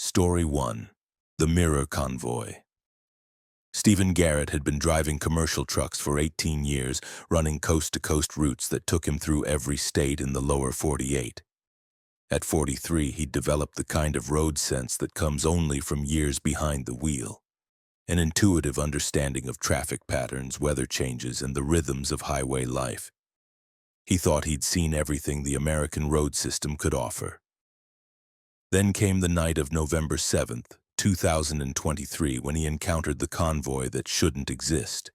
Story 1. The Mirror Convoy. Stephen Garrett had been driving commercial trucks for 18 years, running coast-to-coast routes that took him through every state in the lower 48. At 43, he'd developed the kind of road sense that comes only from years behind the wheel. An intuitive understanding of traffic patterns, weather changes, and the rhythms of highway life. He thought he'd seen everything the American road system could offer. Then came the night of November 7th, 2023, when he encountered the convoy that shouldn't exist.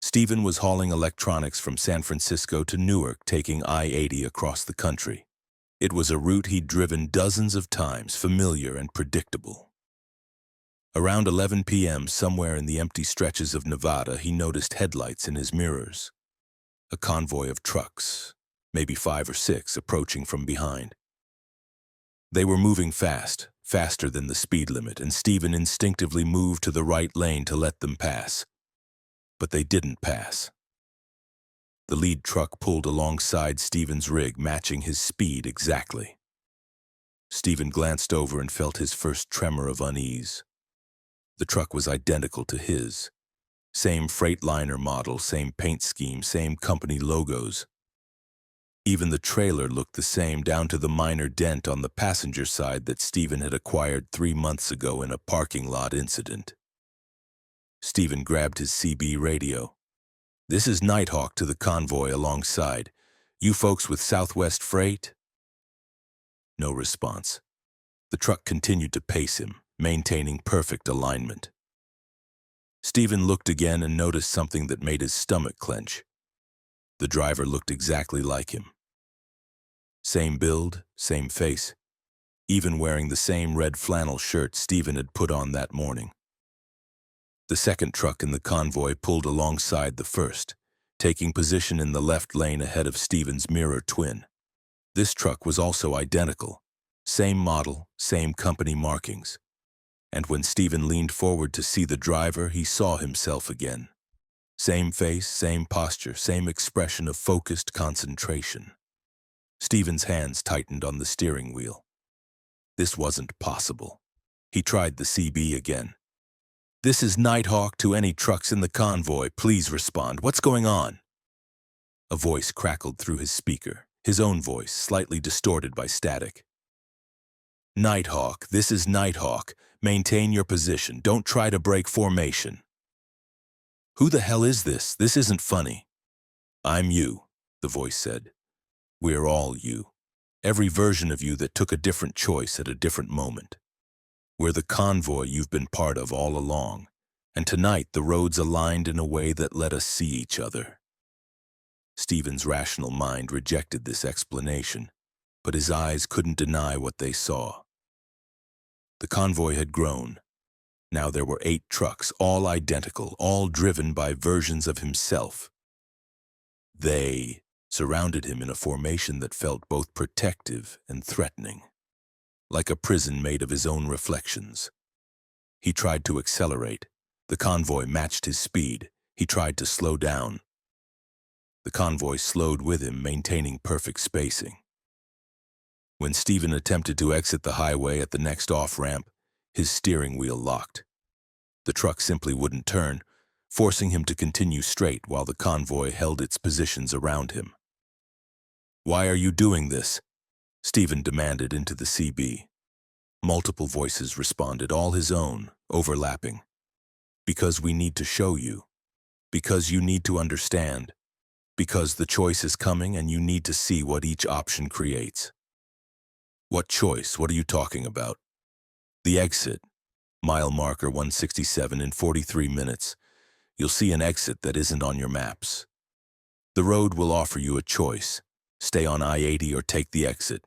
Stephen was hauling electronics from San Francisco to Newark, taking I-80 across the country. It was a route he'd driven dozens of times, familiar and predictable. Around 11 p.m., somewhere in the empty stretches of Nevada, he noticed headlights in his mirrors. A convoy of trucks, maybe 5 or 6, approaching from behind. They were moving fast, faster than the speed limit, and Stephen instinctively moved to the right lane to let them pass. But they didn't pass. The lead truck pulled alongside Stephen's rig, matching his speed exactly. Stephen glanced over and felt his first tremor of unease. The truck was identical to his. Same Freightliner model, same paint scheme, same company logos. Even the trailer looked the same, down to the minor dent on the passenger side that Stephen had acquired 3 months ago in a parking lot incident. Stephen grabbed his CB radio. "This is Nighthawk to the convoy alongside. You folks with Southwest Freight?" No response. The truck continued to pace him, maintaining perfect alignment. Stephen looked again and noticed something that made his stomach clench. The driver looked exactly like him. Same build, same face, even wearing the same red flannel shirt Stephen had put on that morning. The second truck in the convoy pulled alongside the first, taking position in the left lane ahead of Stephen's mirror twin. This truck was also identical, same model, same company markings. And when Stephen leaned forward to see the driver, he saw himself again. Same face, same posture, same expression of focused concentration. Stephen's hands tightened on the steering wheel. This wasn't possible. He tried the CB again. "This is Nighthawk to any trucks in the convoy. Please respond. What's going on?" A voice crackled through his speaker, his own voice, slightly distorted by static. "Nighthawk, this is Nighthawk. Maintain your position. Don't try to break formation." "Who the hell is this? This isn't funny." "I'm you," the voice said. "We're all you. Every version of you that took a different choice at a different moment. We're the convoy you've been part of all along, and tonight the roads aligned in a way that let us see each other." Stephen's rational mind rejected this explanation, but his eyes couldn't deny what they saw. The convoy had grown. Now there were 8 trucks, all identical, all driven by versions of himself. They surrounded him in a formation that felt both protective and threatening, like a prison made of his own reflections. He tried to accelerate. The convoy matched his speed. He tried to slow down. The convoy slowed with him, maintaining perfect spacing. When Stephen attempted to exit the highway at the next off-ramp, his steering wheel locked. The truck simply wouldn't turn, forcing him to continue straight while the convoy held its positions around him. "Why are you doing this?" Stephen demanded into the CB. Multiple voices responded, all his own, overlapping. "Because we need to show you. Because you need to understand. Because the choice is coming and you need to see what each option creates." "What choice? What are you talking about?" "The exit. Mile marker 167 in 43 minutes. You'll see an exit that isn't on your maps. The road will offer you a choice. Stay on I-80 or take the exit.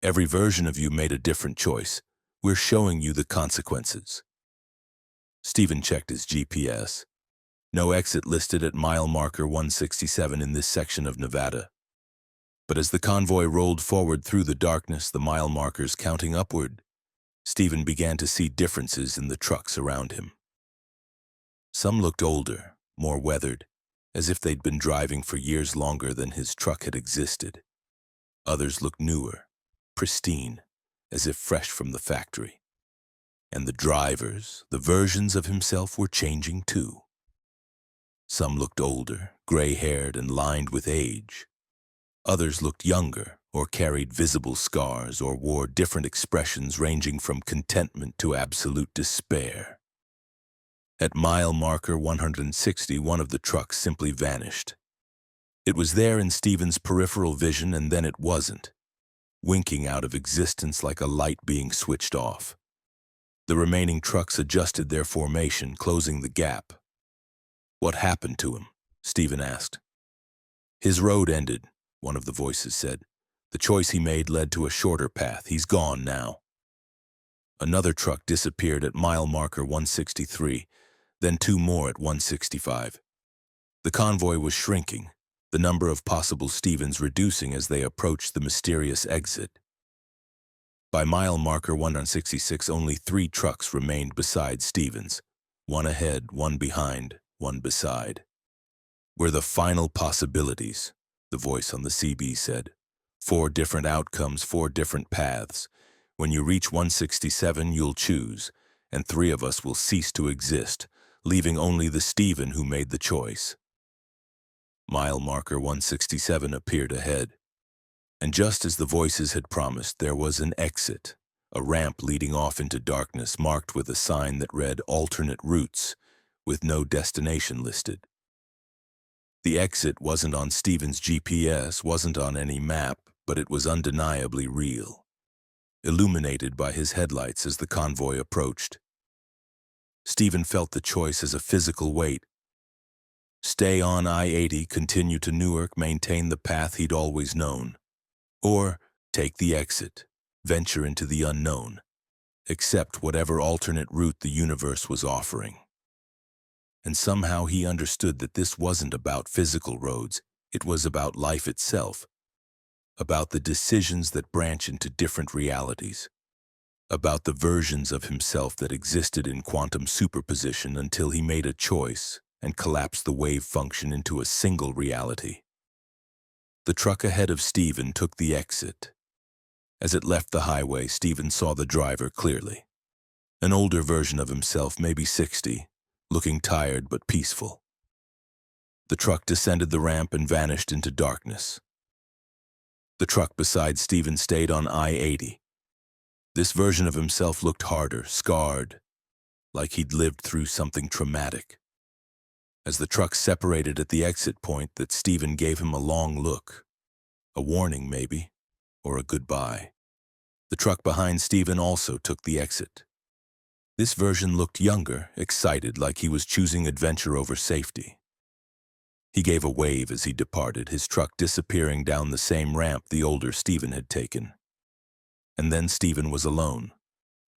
Every version of you made a different choice. We're showing you the consequences." Stephen checked his GPS. No exit listed at mile marker 167 in this section of Nevada. But as the convoy rolled forward through the darkness, the mile markers counting upward, Stephen began to see differences in the trucks around him. Some looked older, more weathered, as if they'd been driving for years longer than his truck had existed. Others looked newer, pristine, as if fresh from the factory. And the drivers, the versions of himself were changing too. Some looked older, gray-haired and lined with age. Others looked younger, or carried visible scars, or wore different expressions ranging from contentment to absolute despair. At mile marker 160, one of the trucks simply vanished. It was there in Stephen's peripheral vision, and then it wasn't, winking out of existence like a light being switched off. The remaining trucks adjusted their formation, closing the gap. "What happened to him?" Stephen asked. "His road ended," one of the voices said. "The choice he made led to a shorter path. He's gone now." Another truck disappeared at mile marker 163, then two more at 165. The convoy was shrinking, the number of possible Stephens reducing as they approached the mysterious exit. By mile marker 166, only 3 trucks remained beside Stephens, one ahead, one behind, one beside. "We're the final possibilities," the voice on the CB said. 4 different outcomes, 4 different paths. When you reach 167, you'll choose, and 3 of us will cease to exist, leaving only the Stephen who made the choice. Mile marker 167 appeared ahead. And just as the voices had promised, there was an exit, a ramp leading off into darkness marked with a sign that read alternate routes, with no destination listed. The exit wasn't on Stephen's GPS, wasn't on any map, but it was undeniably real, illuminated by his headlights as the convoy approached. Stephen felt the choice as a physical weight. Stay on I-80, continue to Newark, maintain the path he'd always known. Or take the exit, venture into the unknown, accept whatever alternate route the universe was offering. And somehow he understood that this wasn't about physical roads, it was about life itself, about the decisions that branch into different realities, about the versions of himself that existed in quantum superposition until he made a choice and collapsed the wave function into a single reality. The truck ahead of Stephen took the exit. As it left the highway, Stephen saw the driver clearly. An older version of himself, maybe 60, looking tired but peaceful. The truck descended the ramp and vanished into darkness. The truck beside Stephen stayed on I-80. This version of himself looked harder, scarred, like he'd lived through something traumatic. As the truck separated at the exit point, that Stephen gave him a long look. A warning, maybe, or a goodbye. The truck behind Stephen also took the exit. This version looked younger, excited, like he was choosing adventure over safety. He gave a wave as he departed, his truck disappearing down the same ramp the older Stephen had taken. And then Stephen was alone.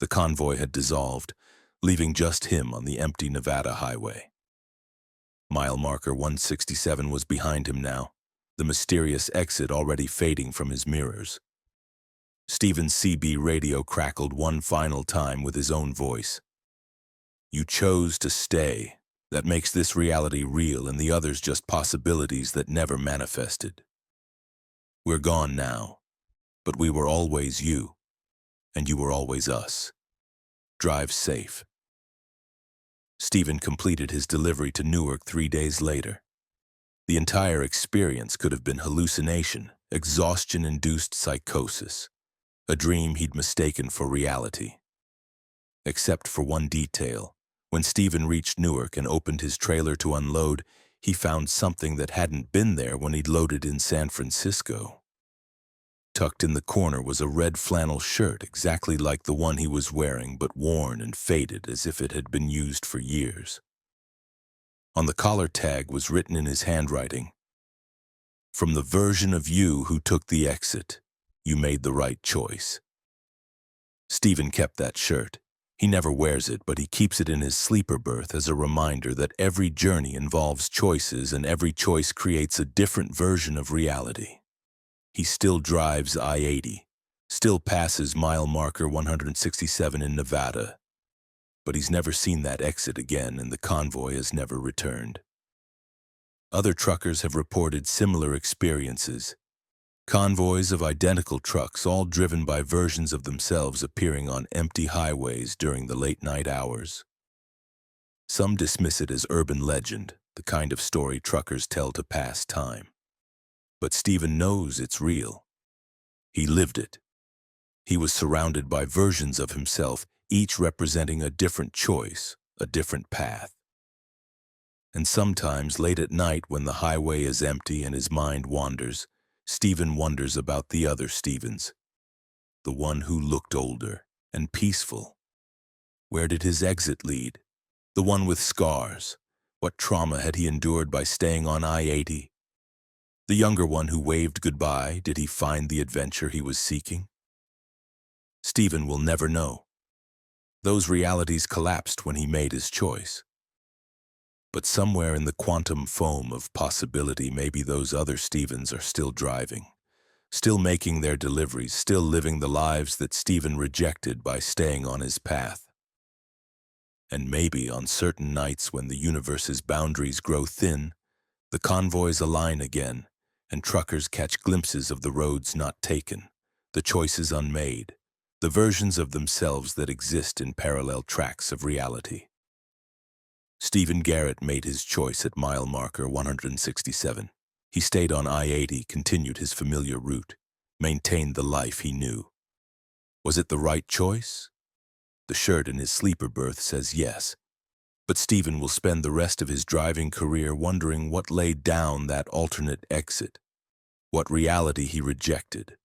The convoy had dissolved, leaving just him on the empty Nevada highway. Mile marker 167 was behind him now, the mysterious exit already fading from his mirrors. Stephen's CB radio crackled one final time with his own voice. "You chose to stay. That makes this reality real and the others just possibilities that never manifested. We're gone now, but we were always you, and you were always us. Drive safe." Stephen completed his delivery to Newark 3 days later. The entire experience could have been hallucination, exhaustion-induced psychosis, a dream he'd mistaken for reality. Except for one detail. When Stephen reached Newark and opened his trailer to unload, he found something that hadn't been there when he'd loaded in San Francisco. Tucked in the corner was a red flannel shirt, exactly like the one he was wearing, but worn and faded as if it had been used for years. On the collar tag was written in his handwriting, "From the version of you who took the exit, you made the right choice." Stephen kept that shirt. He never wears it, but he keeps it in his sleeper berth as a reminder that every journey involves choices and every choice creates a different version of reality. He still drives I-80, still passes mile marker 167 in Nevada, but he's never seen that exit again and the convoy has never returned. Other truckers have reported similar experiences, Convoys of identical trucks, all driven by versions of themselves appearing on empty highways during the late-night hours. Some dismiss it as urban legend, the kind of story truckers tell to pass time. But Stephen knows it's real. He lived it. He was surrounded by versions of himself, each representing a different choice, a different path. And sometimes, late at night, when the highway is empty and his mind wanders, Stephen wonders about the other Stephens, the one who looked older and peaceful. Where did his exit lead? The one with scars. What trauma had he endured by staying on I-80? The younger one who waved goodbye, did he find the adventure he was seeking? Stephen will never know. Those realities collapsed when he made his choice. But somewhere in the quantum foam of possibility, maybe those other Stephens are still driving, still making their deliveries, still living the lives that Stephen rejected by staying on his path. And maybe on certain nights when the universe's boundaries grow thin, the convoys align again, and truckers catch glimpses of the roads not taken, the choices unmade, the versions of themselves that exist in parallel tracks of reality. Stephen Garrett made his choice at mile marker 167. He stayed on I-80, continued his familiar route, maintained the life he knew. Was it the right choice? The shirt in his sleeper berth says yes. But Stephen will spend the rest of his driving career wondering what lay down that alternate exit, what reality he rejected,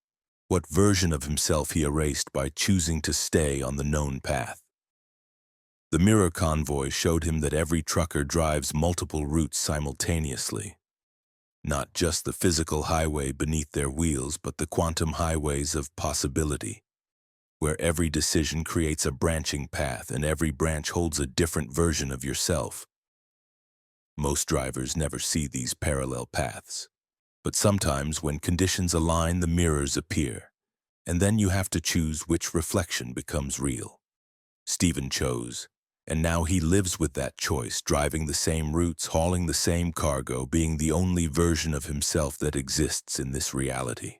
what version of himself he erased by choosing to stay on the known path. The mirror convoy showed him that every trucker drives multiple routes simultaneously. Not just the physical highway beneath their wheels, but the quantum highways of possibility, where every decision creates a branching path and every branch holds a different version of yourself. Most drivers never see these parallel paths, but sometimes when conditions align, the mirrors appear, and then you have to choose which reflection becomes real. Stephen chose. And now he lives with that choice, driving the same routes, hauling the same cargo, being the only version of himself that exists in this reality.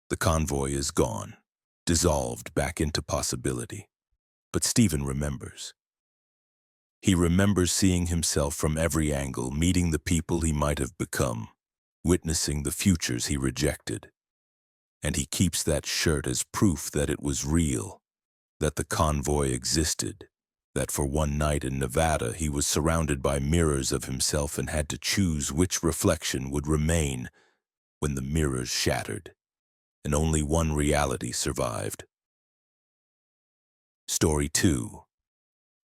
The convoy is gone, dissolved back into possibility. But Stephen remembers. He remembers seeing himself from every angle, meeting the people he might have become, witnessing the futures he rejected. And he keeps that shirt as proof that it was real, that the convoy existed, that for one night in Nevada he was surrounded by mirrors of himself and had to choose which reflection would remain when the mirrors shattered, and only one reality survived. Story 2.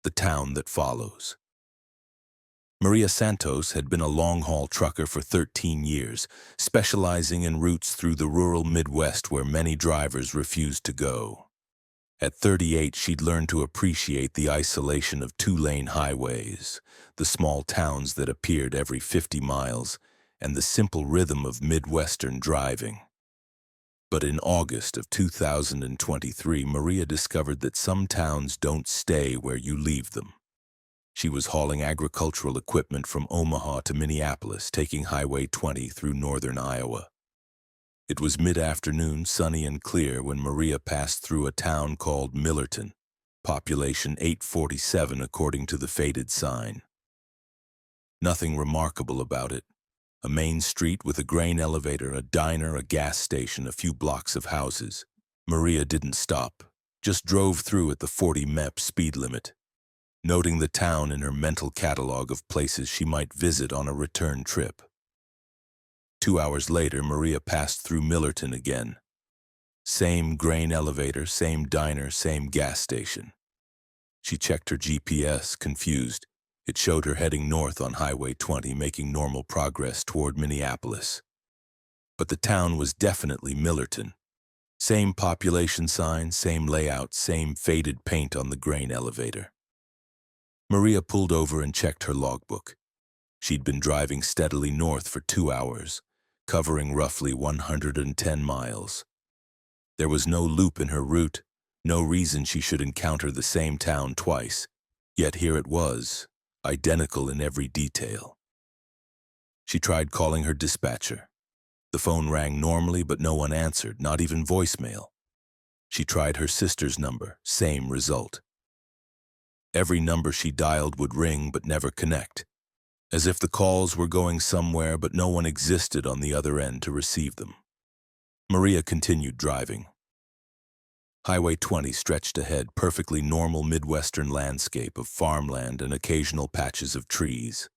The Town That Follows. Maria Santos had been a long-haul trucker for 13 years, specializing in routes through the rural Midwest where many drivers refused to go. At 38, she'd learned to appreciate the isolation of two-lane highways, the small towns that appeared every 50 miles, and the simple rhythm of Midwestern driving. But in August of 2023, Maria discovered that some towns don't stay where you leave them. She was hauling agricultural equipment from Omaha to Minneapolis, taking Highway 20 through northern Iowa. It was mid-afternoon, sunny and clear, when Maria passed through a town called Millerton, population 847 according to the faded sign. Nothing remarkable about it. A main street with a grain elevator, a diner, a gas station, a few blocks of houses. Maria didn't stop, just drove through at the 40 mph speed limit, noting the town in her mental catalog of places she might visit on a return trip. 2 hours later, Maria passed through Millerton again. Same grain elevator, same diner, same gas station. She checked her GPS, confused. It showed her heading north on Highway 20, making normal progress toward Minneapolis. But the town was definitely Millerton. Same population sign, same layout, same faded paint on the grain elevator. Maria pulled over and checked her logbook. She'd been driving steadily north for 2 hours, covering roughly 110 miles. There was no loop in her route, no reason she should encounter the same town twice, yet here it was, identical in every detail. She tried calling her dispatcher. The phone rang normally, but no one answered, not even voicemail. She tried her sister's number, same result. Every number she dialed would ring but never connect, as if the calls were going somewhere but no one existed on the other end to receive them. Maria continued driving. Highway 20 stretched ahead, perfectly normal Midwestern landscape of farmland and occasional patches of trees.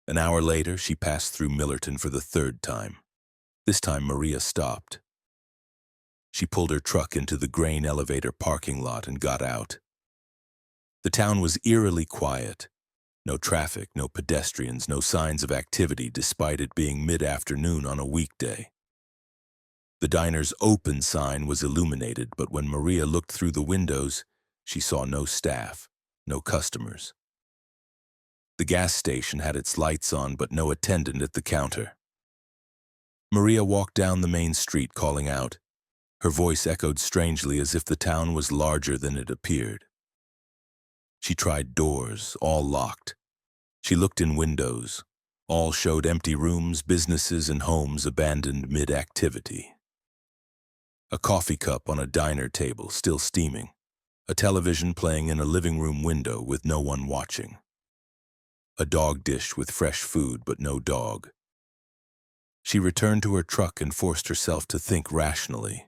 An hour later, she passed through Millerton for the third time. This time, Maria stopped. She pulled her truck into the grain elevator parking lot and got out. The town was eerily quiet. No traffic, no pedestrians, no signs of activity despite it being mid-afternoon on a weekday. The diner's open sign was illuminated, but when Maria looked through the windows, she saw no staff, no customers. The gas station had its lights on, but no attendant at the counter. Maria walked down the main street calling out. Her voice echoed strangely as if the town was larger than it appeared. She tried doors, all locked. She looked in windows. All showed empty rooms, businesses, and homes abandoned mid-activity. A coffee cup on a diner table, still steaming. A television playing in a living room window with no one watching. A dog dish with fresh food, but no dog. She returned to her truck and forced herself to think rationally.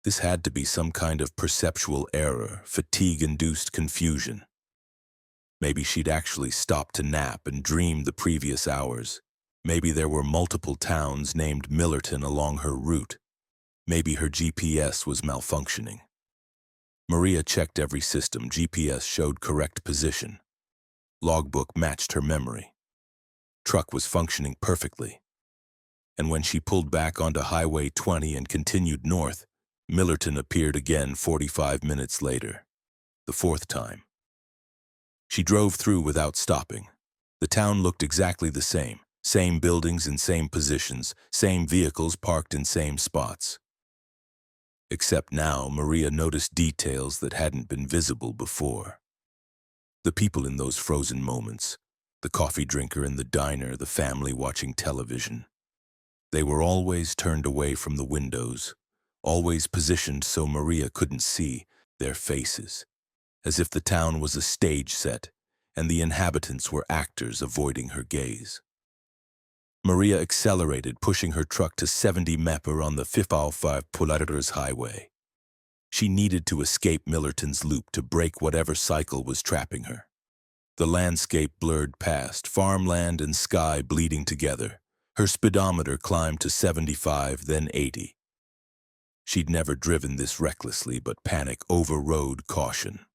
This had to be some kind of perceptual error, fatigue-induced confusion. Maybe she'd actually stopped to nap and dreamed the previous hours. Maybe there were multiple towns named Millerton along her route. Maybe her GPS was malfunctioning. Maria checked every system. GPS showed correct position. Logbook matched her memory. Truck was functioning perfectly. And when she pulled back onto Highway 20 and continued north, Millerton appeared again 45 minutes later, the fourth time. She drove through without stopping. The town looked exactly the same buildings in same positions, same vehicles parked in same spots. Except now, Maria noticed details that hadn't been visible before. The people in those frozen moments, the coffee drinker in the diner, the family watching television. They were always turned away from the windows, always positioned so Maria couldn't see their faces, as if the town was a stage set and the inhabitants were actors avoiding her gaze. Maria accelerated, pushing her truck to 70 mph on the 505 Polaris highway. She needed to escape Millerton's loop to break whatever cycle was trapping her. The landscape blurred past, farmland and sky bleeding together. Her speedometer climbed to 75, then 80. She'd never driven this recklessly, but panic overrode caution.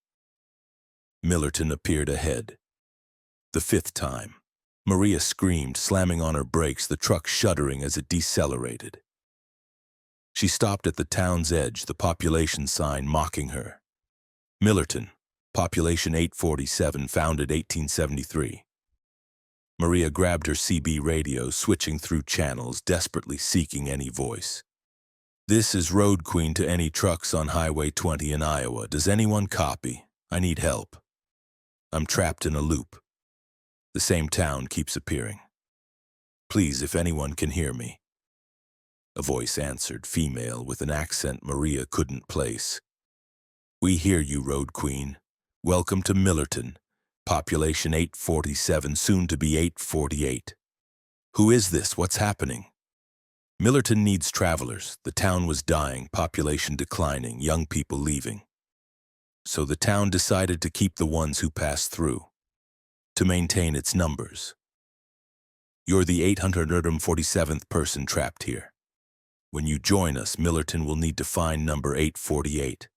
Millerton appeared ahead. The fifth time. Maria screamed, slamming on her brakes, the truck shuddering as it decelerated. She stopped at the town's edge, the population sign mocking her. Millerton, population 847, founded 1873. Maria grabbed her CB radio, switching through channels, desperately seeking any voice. This is Road Queen to any trucks on Highway 20 in Iowa. Does anyone copy? I need help. I'm trapped in a loop. The same town keeps appearing. Please, if anyone can hear me. A voice answered, female, with an accent Maria couldn't place. We hear you, Road Queen. Welcome to Millerton, population 847, soon to be 848. Who is this? What's happening? Millerton needs travelers. The town was dying, population declining, young people leaving. So the town decided to keep the ones who passed through, to maintain its numbers. You're the 847th person trapped here. When you join us, Millerton will need to find number 848.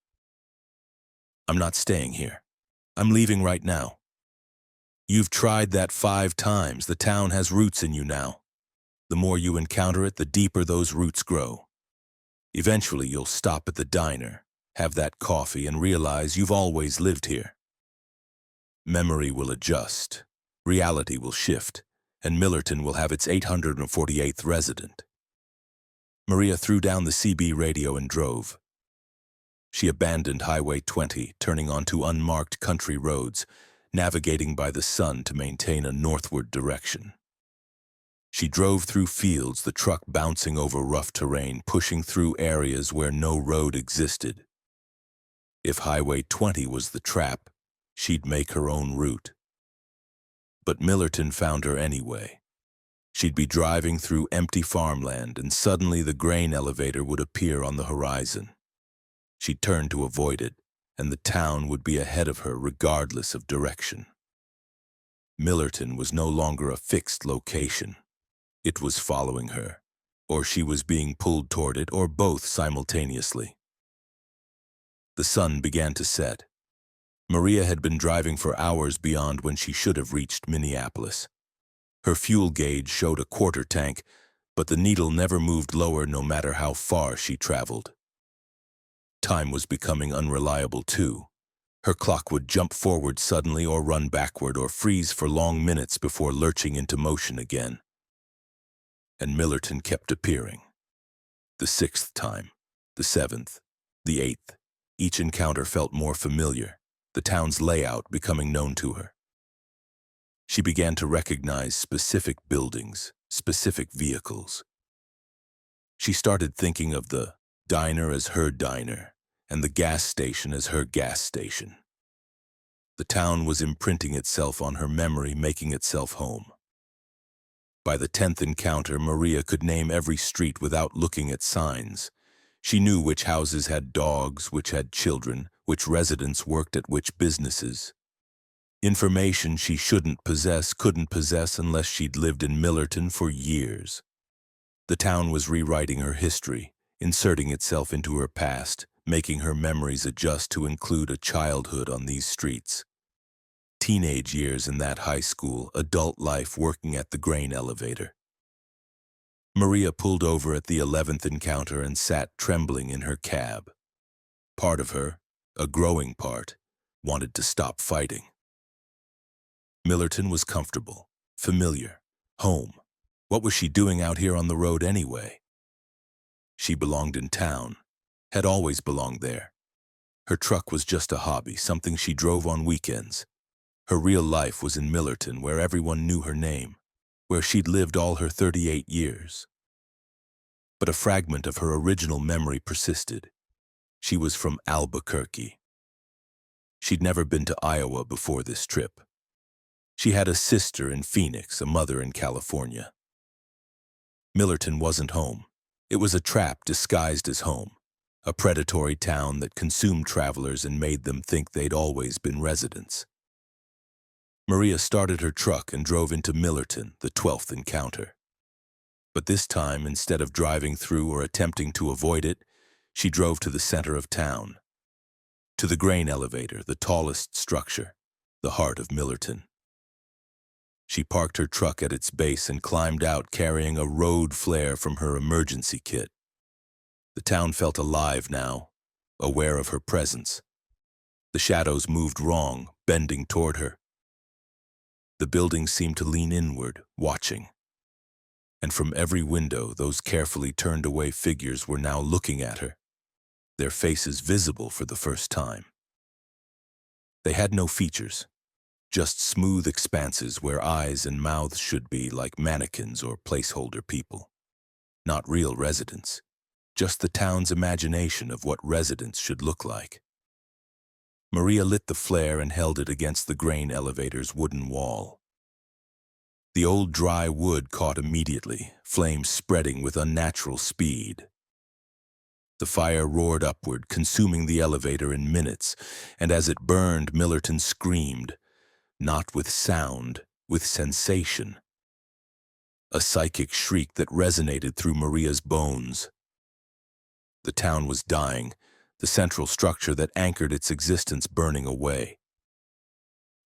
I'm not staying here. I'm leaving right now. You've tried that 5 times. The town has roots in you now. The more you encounter it, the deeper those roots grow. Eventually, you'll stop at the diner, have that coffee, and realize you've always lived here. Memory will adjust, reality will shift, and Millerton will have its 848th resident. Maria threw down the CB radio and drove. She abandoned Highway 20, turning onto unmarked country roads, navigating by the sun to maintain a northward direction. She drove through fields, the truck bouncing over rough terrain, pushing through areas where no road existed. If Highway 20 was the trap, she'd make her own route. But Millerton found her anyway. She'd be driving through empty farmland, and suddenly the grain elevator would appear on the horizon. She'd turn to avoid it, and the town would be ahead of her regardless of direction. Millerton was no longer a fixed location. It was following her, or she was being pulled toward it, or both simultaneously. The sun began to set. Maria had been driving for hours beyond when she should have reached Minneapolis. Her fuel gauge showed a quarter tank, but the needle never moved lower no matter how far she traveled. Time was becoming unreliable too. Her clock would jump forward suddenly or run backward or freeze for long minutes before lurching into motion again. And Millerton kept appearing. The 6th time, the 7th, the 8th. Each encounter felt more familiar, the town's layout becoming known to her. She began to recognize specific buildings, specific vehicles. She started thinking of the diner as her diner, and the gas station as her gas station. The town was imprinting itself on her memory, making itself home. By the 10th encounter, Maria could name every street without looking at signs. She knew which houses had dogs, which had children, which residents worked at which businesses. Information she couldn't possess unless she'd lived in Millerton for years. The town was rewriting her history, inserting itself into her past, making her memories adjust to include a childhood on these streets. Teenage years in that high school, adult life working at the grain elevator. Maria pulled over at the 11th encounter and sat trembling in her cab. Part of her, a growing part, wanted to stop fighting. Millerton was comfortable, familiar, home. What was she doing out here on the road anyway? She belonged in town, had always belonged there. Her truck was just a hobby, something she drove on weekends. Her real life was in Millerton, where everyone knew her name, where she'd lived all her 38 years. But a fragment of her original memory persisted. She was from Albuquerque. She'd never been to Iowa before this trip. She had a sister in Phoenix, a mother in California. Millerton wasn't home. It was a trap disguised as home, a predatory town that consumed travelers and made them think they'd always been residents. Maria started her truck and drove into Millerton, the 12th encounter. But this time, instead of driving through or attempting to avoid it, she drove to the center of town, to the grain elevator, the tallest structure, the heart of Millerton. She parked her truck at its base and climbed out carrying a road flare from her emergency kit. The town felt alive now, aware of her presence. The shadows moved wrong, bending toward her. The buildings seemed to lean inward, watching. And from every window, those carefully turned away figures were now looking at her, their faces visible for the first time. They had no features. Just smooth expanses where eyes and mouths should be, like mannequins or placeholder people. Not real residents, just the town's imagination of what residents should look like. Maria lit the flare and held it against the grain elevator's wooden wall. The old dry wood caught immediately, flames spreading with unnatural speed. The fire roared upward, consuming the elevator in minutes, and as it burned, Millerton screamed. Not with sound, with sensation. A psychic shriek that resonated through Maria's bones. The town was dying, the central structure that anchored its existence burning away.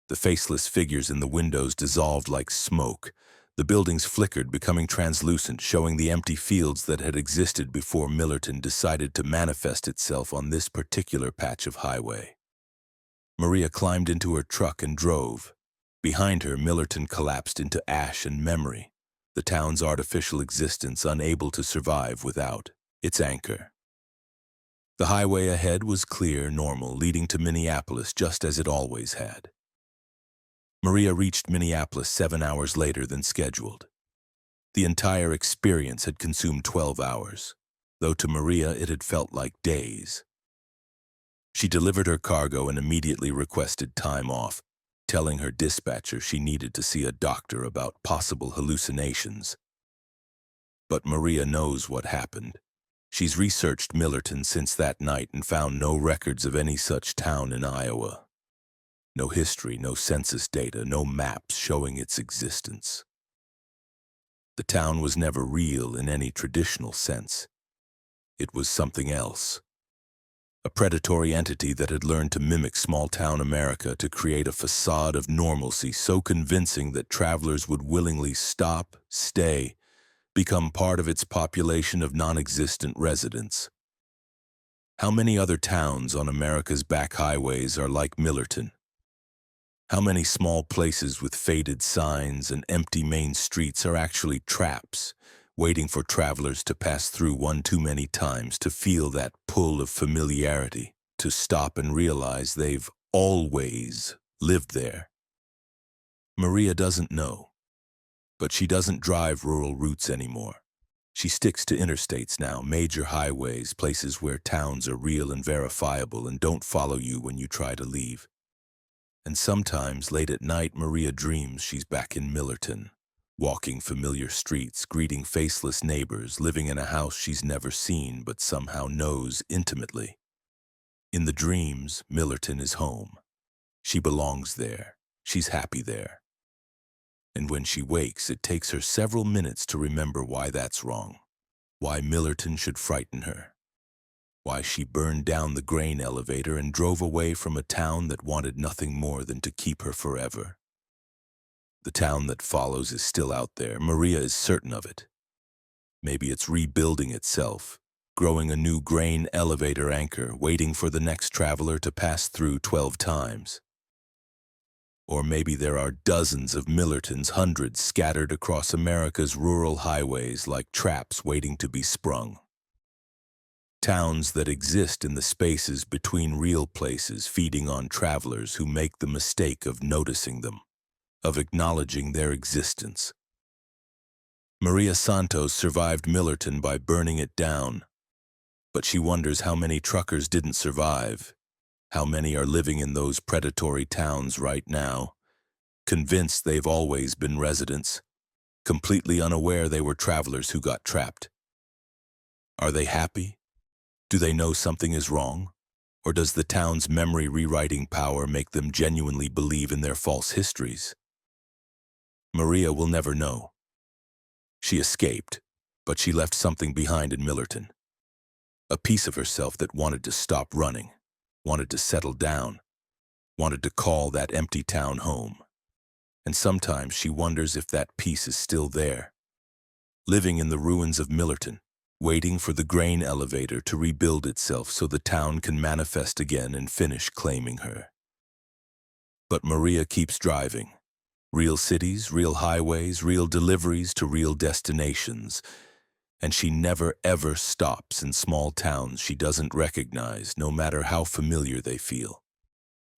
The faceless figures in the windows dissolved like smoke. The buildings flickered, becoming translucent, showing the empty fields that had existed before Millerton decided to manifest itself on this particular patch of highway. Maria climbed into her truck and drove. Behind her, Millerton collapsed into ash and memory, the town's artificial existence unable to survive without its anchor. The highway ahead was clear, normal, leading to Minneapolis just as it always had. Maria reached Minneapolis 7 hours later than scheduled. The entire experience had consumed 12 hours, though to Maria it had felt like days. She delivered her cargo and immediately requested time off, telling her dispatcher she needed to see a doctor about possible hallucinations. But Maria knows what happened. She's researched Millerton since that night and found no records of any such town in Iowa. No history, no census data, no maps showing its existence. The town was never real in any traditional sense. It was something else. A predatory entity that had learned to mimic small-town America to create a facade of normalcy so convincing that travelers would willingly stop, stay, become part of its population of non-existent residents. How many other towns on America's back highways are like Millerton? How many small places with faded signs and empty main streets are actually traps, waiting for travelers to pass through one too many times to feel that pull of familiarity, to stop and realize they've always lived there? Maria doesn't know, but she doesn't drive rural routes anymore. She sticks to interstates now, major highways, places where towns are real and verifiable and don't follow you when you try to leave. And sometimes, late at night, Maria dreams she's back in Millerton, walking familiar streets, greeting faceless neighbors, living in a house she's never seen but somehow knows intimately. In the dreams, Millerton is home. She belongs there. She's happy there. And when she wakes, it takes her several minutes to remember why that's wrong, why Millerton should frighten her, why she burned down the grain elevator and drove away from a town that wanted nothing more than to keep her forever. The town that follows is still out there. Maria is certain of it. Maybe it's rebuilding itself, growing a new grain elevator anchor, waiting for the next traveler to pass through 12 times. Or maybe there are dozens of Millertons, hundreds scattered across America's rural highways like traps waiting to be sprung. Towns that exist in the spaces between real places, feeding on travelers who make the mistake of noticing them, of acknowledging their existence. Maria Santos survived Millerton by burning it down, but she wonders how many truckers didn't survive, how many are living in those predatory towns right now, convinced they've always been residents, completely unaware they were travelers who got trapped. Are they happy? Do they know something is wrong? Or does the town's memory rewriting power make them genuinely believe in their false histories? Maria will never know. She escaped, but she left something behind in Millerton. A piece of herself that wanted to stop running, wanted to settle down, wanted to call that empty town home. And sometimes she wonders if that piece is still there, living in the ruins of Millerton, waiting for the grain elevator to rebuild itself so the town can manifest again and finish claiming her. But Maria keeps driving. Real cities, real highways, real deliveries to real destinations. And she never ever stops in small towns she doesn't recognize, no matter how familiar they feel.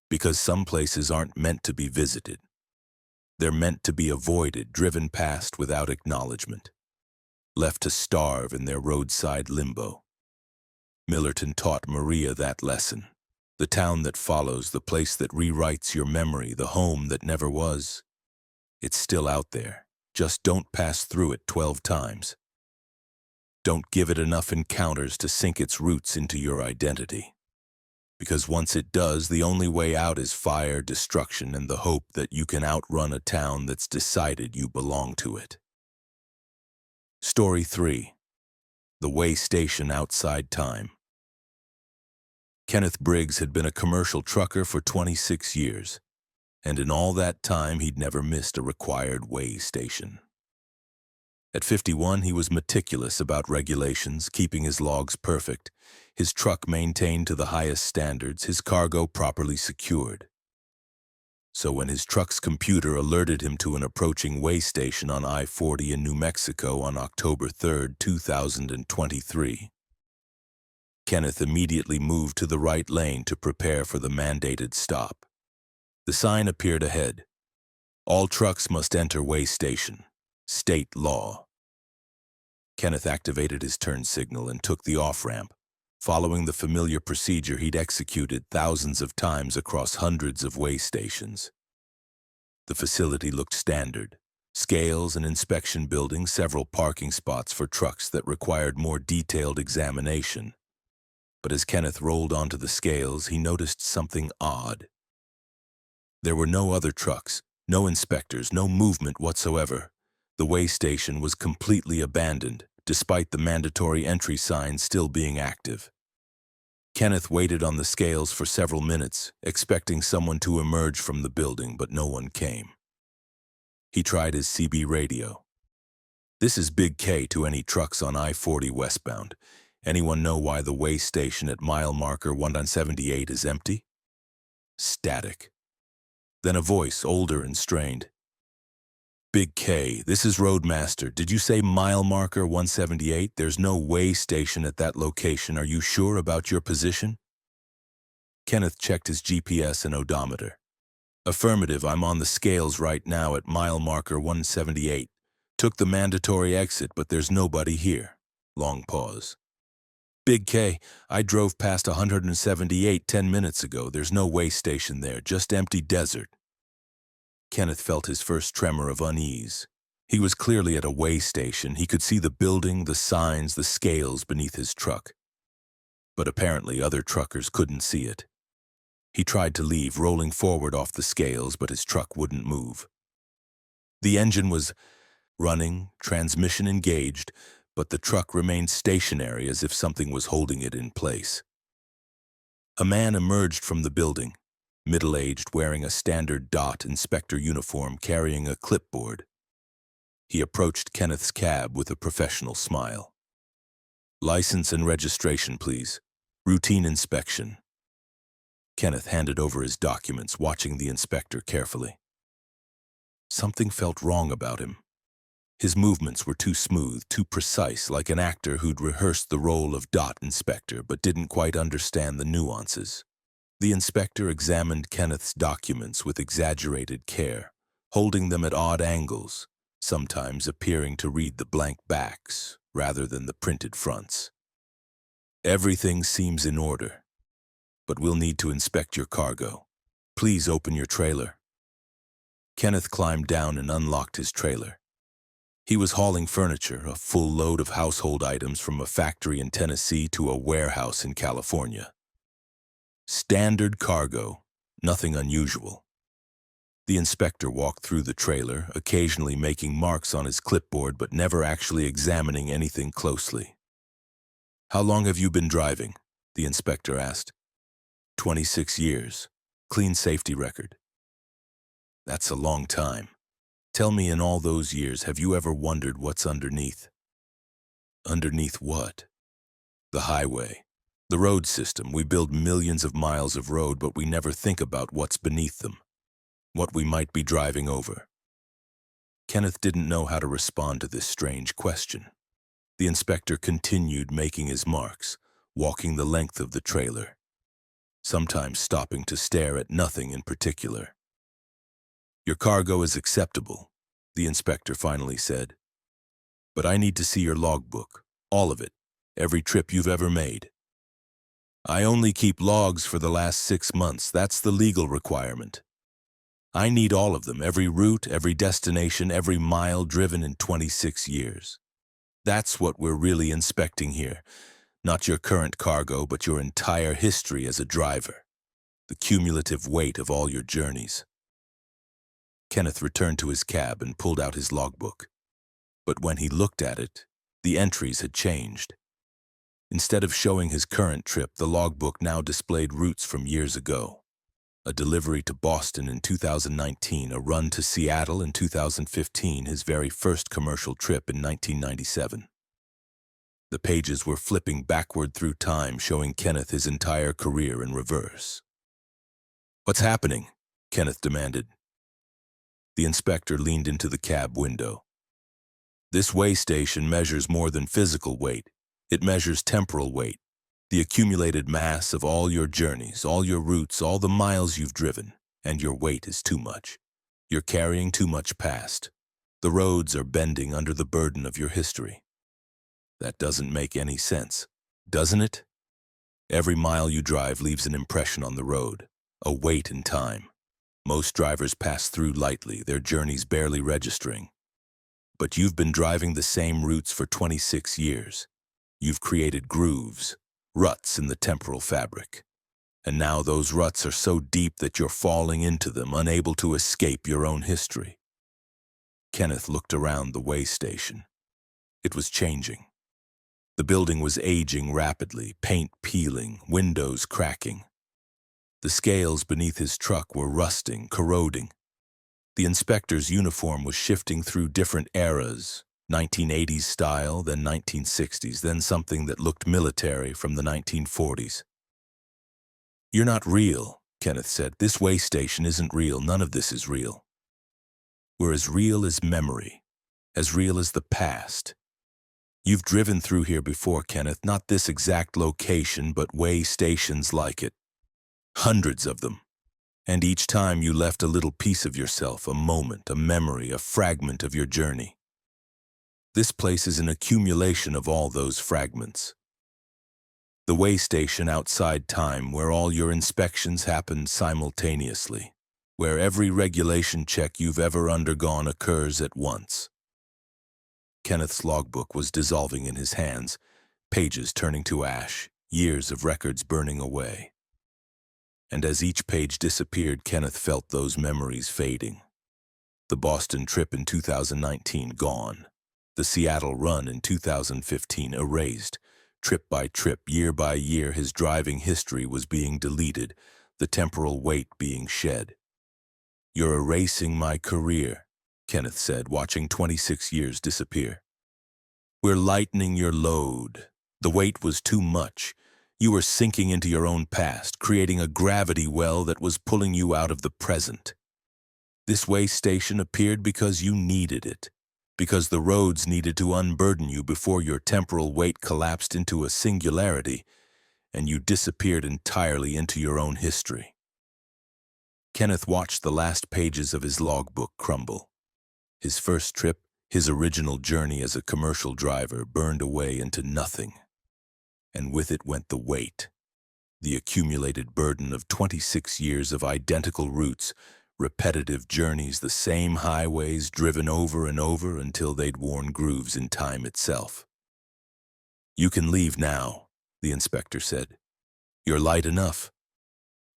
Because some places aren't meant to be visited. They're meant to be avoided, driven past without acknowledgement, left to starve in their roadside limbo. Millerton taught Maria that lesson. The town that follows, the place that rewrites your memory, the home that never was. It's still out there. Just don't pass through it 12 times. Don't give it enough encounters to sink its roots into your identity. Because once it does, the only way out is fire, destruction, and the hope that you can outrun a town that's decided you belong to it. Story 3. The Way Station Outside Time. Kenneth Briggs had been a commercial trucker for 26 years, and in all that time he'd never missed a required way station. At 51, he was meticulous about regulations, keeping his logs perfect, his truck maintained to the highest standards, his cargo properly secured. So when his truck's computer alerted him to an approaching way station on I-40 in New Mexico on October 3, 2023, Kenneth immediately moved to the right lane to prepare for the mandated stop. The sign appeared ahead. All trucks must enter way station. State law. Kenneth activated his turn signal and took the off-ramp, following the familiar procedure he'd executed thousands of times across hundreds of way stations. The facility looked standard. Scales, an inspection building, several parking spots for trucks that required more detailed examination. But as Kenneth rolled onto the scales, he noticed something odd. There were no other trucks, no inspectors, no movement whatsoever. The way station was completely abandoned, despite the mandatory entry sign still being active. Kenneth waited on the scales for several minutes, expecting someone to emerge from the building, but no one came. He tried his CB radio. "This is Big K to any trucks on I-40 westbound. Anyone know why the way station at mile marker 178 is empty?" Static. Then a voice, older and strained. "Big K, this is Roadmaster. Did you say mile marker 178? There's no way station at that location. Are you sure about your position?" Kenneth checked his GPS and odometer. "Affirmative, I'm on the scales right now at mile marker 178. Took the mandatory exit, but there's nobody here." Long pause. "Big K, I drove past 178 10 minutes ago. There's no way station there, just empty desert." Kenneth felt his first tremor of unease. He was clearly at a way station. He could see the building, the signs, the scales beneath his truck. But apparently other truckers couldn't see it. He tried to leave, rolling forward off the scales, but his truck wouldn't move. The engine was running, transmission engaged, but the truck remained stationary as if something was holding it in place. A man emerged from the building, middle-aged, wearing a standard DOT inspector uniform, carrying a clipboard. He approached Kenneth's cab with a professional smile. "License and registration, please. Routine inspection." Kenneth handed over his documents, watching the inspector carefully. Something felt wrong about him. His movements were too smooth, too precise, like an actor who'd rehearsed the role of DOT inspector but didn't quite understand the nuances. The inspector examined Kenneth's documents with exaggerated care, holding them at odd angles, sometimes appearing to read the blank backs rather than the printed fronts. "Everything seems in order, but we'll need to inspect your cargo. Please open your trailer." Kenneth climbed down and unlocked his trailer. He was hauling furniture, a full load of household items from a factory in Tennessee to a warehouse in California. Standard cargo, nothing unusual. The inspector walked through the trailer, occasionally making marks on his clipboard but never actually examining anything closely. "How long have you been driving?" the inspector asked. 26 years. Clean safety record." "That's a long time. Tell me, in all those years, have you ever wondered what's underneath?" "Underneath what?" "The highway. The road system. We build millions of miles of road, but we never think about what's beneath them. What we might be driving over." Kenneth didn't know how to respond to this strange question. The inspector continued making his marks, walking the length of the trailer, sometimes stopping to stare at nothing in particular. "Your cargo is acceptable," the inspector finally said. "But I need to see your logbook, all of it, every trip you've ever made." "I only keep logs for the last 6 months. That's the legal requirement. I need all of them, every route, every destination, every mile driven in 26 years. That's what we're really inspecting here. Not your current cargo, but your entire history as a driver. The cumulative weight of all your journeys." Kenneth returned to his cab and pulled out his logbook. But when he looked at it, the entries had changed. Instead of showing his current trip, the logbook now displayed routes from years ago. A delivery to Boston in 2019, a run to Seattle in 2015, his very first commercial trip in 1997. The pages were flipping backward through time, showing Kenneth his entire career in reverse. "What's happening?" Kenneth demanded. The inspector leaned into the cab window. "This way station measures more than physical weight. It measures temporal weight, the accumulated mass of all your journeys, all your routes, all the miles you've driven, and your weight is too much. You're carrying too much past. The roads are bending under the burden of your history." That doesn't make any sense, doesn't it? Every mile you drive leaves an impression on the road, a wait in time. Most drivers pass through lightly, their journeys barely registering. But you've been driving the same routes for 26 years. You've created grooves, ruts in the temporal fabric. And now those ruts are so deep that you're falling into them, unable to escape your own history. Kenneth looked around the way station. It was changing. The building was aging rapidly, paint peeling, windows cracking. The scales beneath his truck were rusting, corroding. The inspector's uniform was shifting through different eras, 1980s style, then 1960s, then something that looked military from the 1940s. "You're not real," Kenneth said. "This way station isn't real. None of this is real. We're as real as memory, as real as the past. You've driven through here before, Kenneth, not this exact location, but way stations like it. Hundreds of them. And each time you left a little piece of yourself, a moment, a memory, a fragment of your journey. This place is an accumulation of all those fragments. The way station outside time, where all your inspections happened simultaneously, where every regulation check you've ever undergone occurs at once." Kenneth's logbook was dissolving in his hands, pages turning to ash, years of records burning away. And as each page disappeared, Kenneth felt those memories fading. The Boston trip in 2019 gone. The Seattle run in 2015 erased. Trip by trip, year by year, his driving history was being deleted, the temporal weight being shed. "You're erasing my career," Kenneth said, watching 26 years disappear. "We're lightening your load. The weight was too much. You were sinking into your own past, creating a gravity well that was pulling you out of the present. This way station appeared because you needed it, because the roads needed to unburden you before your temporal weight collapsed into a singularity, and you disappeared entirely into your own history." Kenneth watched the last pages of his logbook crumble. His first trip, his original journey as a commercial driver, burned away into nothing. And with it went the weight, the accumulated burden of 26 years of identical routes, repetitive journeys, the same highways driven over and over until they'd worn grooves in time itself. "You can leave now," the inspector said. "You're light enough.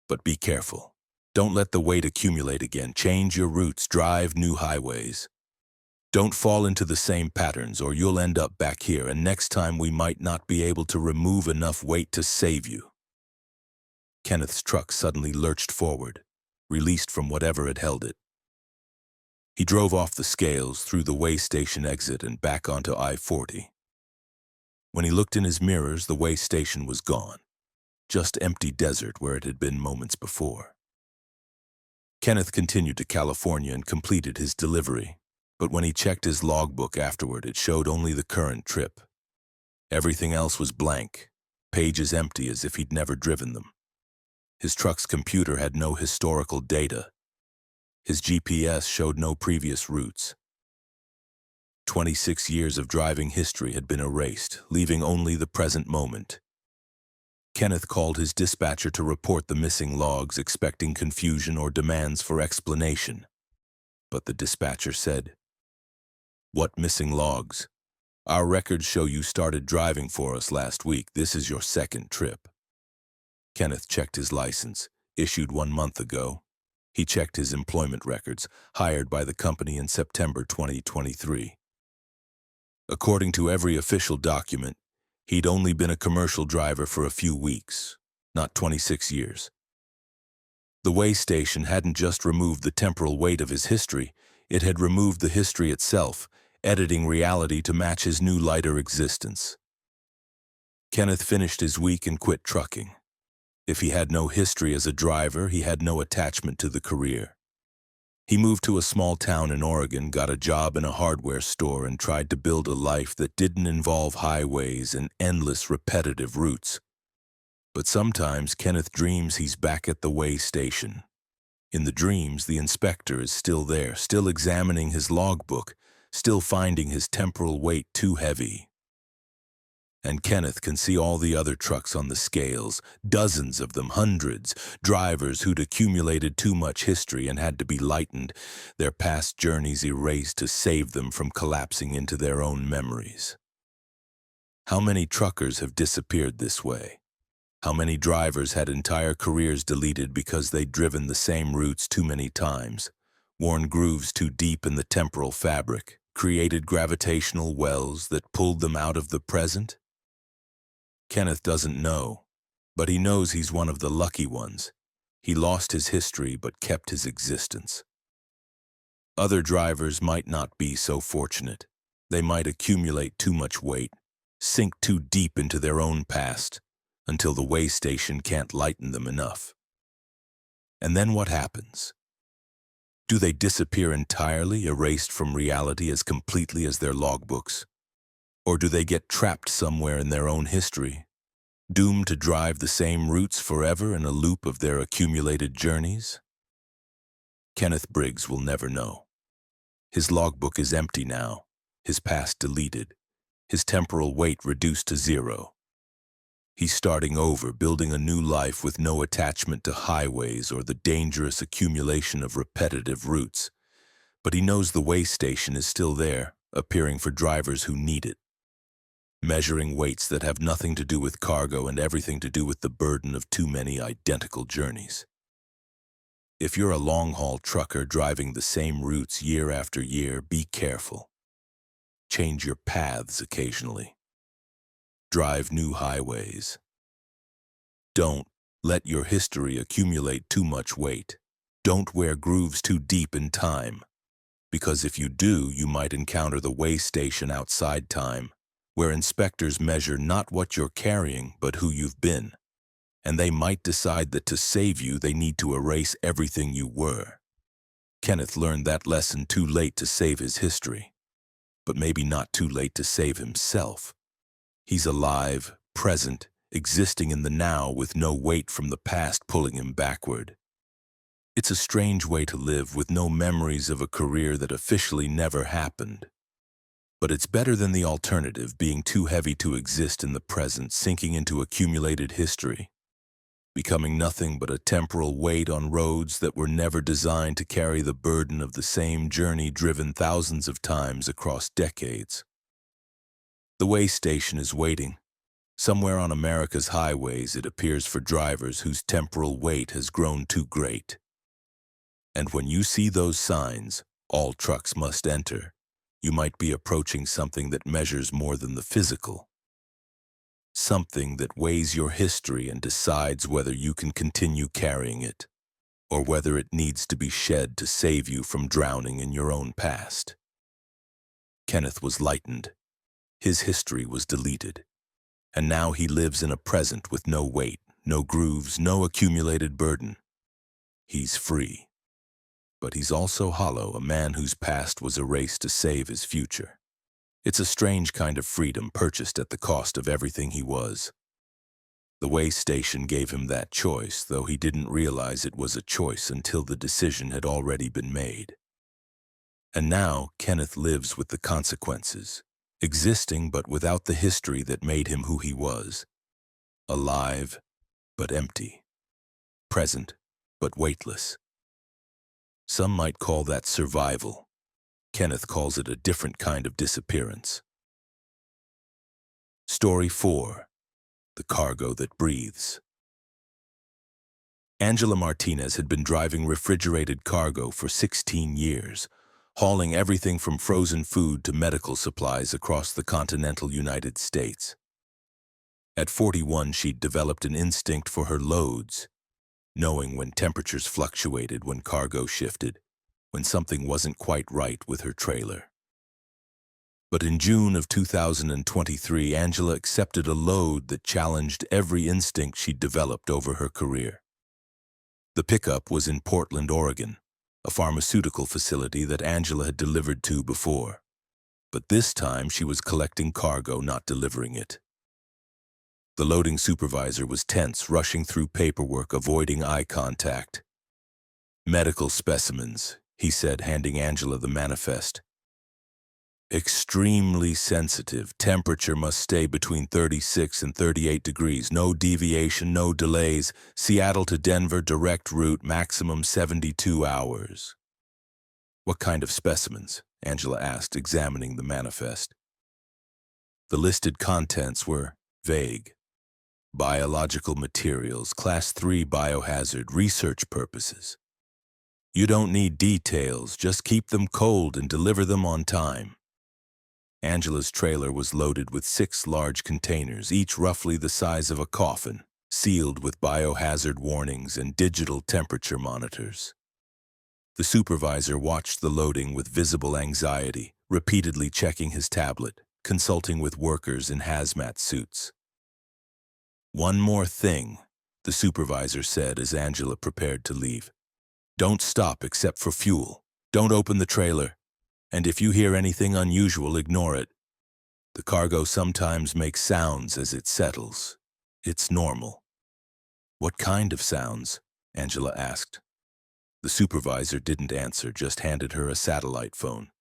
But be careful. Don't let the weight accumulate again. Change your routes, drive new highways. Don't fall into the same patterns or you'll end up back here, and next time we might not be able to remove enough weight to save you." Kenneth's truck suddenly lurched forward, released from whatever had held it. He drove off the scales, through the way station exit and back onto I-40. When he looked in his mirrors, the way station was gone, just empty desert where it had been moments before. Kenneth continued to California and completed his delivery. But when he checked his logbook afterward, it showed only the current trip. Everything else was blank, pages empty as if he'd never driven them. His truck's computer had no historical data. His GPS showed no previous routes. 26 years of driving history had been erased, leaving only the present moment. Kenneth called his dispatcher to report the missing logs, expecting confusion or demands for explanation. But the dispatcher said, "What missing logs? Our records show you started driving for us last week. This is your second trip." Kenneth checked his license, issued 1 month ago. He checked his employment records, hired by the company in September 2023. According to every official document, he'd only been a commercial driver for a few weeks, not 26 years. The way station hadn't just removed the temporal weight of his history, it had removed the history itself, editing reality to match his new lighter existence. Kenneth finished his week and quit trucking. If he had no history as a driver, he had no attachment to the career. He moved to a small town in Oregon, got a job in a hardware store, and tried to build a life that didn't involve highways and endless repetitive routes. But sometimes Kenneth dreams he's back at the way station. In the dreams, the inspector is still there, still examining his logbook, still finding his temporal weight too heavy. And Kenneth can see all the other trucks on the scales, dozens of them, hundreds, drivers who'd accumulated too much history and had to be lightened, their past journeys erased to save them from collapsing into their own memories. How many truckers have disappeared this way? How many drivers had entire careers deleted because they'd driven the same routes too many times, worn grooves too deep in the temporal fabric, created gravitational wells that pulled them out of the present? Kenneth doesn't know, but he knows he's one of the lucky ones. He lost his history but kept his existence. Other drivers might not be so fortunate. They might accumulate too much weight, sink too deep into their own past, until the way station can't lighten them enough. And then what happens? Do they disappear entirely, erased from reality as completely as their logbooks? Or do they get trapped somewhere in their own history, doomed to drive the same routes forever in a loop of their accumulated journeys? Kenneth Briggs will never know. His logbook is empty now, his past deleted, his temporal weight reduced to zero. He's starting over, building a new life with no attachment to highways or the dangerous accumulation of repetitive routes. But he knows the way station is still there, appearing for drivers who need it, measuring weights that have nothing to do with cargo and everything to do with the burden of too many identical journeys. If you're a long-haul trucker driving the same routes year after year, be careful. Change your paths occasionally. Drive new highways. Don't let your history accumulate too much weight. Don't wear grooves too deep in time, because if you do, you might encounter the way station outside time, where inspectors measure not what you're carrying, but who you've been. And they might decide that to save you, they need to erase everything you were. Kenneth learned that lesson too late to save his history, but maybe not too late to save himself. He's alive, present, existing in the now with no weight from the past pulling him backward. It's a strange way to live with no memories of a career that officially never happened. But it's better than the alternative, being too heavy to exist in the present, sinking into accumulated history, becoming nothing but a temporal weight on roads that were never designed to carry the burden of the same journey driven thousands of times across decades. The way station is waiting. Somewhere on America's highways, it appears, for drivers whose temporal weight has grown too great. And when you see those signs, all trucks must enter, you might be approaching something that measures more than the physical. Something that weighs your history and decides whether you can continue carrying it, or whether it needs to be shed to save you from drowning in your own past. Kenneth was lightened. His history was deleted. And now he lives in a present with no weight, no grooves, no accumulated burden. He's free. But he's also hollow, a man whose past was erased to save his future. It's a strange kind of freedom purchased at the cost of everything he was. The way station gave him that choice, though he didn't realize it was a choice until the decision had already been made. And now Kenneth lives with the consequences, existing but without the history that made him who he was. Alive, but empty. Present, but weightless. Some might call that survival. Kenneth calls it a different kind of disappearance. Story 4. The Cargo That Breathes. Angela Martinez had been driving refrigerated cargo for 16 years, hauling everything from frozen food to medical supplies across the continental United States. At 41, she'd developed an instinct for her loads, knowing when temperatures fluctuated, when cargo shifted, when something wasn't quite right with her trailer. But in June of 2023, Angela accepted a load that challenged every instinct she'd developed over her career. The pickup was in Portland, Oregon, a pharmaceutical facility that Angela had delivered to before. But this time she was collecting cargo, not delivering it. The loading supervisor was tense, rushing through paperwork, avoiding eye contact. "Medical specimens," he said, handing Angela the manifest. Extremely sensitive. Temperature must stay between 36 and 38 degrees. No deviation, no delays. Seattle to Denver, direct route, maximum 72 hours. What kind of specimens? Angela asked, examining the manifest. The listed contents were vague. Biological materials, Class 3 biohazard, research purposes. You don't need details, just keep them cold and deliver them on time. Angela's trailer was loaded with 6 large containers, each roughly the size of a coffin, sealed with biohazard warnings and digital temperature monitors. The supervisor watched the loading with visible anxiety, repeatedly checking his tablet, consulting with workers in hazmat suits. "One more thing," the supervisor said as Angela prepared to leave. "Don't stop except for fuel. Don't open the trailer. And if you hear anything unusual, ignore it. The cargo sometimes makes sounds as it settles. It's normal." "What kind of sounds?" Angela asked. The supervisor didn't answer, just handed her a satellite phone.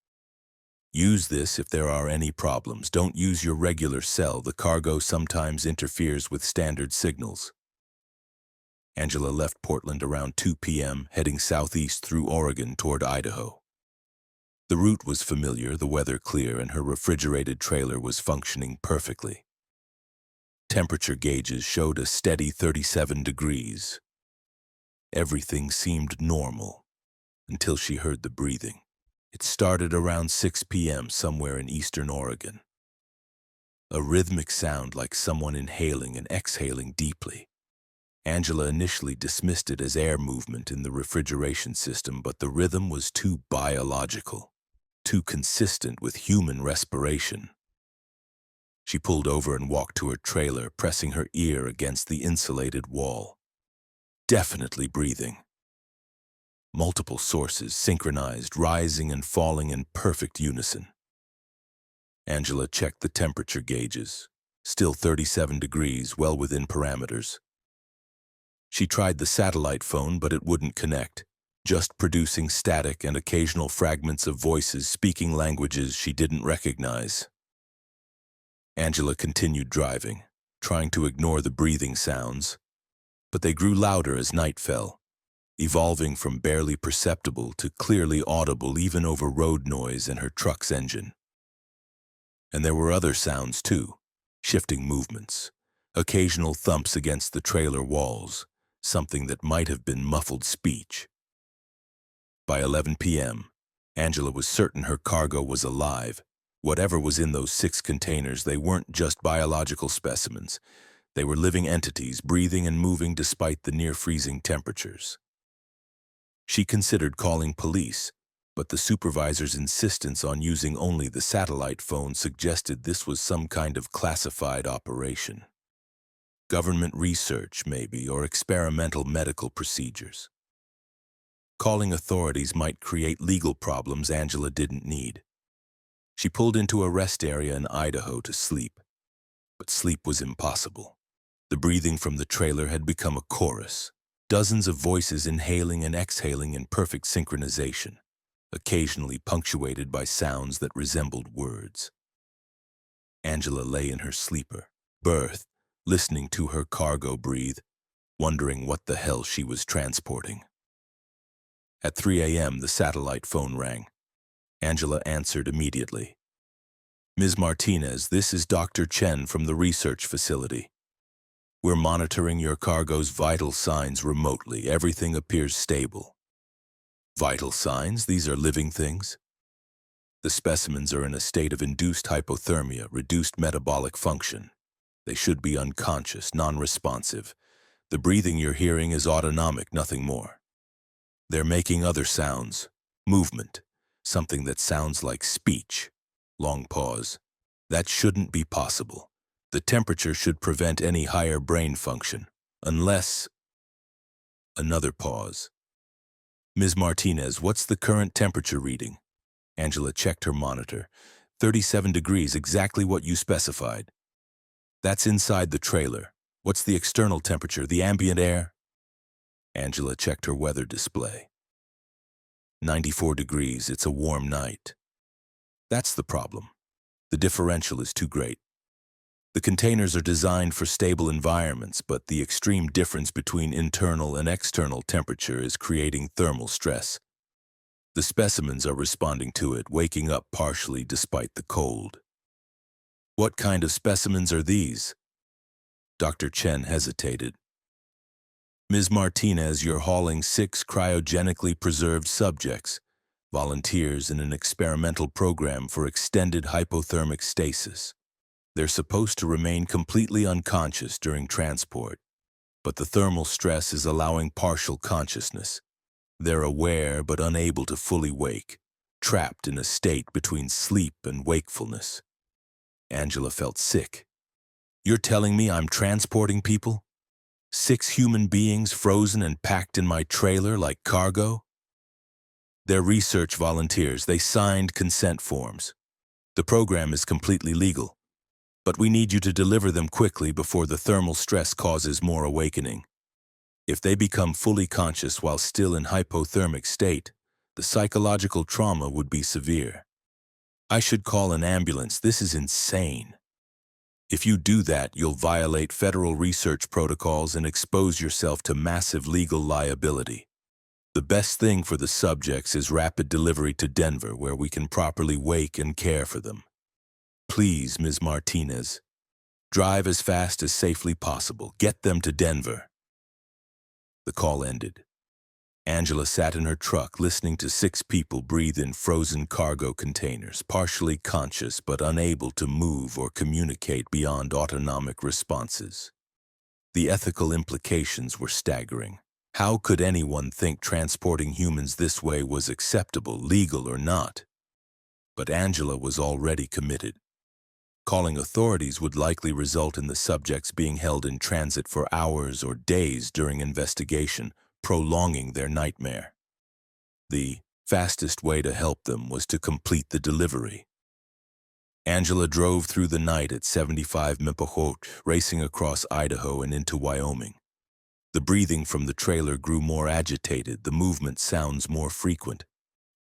"Use this if there are any problems. Don't use your regular cell. The cargo sometimes interferes with standard signals." Angela left Portland around 2 p.m., heading southeast through Oregon toward Idaho. The route was familiar, the weather clear, and her refrigerated trailer was functioning perfectly. Temperature gauges showed a steady 37 degrees. Everything seemed normal until she heard the breathing. It started around 6 p.m. somewhere in eastern Oregon. A rhythmic sound like someone inhaling and exhaling deeply. Angela initially dismissed it as air movement in the refrigeration system, but the rhythm was too biological, too consistent with human respiration. She pulled over and walked to her trailer, pressing her ear against the insulated wall. Definitely breathing. Multiple sources, synchronized, rising and falling in perfect unison. Angela checked the temperature gauges. Still 37 degrees, well within parameters. She tried the satellite phone, but it wouldn't connect, just producing static and occasional fragments of voices speaking languages she didn't recognize. Angela continued driving, trying to ignore the breathing sounds, but they grew louder as night fell, evolving from barely perceptible to clearly audible even over road noise and her truck's engine. And there were other sounds too, shifting movements, occasional thumps against the trailer walls, something that might have been muffled speech. By 11 p.m., Angela was certain her cargo was alive. Whatever was in those 6 containers, they weren't just biological specimens. They were living entities, breathing and moving despite the near-freezing temperatures. She considered calling police, but the supervisor's insistence on using only the satellite phone suggested this was some kind of classified operation. Government research, maybe, or experimental medical procedures. Calling authorities might create legal problems Angela didn't need. She pulled into a rest area in Idaho to sleep, but sleep was impossible. The breathing from the trailer had become a chorus, dozens of voices inhaling and exhaling in perfect synchronization, occasionally punctuated by sounds that resembled words. Angela lay in her sleeper, berth, listening to her cargo breathe, wondering what the hell she was transporting. At 3 a.m., the satellite phone rang. Angela answered immediately. "Ms. Martinez, this is Dr. Chen from the research facility. We're monitoring your cargo's vital signs remotely. Everything appears stable." "Vital signs? These are living things?" "The specimens are in a state of induced hypothermia, reduced metabolic function. They should be unconscious, non-responsive. The breathing you're hearing is autonomic, nothing more. They're making other sounds, movement, something that sounds like speech." Long pause. "That shouldn't be possible. The temperature should prevent any higher brain function, unless..." Another pause. "Ms. Martinez, what's the current temperature reading?" Angela checked her monitor. 37 degrees, exactly what you specified. "That's inside the trailer. What's the external temperature, the ambient air?" Angela checked her weather display. 94 degrees, it's a warm night. That's the problem. The differential is too great. The containers are designed for stable environments, but the extreme difference between internal and external temperature is creating thermal stress. The specimens are responding to it, waking up partially despite the cold. What kind of specimens are these? Dr. Chen hesitated. Ms. Martinez, you're hauling 6 cryogenically preserved subjects, volunteers in an experimental program for extended hypothermic stasis. They're supposed to remain completely unconscious during transport, but the thermal stress is allowing partial consciousness. They're aware but unable to fully wake, trapped in a state between sleep and wakefulness. Angela felt sick. You're telling me I'm transporting people? 6 human beings frozen and packed in my trailer like cargo? They're research volunteers. They signed consent forms. The program is completely legal, but we need you to deliver them quickly before the thermal stress causes more awakening. If they become fully conscious while still in hypothermic state, the psychological trauma would be severe. I should call an ambulance. This is insane. If you do that, you'll violate federal research protocols and expose yourself to massive legal liability. The best thing for the subjects is rapid delivery to Denver, where we can properly wake and care for them. Please, Ms. Martinez, drive as fast as safely possible. Get them to Denver. The call ended. Angela sat in her truck listening to 6 people breathe in frozen cargo containers, partially conscious but unable to move or communicate beyond autonomic responses. The ethical implications were staggering. How could anyone think transporting humans this way was acceptable, legal or not? But Angela was already committed. Calling authorities would likely result in the subjects being held in transit for hours or days during investigation, prolonging their nightmare. The fastest way to help them was to complete the delivery. Angela drove through the night at 75 mph, racing across Idaho and into Wyoming. The breathing from the trailer grew more agitated, the movement sounds more frequent.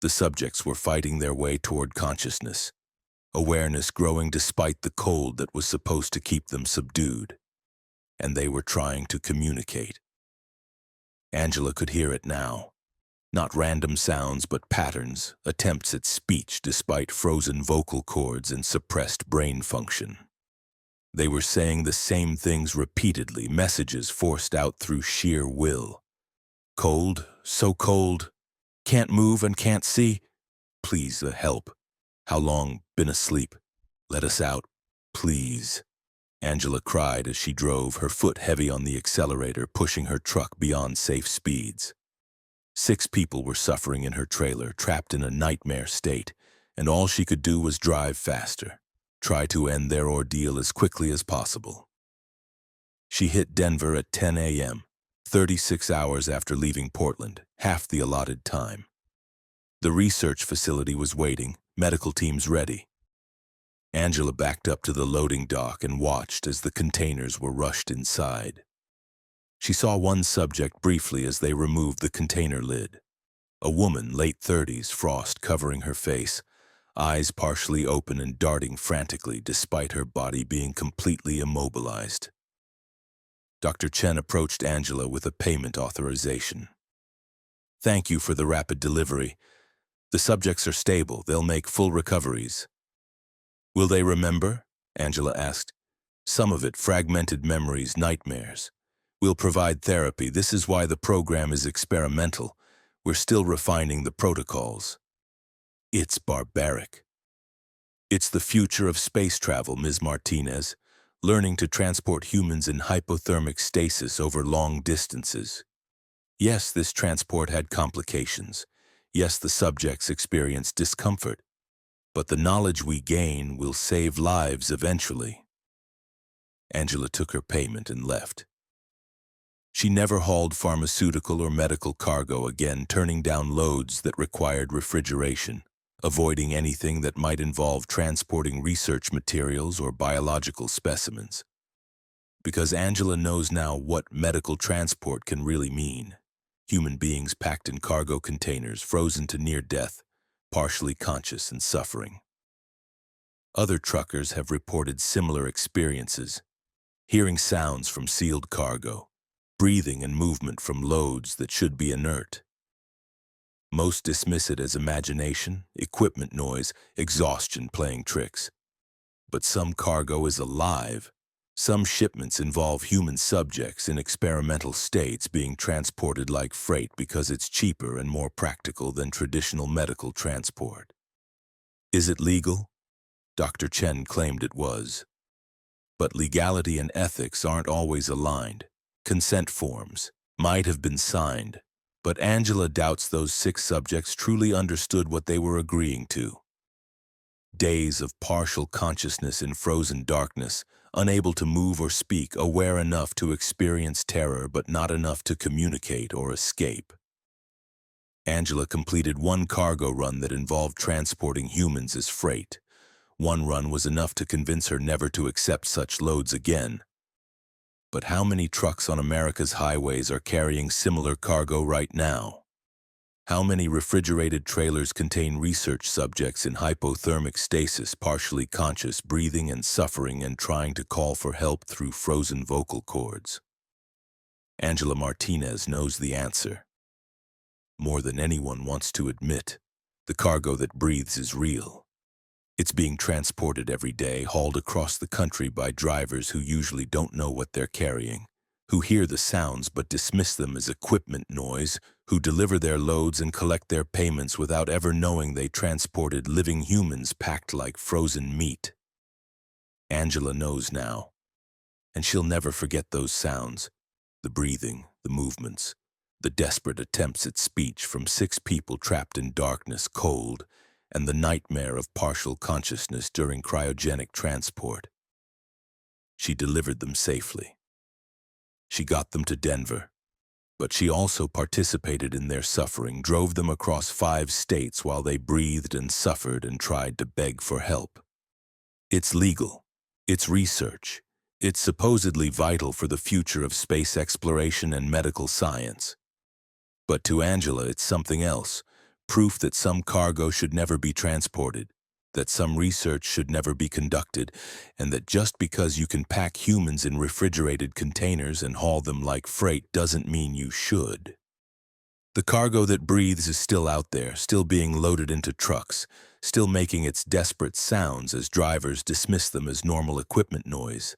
The subjects were fighting their way toward consciousness, awareness growing despite the cold that was supposed to keep them subdued. And they were trying to communicate. Angela could hear it now. Not random sounds, but patterns, attempts at speech despite frozen vocal cords and suppressed brain function. They were saying the same things repeatedly, messages forced out through sheer will. Cold, so cold, can't move and can't see. Please, help. How long? Been asleep. Let us out, please. Angela cried as she drove, her foot heavy on the accelerator, pushing her truck beyond safe speeds. 6 people were suffering in her trailer, trapped in a nightmare state, and all she could do was drive faster, try to end their ordeal as quickly as possible. She hit Denver at 10 a.m., 36 hours after leaving Portland, half the allotted time. The research facility was waiting, medical teams ready. Angela backed up to the loading dock and watched as the containers were rushed inside. She saw one subject briefly as they removed the container lid. A woman, late 30s, frost covering her face, eyes partially open and darting frantically despite her body being completely immobilized. Dr. Chen approached Angela with a payment authorization. Thank you for the rapid delivery. The subjects are stable. They'll make full recoveries. Will they remember? Angela asked. Some of it, fragmented memories, nightmares. We'll provide therapy. This is why the program is experimental. We're still refining the protocols. It's barbaric. It's the future of space travel, Ms. Martinez, learning to transport humans in hypothermic stasis over long distances. Yes, this transport had complications. Yes, the subjects experienced discomfort. But the knowledge we gain will save lives eventually. Angela took her payment and left. She never hauled pharmaceutical or medical cargo again, turning down loads that required refrigeration, avoiding anything that might involve transporting research materials or biological specimens. Because Angela knows now what medical transport can really mean. Human beings packed in cargo containers, frozen to near death, partially conscious and suffering. Other truckers have reported similar experiences, hearing sounds from sealed cargo, breathing and movement from loads that should be inert. Most dismiss it as imagination, equipment noise, exhaustion playing tricks. But some cargo is alive. Some shipments involve human subjects in experimental states being transported like freight because it's cheaper and more practical than traditional medical transport. Is it legal? Dr. Chen claimed it was. But legality and ethics aren't always aligned. Consent forms might have been signed, but Angela doubts those 6 subjects truly understood what they were agreeing to. Days of partial consciousness in frozen darkness, unable to move or speak, aware enough to experience terror but not enough to communicate or escape. Angela completed one cargo run that involved transporting humans as freight. One run was enough to convince her never to accept such loads again. But how many trucks on America's highways are carrying similar cargo right now? How many refrigerated trailers contain research subjects in hypothermic stasis, partially conscious, breathing and suffering and trying to call for help through frozen vocal cords? Angela Martinez knows the answer. More than anyone wants to admit, the cargo that breathes is real. It's being transported every day, hauled across the country by drivers who usually don't know what they're carrying, who hear the sounds but dismiss them as equipment noise, who deliver their loads and collect their payments without ever knowing they transported living humans packed like frozen meat. Angela knows now, and she'll never forget those sounds, the breathing, the movements, the desperate attempts at speech from 6 people trapped in darkness, cold, and the nightmare of partial consciousness during cryogenic transport. She delivered them safely. She got them to Denver, but she also participated in their suffering, drove them across 5 states while they breathed and suffered and tried to beg for help. It's legal. It's research. It's supposedly vital for the future of space exploration and medical science. But to Angela, it's something else. Proof that some cargo should never be transported, that some research should never be conducted, and that just because you can pack humans in refrigerated containers and haul them like freight doesn't mean you should. The cargo that breathes is still out there, still being loaded into trucks, still making its desperate sounds as drivers dismiss them as normal equipment noise.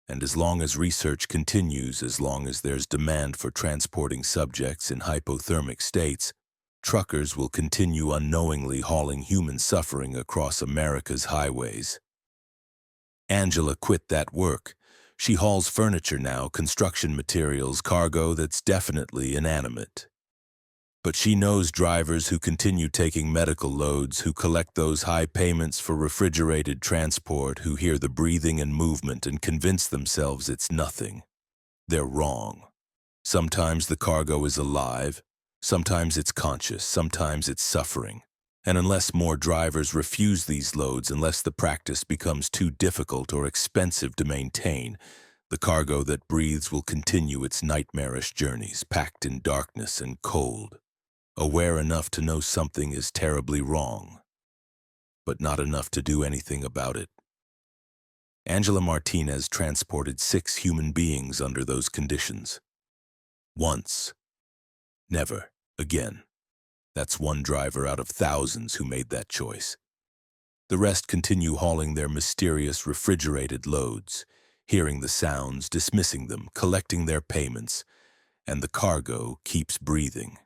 And as long as research continues, as long as there's demand for transporting subjects in hypothermic states, truckers will continue unknowingly hauling human suffering across America's highways. Angela quit that work. She hauls furniture now, construction materials, cargo that's definitely inanimate. But she knows drivers who continue taking medical loads, who collect those high payments for refrigerated transport, who hear the breathing and movement and convince themselves it's nothing. They're wrong. Sometimes the cargo is alive. Sometimes it's conscious, sometimes it's suffering. And unless more drivers refuse these loads, unless the practice becomes too difficult or expensive to maintain, the cargo that breathes will continue its nightmarish journeys, packed in darkness and cold, aware enough to know something is terribly wrong, but not enough to do anything about it. Angela Martinez transported 6 human beings under those conditions. Once. Never again. That's one driver out of thousands who made that choice. The rest continue hauling their mysterious refrigerated loads, hearing the sounds, dismissing them, collecting their payments, and the cargo keeps breathing.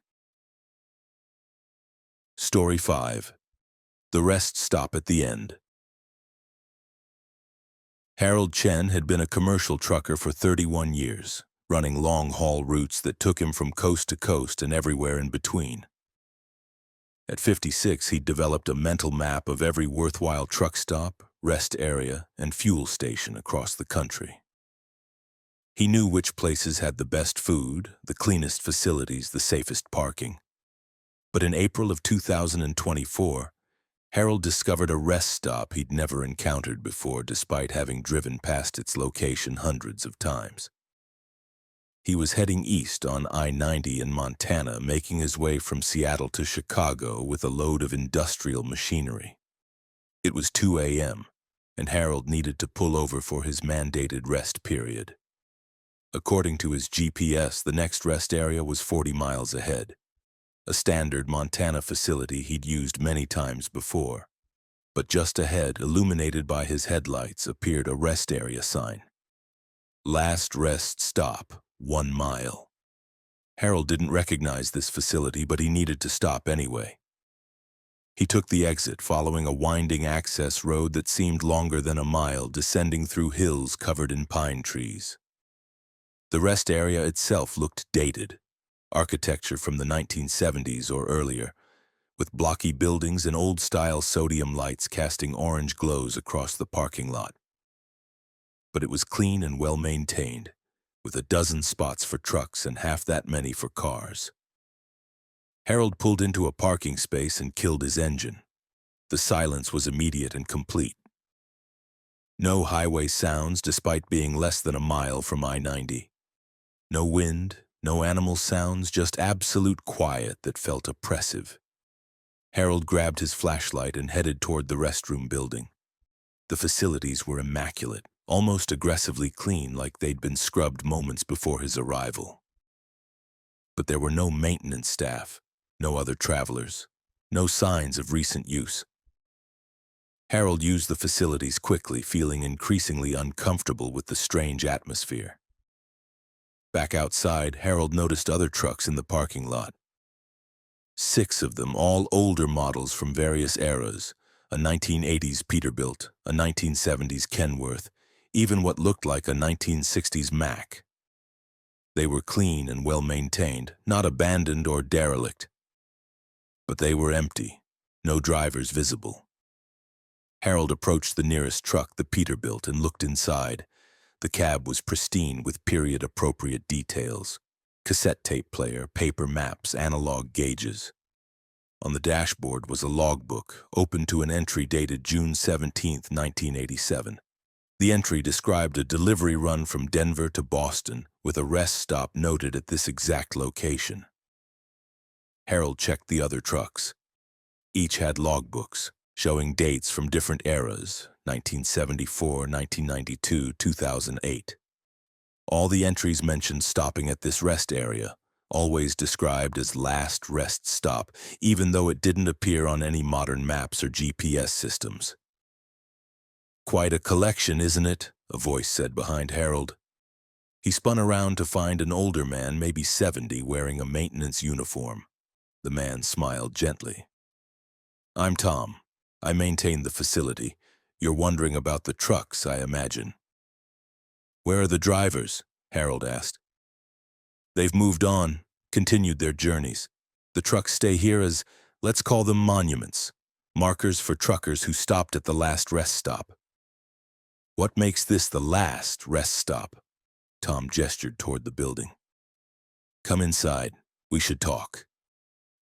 Story 5. The rest stop at the end. Harold Chen had been a commercial trucker for 31 years, running long-haul routes that took him from coast to coast and everywhere in between. At 56, he'd developed a mental map of every worthwhile truck stop, rest area, and fuel station across the country. He knew which places had the best food, the cleanest facilities, the safest parking. But in April of 2024, Harold discovered a rest stop he'd never encountered before, despite having driven past its location hundreds of times. He was heading east on I-90 in Montana, making his way from Seattle to Chicago with a load of industrial machinery. It was 2 a.m., and Harold needed to pull over for his mandated rest period. According to his GPS, the next rest area was 40 miles ahead, a standard Montana facility he'd used many times before. But just ahead, illuminated by his headlights, appeared a rest area sign. Last rest stop, 1 mile. Harold didn't recognize this facility, but he needed to stop anyway. He took the exit, following a winding access road that seemed longer than a mile, descending through hills covered in pine trees. The rest area itself looked dated, architecture from the 1970s or earlier, with blocky buildings and old-style sodium lights casting orange glows across the parking lot. But it was clean and well-maintained, with a dozen spots for trucks and half that many for cars. Harold pulled into a parking space and killed his engine. The silence was immediate and complete. No highway sounds despite being less than a mile from I-90. No wind, no animal sounds, just absolute quiet that felt oppressive. Harold grabbed his flashlight and headed toward the restroom building. The facilities were immaculate, almost aggressively clean, like they'd been scrubbed moments before his arrival. But there were no maintenance staff, no other travelers, no signs of recent use. Harold used the facilities quickly, feeling increasingly uncomfortable with the strange atmosphere. Back outside, Harold noticed other trucks in the parking lot. 6 of them, all older models from various eras, a 1980s Peterbilt, a 1970s Kenworth, even what looked like a 1960s Mack. They were clean and well-maintained, not abandoned or derelict. But they were empty, no drivers visible. Harold approached the nearest truck, the Peterbilt, and looked inside. The cab was pristine with period-appropriate details: cassette tape player, paper maps, analog gauges. On the dashboard was a logbook, open to an entry dated June 17, 1987. The entry described a delivery run from Denver to Boston, with a rest stop noted at this exact location. Harold checked the other trucks. Each had logbooks, showing dates from different eras: 1974, 1992, 2008. All the entries mentioned stopping at this rest area, always described as last rest stop, even though it didn't appear on any modern maps or GPS systems. "Quite a collection, isn't it?" a voice said behind Harold. He spun around to find an older man, maybe 70, wearing a maintenance uniform. The man smiled gently. "I'm Tom. I maintain the facility. You're wondering about the trucks, I imagine." "Where are the drivers?" Harold asked. "They've moved on, continued their journeys. The trucks stay here as, let's call them monuments, markers for truckers who stopped at the last rest stop." "What makes this the last rest stop?" Tom gestured toward the building. "Come inside. We should talk."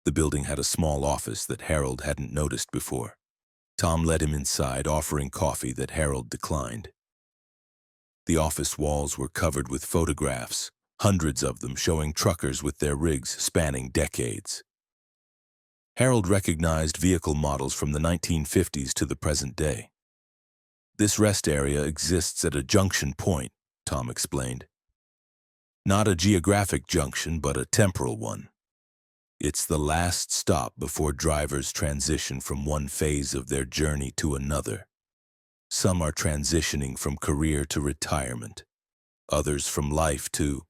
The building had a small office that Harold hadn't noticed before. Tom led him inside, offering coffee that Harold declined. The office walls were covered with photographs, hundreds of them showing truckers with their rigs spanning decades. Harold recognized vehicle models from the 1950s to the present day. "This rest area exists at a junction point," Tom explained. "Not a geographic junction, but a temporal one. It's the last stop before drivers transition from one phase of their journey to another. Some are transitioning from career to retirement, others from life to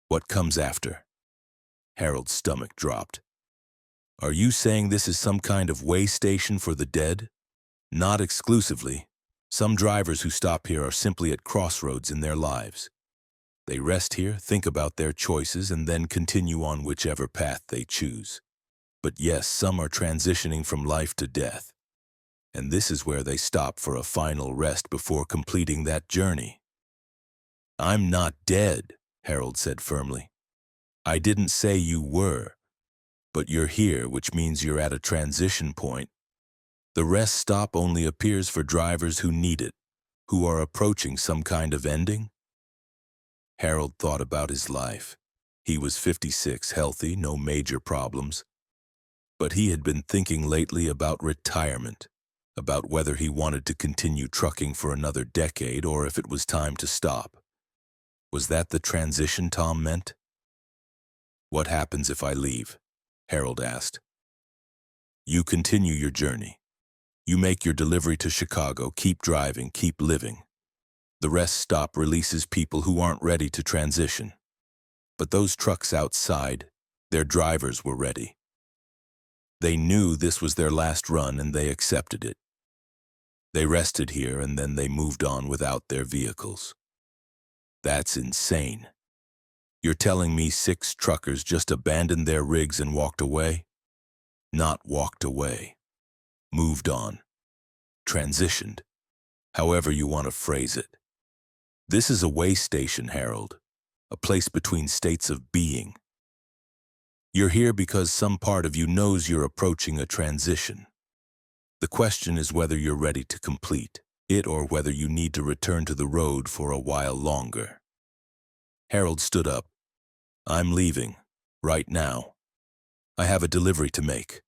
what comes after." Harold's stomach dropped. "Are you saying this is some kind of way station for the dead?" "Not exclusively. Some drivers who stop here are simply at crossroads in their lives. They rest here, think about their choices, and then continue on whichever path they choose. But yes, some are transitioning from life to death. And this is where they stop for a final rest before completing that journey." "I'm not dead," Harold said firmly. "I didn't say you were. But you're here, which means you're at a transition point. The rest stop only appears for drivers who need it, who are approaching some kind of ending." Harold thought about his life. He was 56, healthy, no major problems. But he had been thinking lately about retirement, about whether he wanted to continue trucking for another decade or if it was time to stop. Was that the transition Tom meant? "What happens if I leave?" Harold asked. "You continue your journey. You make your delivery to Chicago, keep driving, keep living. The rest stop releases people who aren't ready to transition. But those trucks outside, their drivers were ready. They knew this was their last run and they accepted it. They rested here and then they moved on without their vehicles." "That's insane. You're telling me 6 truckers just abandoned their rigs and walked away?" "Not walked away. Moved on. Transitioned. However you want to phrase it. This is a way station, Harold. A place between states of being. You're here because some part of you knows you're approaching a transition. The question is whether you're ready to complete it or whether you need to return to the road for a while longer." Harold stood up. "I'm leaving. Right now. I have a delivery to make."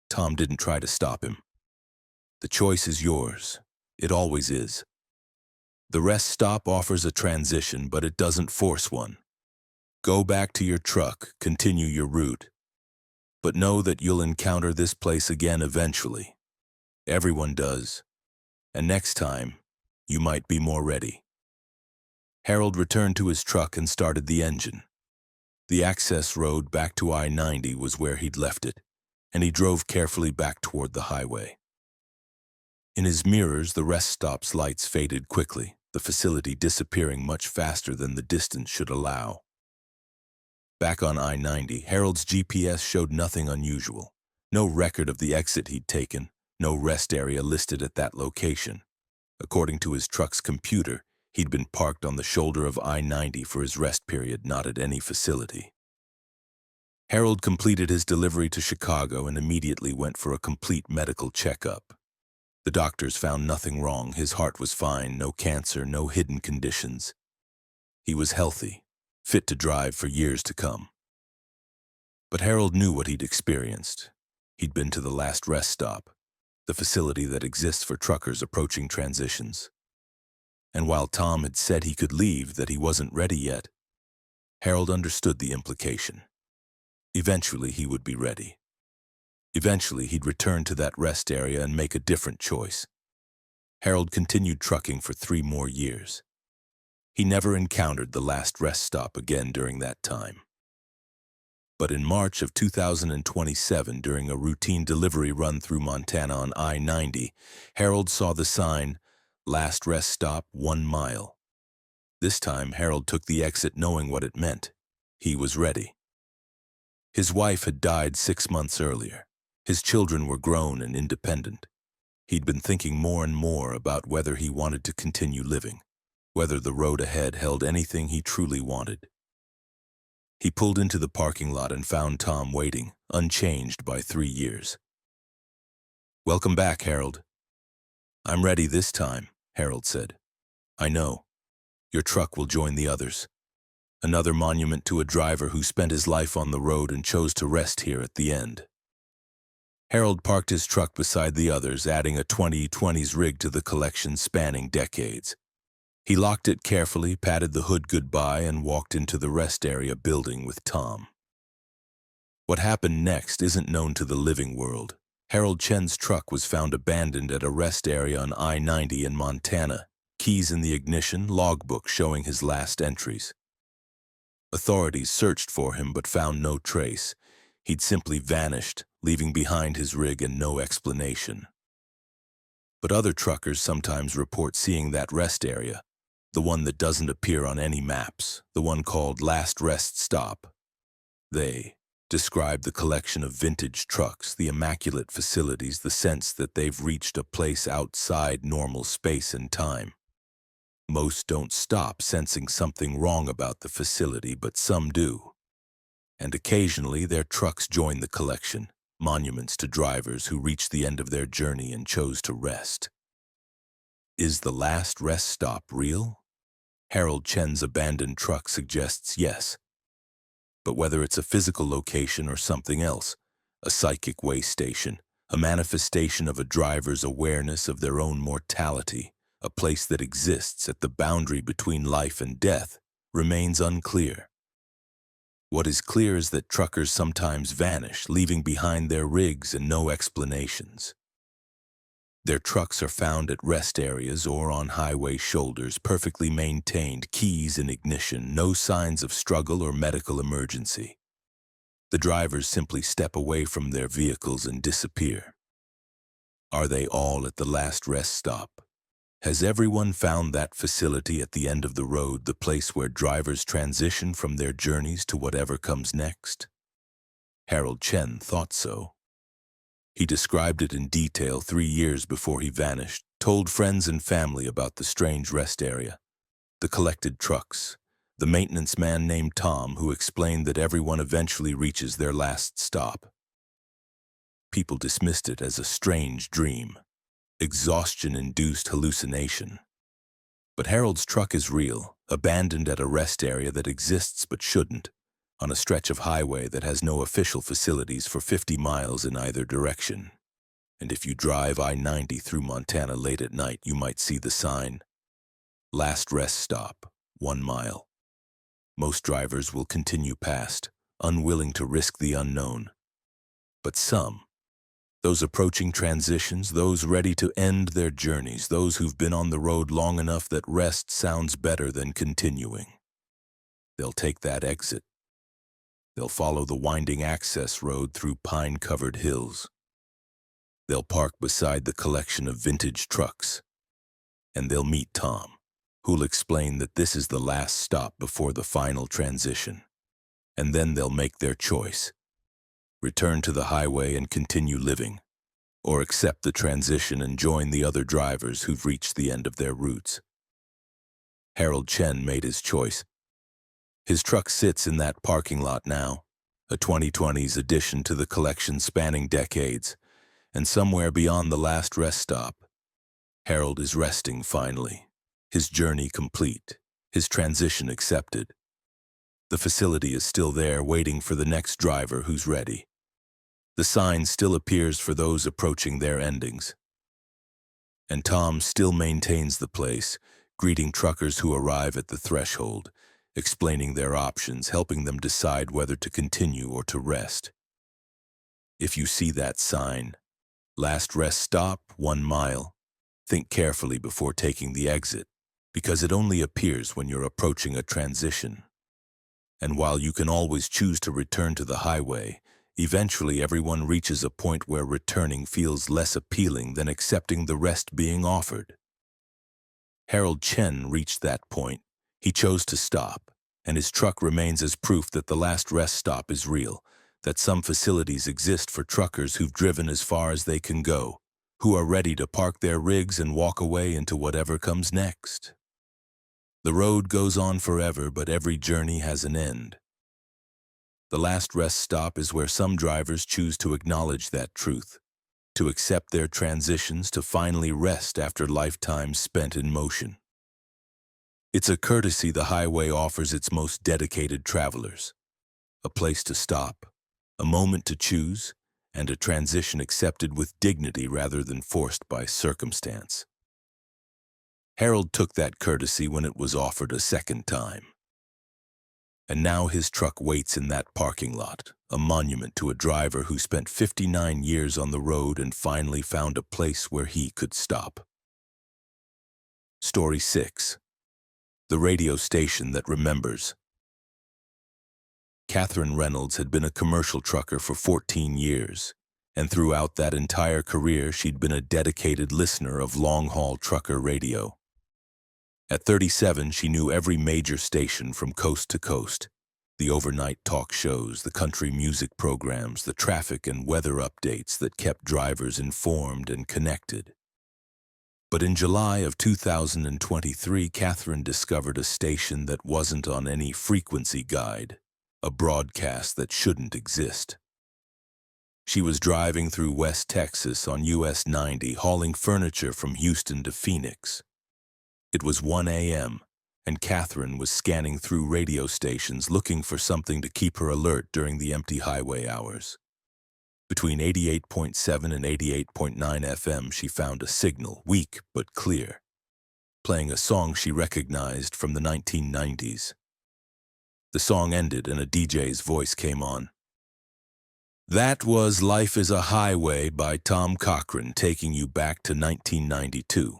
Tom didn't try to stop him. "The choice is yours. It always is. The rest stop offers a transition, but it doesn't force one. Go back to your truck, continue your route. But know that you'll encounter this place again eventually. Everyone does. And next time, you might be more ready." Harold returned to his truck and started the engine. The access road back to I-90 was where he'd left it, and he drove carefully back toward the highway. In his mirrors, the rest stop's lights faded quickly, the facility disappearing much faster than the distance should allow. Back on I-90, Harold's GPS showed nothing unusual. No record of the exit he'd taken, no rest area listed at that location. According to his truck's computer, he'd been parked on the shoulder of I-90 for his rest period, not at any facility. Harold completed his delivery to Chicago and immediately went for a complete medical checkup. The doctors found nothing wrong. His heart was fine, no cancer, no hidden conditions. He was healthy, fit to drive for years to come. But Harold knew what he'd experienced. He'd been to the last rest stop, the facility that exists for truckers approaching transitions. And while Tom had said he could leave, that he wasn't ready yet, Harold understood the implication. Eventually he would be ready. Eventually he'd return to that rest area and make a different choice. Harold continued trucking for 3 more years. He never encountered the last rest stop again during that time. But in March of 2027, during a routine delivery run through Montana on I-90, Harold saw the sign, "Last rest stop, 1 mile." This time, Harold took the exit knowing what it meant. He was ready. His wife had died 6 months earlier. His children were grown and independent. He'd been thinking more and more about whether he wanted to continue living, whether the road ahead held anything he truly wanted. He pulled into the parking lot and found Tom waiting, unchanged by 3 years. "Welcome back, Harold." "I'm ready this time," Harold said. "I know. Your truck will join the others. Another monument to a driver who spent his life on the road and chose to rest here at the end." Harold parked his truck beside the others, adding a 2020s rig to the collection spanning decades. He locked it carefully, patted the hood goodbye, and walked into the rest area building with Tom. What happened next isn't known to the living world. Harold Chen's truck was found abandoned at a rest area on I-90 in Montana, keys in the ignition, logbook showing his last entries. Authorities searched for him but found no trace. He'd simply vanished, leaving behind his rig and no explanation. But other truckers sometimes report seeing that rest area, the one that doesn't appear on any maps, the one called Last Rest Stop. They describe the collection of vintage trucks, the immaculate facilities, the sense that they've reached a place outside normal space and time. Most don't stop sensing something wrong about the facility, but some do. And occasionally their trucks join the collection, monuments to drivers who reached the end of their journey and chose to rest. Is the last rest stop real? Harold Chen's abandoned truck suggests yes. But whether it's a physical location or something else, a psychic way station, a manifestation of a driver's awareness of their own mortality, a place that exists at the boundary between life and death, remains unclear. What is clear is that truckers sometimes vanish, leaving behind their rigs and no explanations. Their trucks are found at rest areas or on highway shoulders, perfectly maintained, keys in ignition, no signs of struggle or medical emergency. The drivers simply step away from their vehicles and disappear. Are they all at the last rest stop? Has everyone found that facility at the end of the road, the place where drivers transition from their journeys to whatever comes next? Harold Chen thought so. He described it in detail 3 years before he vanished, told friends and family about the strange rest area, the collected trucks, the maintenance man named Tom who explained that everyone eventually reaches their last stop. People dismissed it as a strange dream, exhaustion-induced hallucination. But Harold's truck is real, abandoned at a rest area that exists but shouldn't, on a stretch of highway that has no official facilities for 50 miles in either direction. And if you drive I-90 through Montana late at night, you might see the sign, "Last rest stop, 1 mile." Most drivers will continue past, unwilling to risk the unknown. But some, those approaching transitions, those ready to end their journeys, those who've been on the road long enough that rest sounds better than continuing, they'll take that exit. They'll follow the winding access road through pine-covered hills. They'll park beside the collection of vintage trucks. And they'll meet Tom, who'll explain that this is the last stop before the final transition. And then they'll make their choice. Return to the highway and continue living, or accept the transition and join the other drivers who've reached the end of their routes. Harold Chen made his choice. His truck sits in that parking lot now, a 2020s addition to the collection spanning decades, and somewhere beyond the last rest stop, Harold is resting finally, his journey complete, his transition accepted. The facility is still there, waiting for the next driver who's ready. The sign still appears for those approaching their endings. And Tom still maintains the place, greeting truckers who arrive at the threshold, explaining their options, helping them decide whether to continue or to rest. If you see that sign, "Last rest stop, 1 mile," think carefully before taking the exit, because it only appears when you're approaching a transition. And while you can always choose to return to the highway, eventually everyone reaches a point where returning feels less appealing than accepting the rest being offered. Harold Chen reached that point. He chose to stop, and his truck remains as proof that the last rest stop is real, that some facilities exist for truckers who've driven as far as they can go, who are ready to park their rigs and walk away into whatever comes next. The road goes on forever, but every journey has an end. The last rest stop is where some drivers choose to acknowledge that truth, to accept their transitions, to finally rest after lifetimes spent in motion. It's a courtesy the highway offers its most dedicated travelers. A place to stop, a moment to choose, and a transition accepted with dignity rather than forced by circumstance. Harold took that courtesy when it was offered a second time. And now his truck waits in that parking lot, a monument to a driver who spent 59 years on the road and finally found a place where he could stop. Story 6. The radio station that remembers. Catherine Reynolds had been a commercial trucker for 14 years, and throughout that entire career she'd been a dedicated listener of long-haul trucker radio. At 37, she knew every major station from coast to coast, the overnight talk shows, the country music programs, the traffic and weather updates that kept drivers informed and connected. But in July of 2023, Catherine discovered a station that wasn't on any frequency guide, a broadcast that shouldn't exist. She was driving through West Texas on US 90, hauling furniture from Houston to Phoenix. It was 1 a.m., and Catherine was scanning through radio stations looking for something to keep her alert during the empty highway hours. Between 88.7 and 88.9 FM, she found a signal, weak but clear, playing a song she recognized from the 1990s. The song ended and a DJ's voice came on. That was Life is a Highway by Tom Cochrane, taking you back to 1992.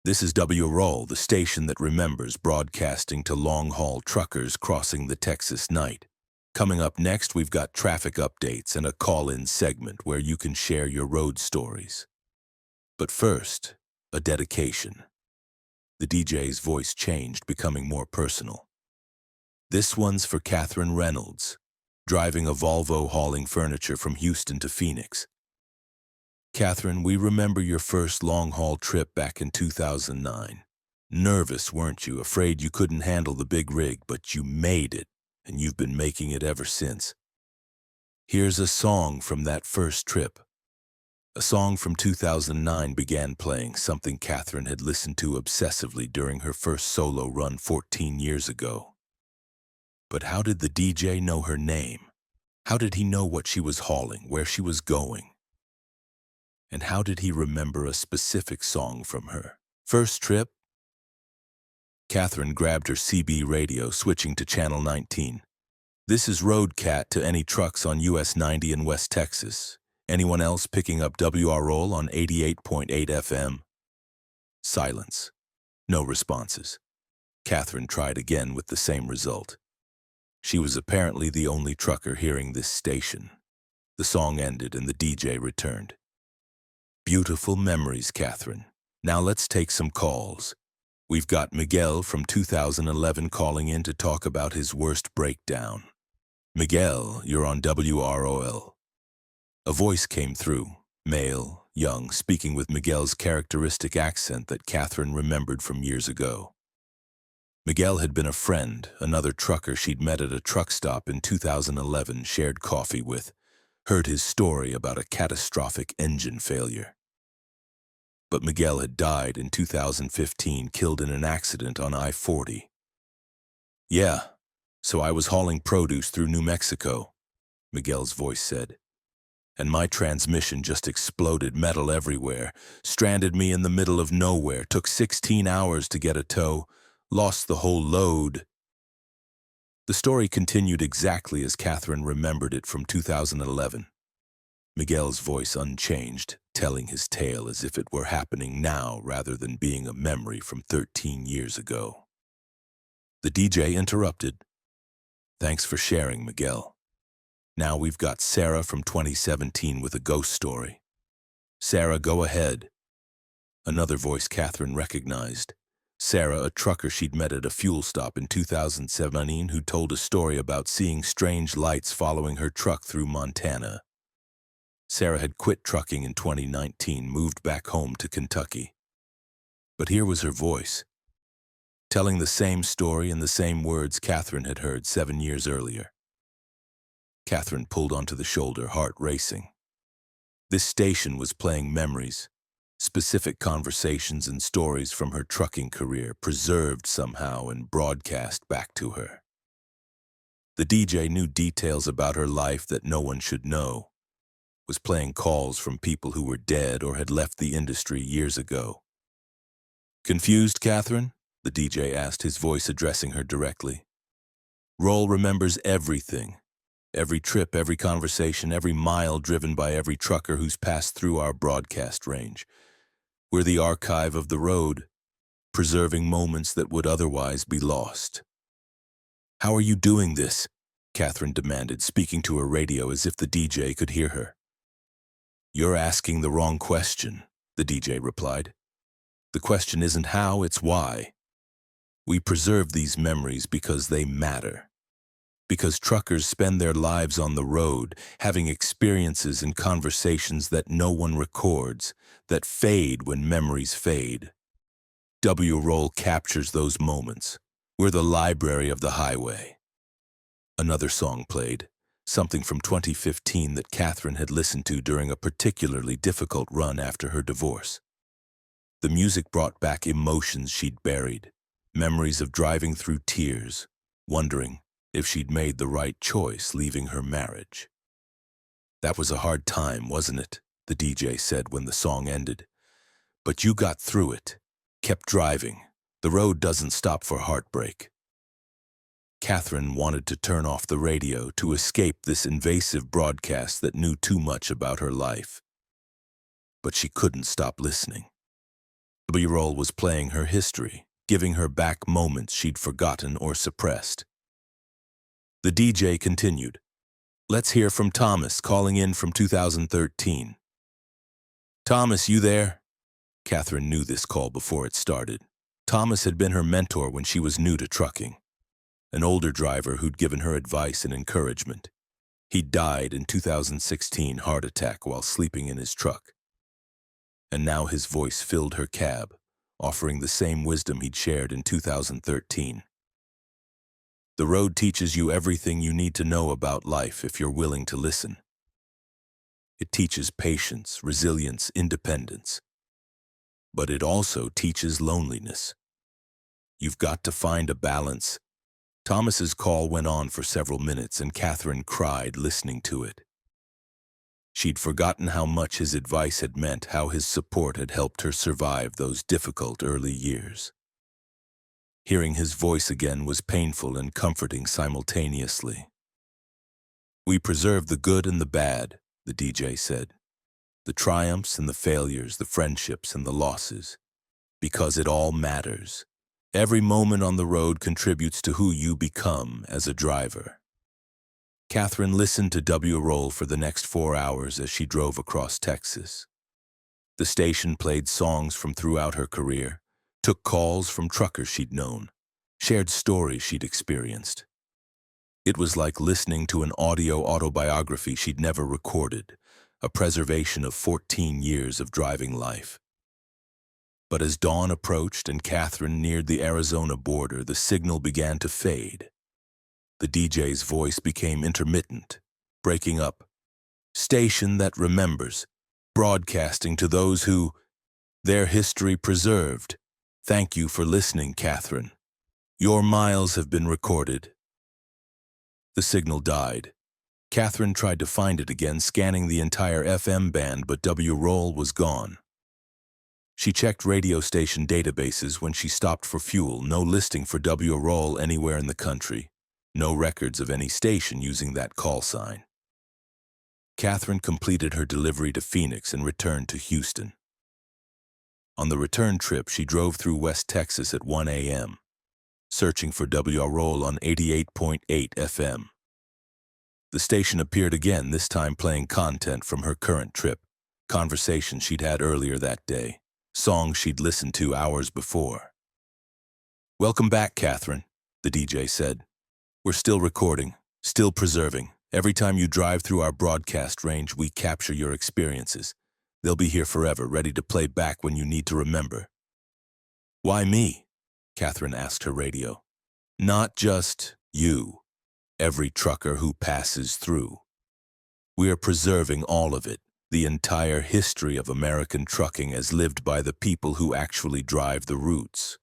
This is WROL, the station that remembers, broadcasting to long-haul truckers crossing the Texas night. Coming up next, we've got traffic updates and a call-in segment where you can share your road stories. But first, a dedication. The DJ's voice changed, becoming more personal. This one's for Catherine Reynolds, driving a Volvo hauling furniture from Houston to Phoenix. Catherine, we remember your first long-haul trip back in 2009. Nervous, weren't you? Afraid you couldn't handle the big rig, but you made it, and you've been making it ever since. Here's a song from that first trip. A song from 2009 began playing, something Catherine had listened to obsessively during her first solo run 14 years ago. But how did the DJ know her name? How did he know what she was hauling, where she was going? And how did he remember a specific song from her first trip? Catherine grabbed her CB radio, switching to channel 19. This is Road Cat to any trucks on US 90 in West Texas. Anyone else picking up WROL on 88.8 FM? Silence. No responses. Catherine tried again with the same result. She was apparently the only trucker hearing this station. The song ended and the DJ returned. Beautiful memories, Catherine. Now let's take some calls. We've got Miguel from 2011 calling in to talk about his worst breakdown. Miguel, you're on WROL. A voice came through, male, young, speaking with Miguel's characteristic accent that Catherine remembered from years ago. Miguel had been a friend, another trucker she'd met at a truck stop in 2011, shared coffee with, heard his story about a catastrophic engine failure. But Miguel had died in 2015, killed in an accident on I-40. Yeah, so I was hauling produce through New Mexico, Miguel's voice said. And my transmission just exploded, metal everywhere, stranded me in the middle of nowhere, took 16 hours to get a tow, lost the whole load. The story continued exactly as Catherine remembered it from 2011. Miguel's voice unchanged, telling his tale as if it were happening now rather than being a memory from 13 years ago. The DJ interrupted. Thanks for sharing, Miguel. Now we've got Sarah from 2017 with a ghost story. Sarah, go ahead. Another voice Catherine recognized. Sarah, a trucker she'd met at a fuel stop in 2017 who told a story about seeing strange lights following her truck through Montana. Sarah had quit trucking in 2019, moved back home to Kentucky. But here was her voice, telling the same story in the same words Catherine had heard 7 years earlier. Catherine pulled onto the shoulder, heart racing. This station was playing memories, specific conversations and stories from her trucking career, preserved somehow and broadcast back to her. The DJ knew details about her life that no one should know, was playing calls from people who were dead or had left the industry years ago. Confused, Catherine? The DJ asked, his voice addressing her directly. Roll remembers everything. Every trip, every conversation, every mile driven by every trucker who's passed through our broadcast range. We're the archive of the road, preserving moments that would otherwise be lost. How are you doing this? Catherine demanded, speaking to her radio as if the DJ could hear her. You're asking the wrong question, the DJ replied. The question isn't how, it's why. We preserve these memories because they matter. Because truckers spend their lives on the road, having experiences and conversations that no one records, that fade when memories fade. WROL captures those moments. We're the library of the highway. Another song played, something from 2015 that Catherine had listened to during a particularly difficult run after her divorce. The music brought back emotions she'd buried, memories of driving through tears, wondering if she'd made the right choice leaving her marriage. "That was a hard time, wasn't it?" the DJ said when the song ended. "But you got through it. Kept driving. The road doesn't stop for heartbreak." Catherine wanted to turn off the radio to escape this invasive broadcast that knew too much about her life. But she couldn't stop listening. The B-roll was playing her history, giving her back moments she'd forgotten or suppressed. The DJ continued. "Let's hear from Thomas, calling in from 2013. Thomas, you there?" Catherine knew this call before it started. Thomas had been her mentor when she was new to trucking, an older driver who'd given her advice and encouragement. He died in 2016 heart attack while sleeping in his truck. And now his voice filled her cab, offering the same wisdom he'd shared in 2013. "The road teaches you everything you need to know about life if you're willing to listen. It teaches patience, resilience, independence. But it also teaches loneliness. You've got to find a balance." Thomas's call went on for several minutes, and Catherine cried listening to it. She'd forgotten how much his advice had meant, how his support had helped her survive those difficult early years. Hearing his voice again was painful and comforting simultaneously. "We preserve the good and the bad," the DJ said. "The triumphs and the failures, the friendships and the losses. Because it all matters. Every moment on the road contributes to who you become as a driver." Catherine listened to W-Roll for the next 4 hours as she drove across Texas. The station played songs from throughout her career, took calls from truckers she'd known, shared stories she'd experienced. It was like listening to an audio autobiography she'd never recorded, a preservation of 14 years of driving life. But as dawn approached and Catherine neared the Arizona border, the signal began to fade. The DJ's voice became intermittent, breaking up. "Station that remembers, broadcasting to those who, their history preserved. Thank you for listening, Catherine. Your miles have been recorded." The signal died. Catherine tried to find it again, scanning the entire FM band, but W-Roll was gone. She checked radio station databases when she stopped for fuel. No listing for W-Roll anywhere in the country. No records of any station using that call sign. Catherine completed her delivery to Phoenix and returned to Houston. On the return trip, she drove through West Texas at 1 a.m., searching for W-Roll on 88.8 FM. The station appeared again, this time playing content from her current trip, conversations she'd had earlier that day, songs she'd listened to hours before. "Welcome back, Catherine," the DJ said. "We're still recording, still preserving. Every time you drive through our broadcast range, we capture your experiences. They'll be here forever, ready to play back when you need to remember." "Why me?" Catherine asked her radio. "Not just you. Every trucker who passes through. We are preserving all of it, the entire history of American trucking as lived by the people who actually drive the routes.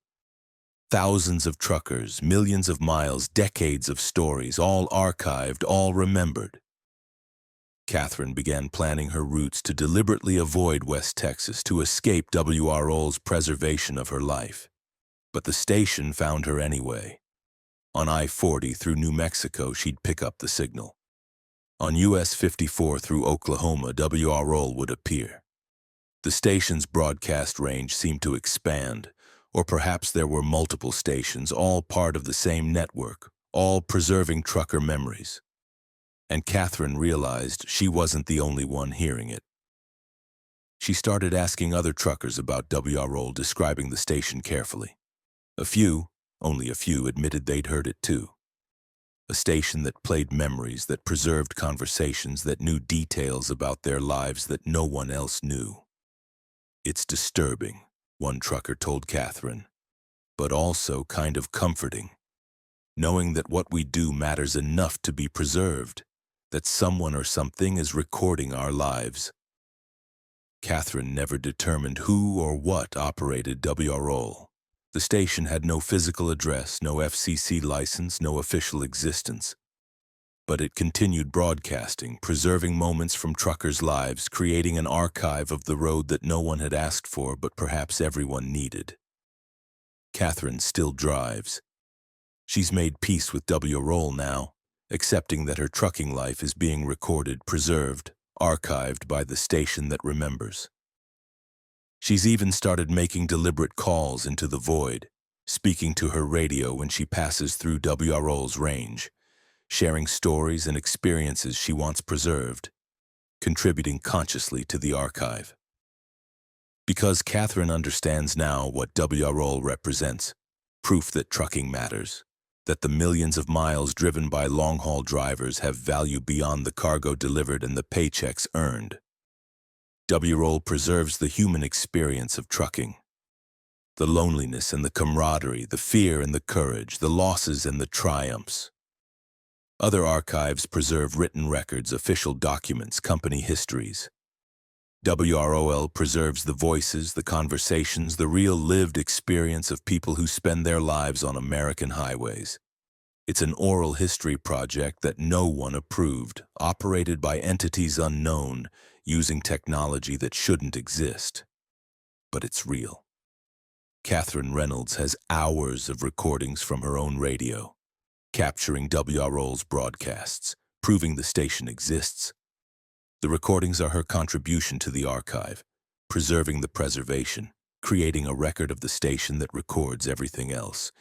Thousands of truckers, millions of miles, decades of stories, all archived, all remembered." Catherine began planning her routes to deliberately avoid West Texas, to escape W-Roll's preservation of her life. But the station found her anyway. On I-40 through New Mexico, she'd pick up the signal. On US 54 through Oklahoma, W-Roll would appear. The station's broadcast range seemed to expand, or perhaps there were multiple stations, all part of the same network, all preserving trucker memories. And Catherine realized she wasn't the only one hearing it. She started asking other truckers about W-Roll, describing the station carefully. A few, only a few, admitted they'd heard it too. A station that played memories, that preserved conversations, that knew details about their lives that no one else knew. "It's disturbing," one trucker told Catherine, "but also kind of comforting. Knowing that what we do matters enough to be preserved, that someone or something is recording our lives." Catherine never determined who or what operated W-Roll. The station had no physical address, no FCC license, no official existence. But it continued broadcasting, preserving moments from truckers' lives, creating an archive of the road that no one had asked for but perhaps everyone needed. Catherine still drives. She's made peace with WROL now, accepting that her trucking life is being recorded, preserved, archived by the station that remembers. She's even started making deliberate calls into the void, speaking to her radio when she passes through WROL's range, sharing stories and experiences she wants preserved, contributing consciously to the archive. Because Catherine understands now what WROL represents, proof that trucking matters, that the millions of miles driven by long-haul drivers have value beyond the cargo delivered and the paychecks earned. WROL preserves the human experience of trucking. The loneliness and the camaraderie, the fear and the courage, the losses and the triumphs. Other archives preserve written records, official documents, company histories. WROL preserves the voices, the conversations, the real lived experience of people who spend their lives on American highways. It's an oral history project that no one approved, operated by entities unknown, using technology that shouldn't exist. But it's real. Catherine Reynolds has hours of recordings from her own radio, capturing WROL's broadcasts, proving the station exists. The recordings are her contribution to the archive, preserving the preservation, creating a record of the station that records everything else.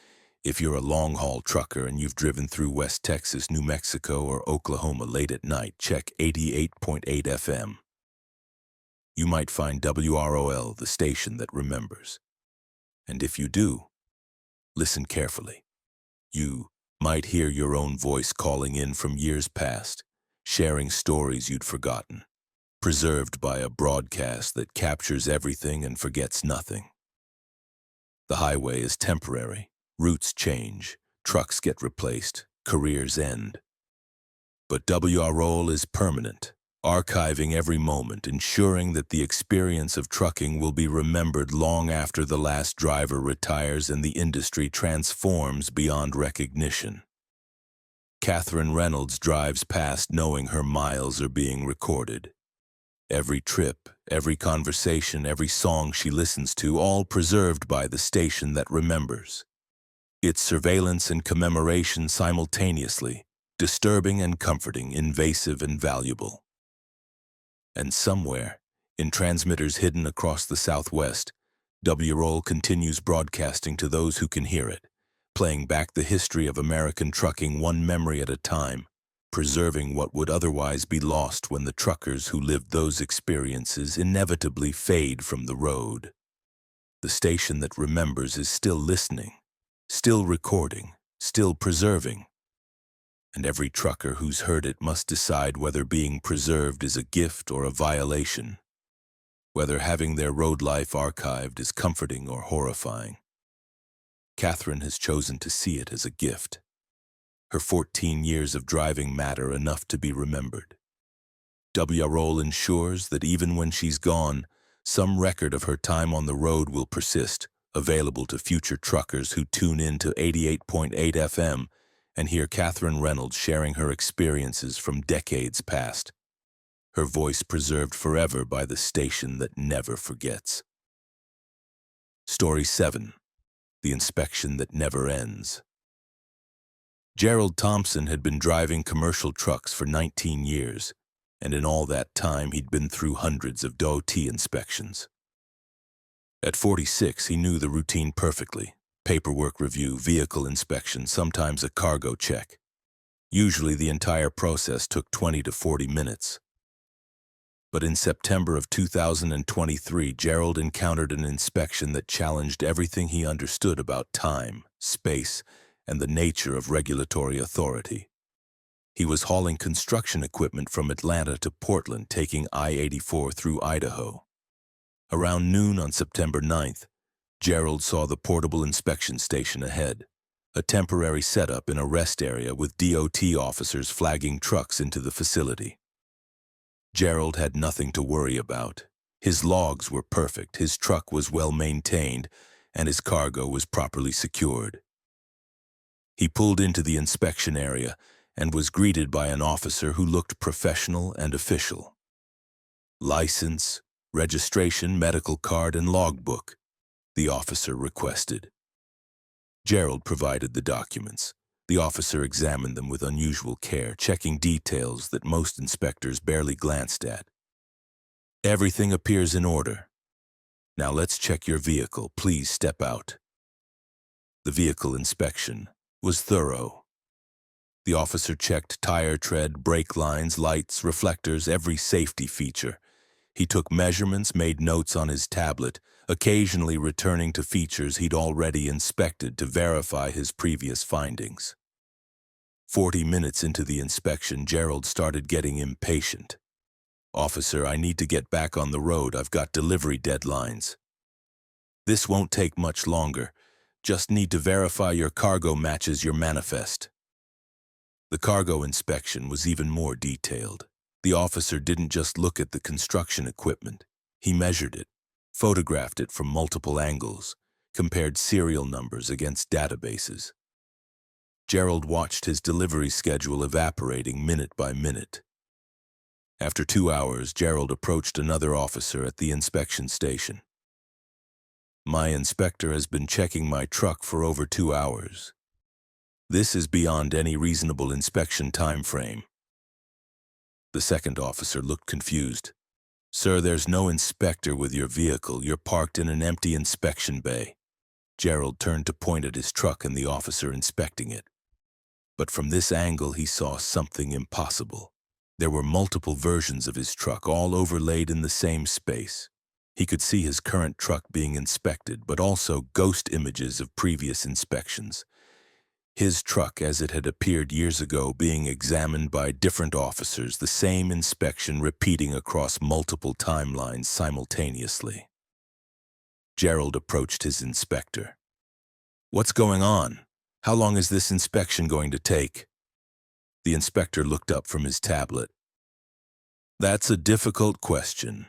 If you're a long-haul trucker and you've driven through West Texas, New Mexico, or Oklahoma late at night, check 88.8 FM. You might find WROL, the station that remembers. And if you do, listen carefully. You might hear your own voice calling in from years past, sharing stories you'd forgotten, preserved by a broadcast that captures everything and forgets nothing. The highway is temporary, routes change, trucks get replaced, careers end. But WROL is permanent, archiving every moment, ensuring that the experience of trucking will be remembered long after the last driver retires and the industry transforms beyond recognition. Catherine Reynolds drives past knowing her miles are being recorded. Every trip, every conversation, every song she listens to, all preserved by the station that remembers. It's surveillance and commemoration simultaneously, disturbing and comforting, invasive and valuable. And somewhere, in transmitters hidden across the Southwest, WROL continues broadcasting to those who can hear it, playing back the history of American trucking one memory at a time, preserving what would otherwise be lost when the truckers who lived those experiences inevitably fade from the road. The station that remembers is still listening, still recording, still preserving. And every trucker who's heard it must decide whether being preserved is a gift or a violation, whether having their road life archived is comforting or horrifying. Catherine has chosen to see it as a gift. Her 14 years of driving matter enough to be remembered. WROL ensures that even when she's gone, some record of her time on the road will persist, available to future truckers who tune in to 88.8 FM and hear Catherine Reynolds sharing her experiences from decades past. Her voice preserved forever by the station that never forgets. Story 7. The inspection that never ends. Gerald Thompson had been driving commercial trucks for 19 years, and in all that time he'd been through hundreds of DOT inspections. At 46, he knew the routine perfectly. Paperwork review, vehicle inspection, sometimes a cargo check. Usually the entire process took 20 to 40 minutes. But in September of 2023, Gerald encountered an inspection that challenged everything he understood about time, space, and the nature of regulatory authority. He was hauling construction equipment from Atlanta to Portland, taking I-84 through Idaho. Around noon on September 9th, Gerald saw the portable inspection station ahead, a temporary setup in a rest area with DOT officers flagging trucks into the facility. Gerald had nothing to worry about. His logs were perfect, his truck was well maintained, and his cargo was properly secured. He pulled into the inspection area and was greeted by an officer who looked professional and official. "License, registration, medical card, and logbook," the officer requested. Gerald provided the documents. The officer examined them with unusual care, checking details that most inspectors barely glanced at. "Everything appears in order. Now let's check your vehicle. Please step out." The vehicle inspection was thorough. The officer checked tire tread, brake lines, lights, reflectors, every safety feature. He took measurements, made notes on his tablet, occasionally returning to features he'd already inspected to verify his previous findings. 40 minutes into the inspection, Gerald started getting impatient. "Officer, I need to get back on the road. I've got delivery deadlines." "This won't take much longer. Just need to verify your cargo matches your manifest." The cargo inspection was even more detailed. The officer didn't just look at the construction equipment. He measured it, photographed it from multiple angles, compared serial numbers against databases. Gerald watched his delivery schedule evaporating minute by minute. After 2 hours, Gerald approached another officer at the inspection station. "My inspector has been checking my truck for over 2 hours. This is beyond any reasonable inspection time frame." The second officer looked confused. "Sir, there's no inspector with your vehicle. You're parked in an empty inspection bay." Gerald turned to point at his truck and the officer inspecting it. But from this angle, he saw something impossible. There were multiple versions of his truck, all overlaid in the same space. He could see his current truck being inspected, but also ghost images of previous inspections. His truck, as it had appeared years ago, being examined by different officers, the same inspection repeating across multiple timelines simultaneously. Gerald approached his inspector. "What's going on? How long is this inspection going to take?" The inspector looked up from his tablet. "That's a difficult question.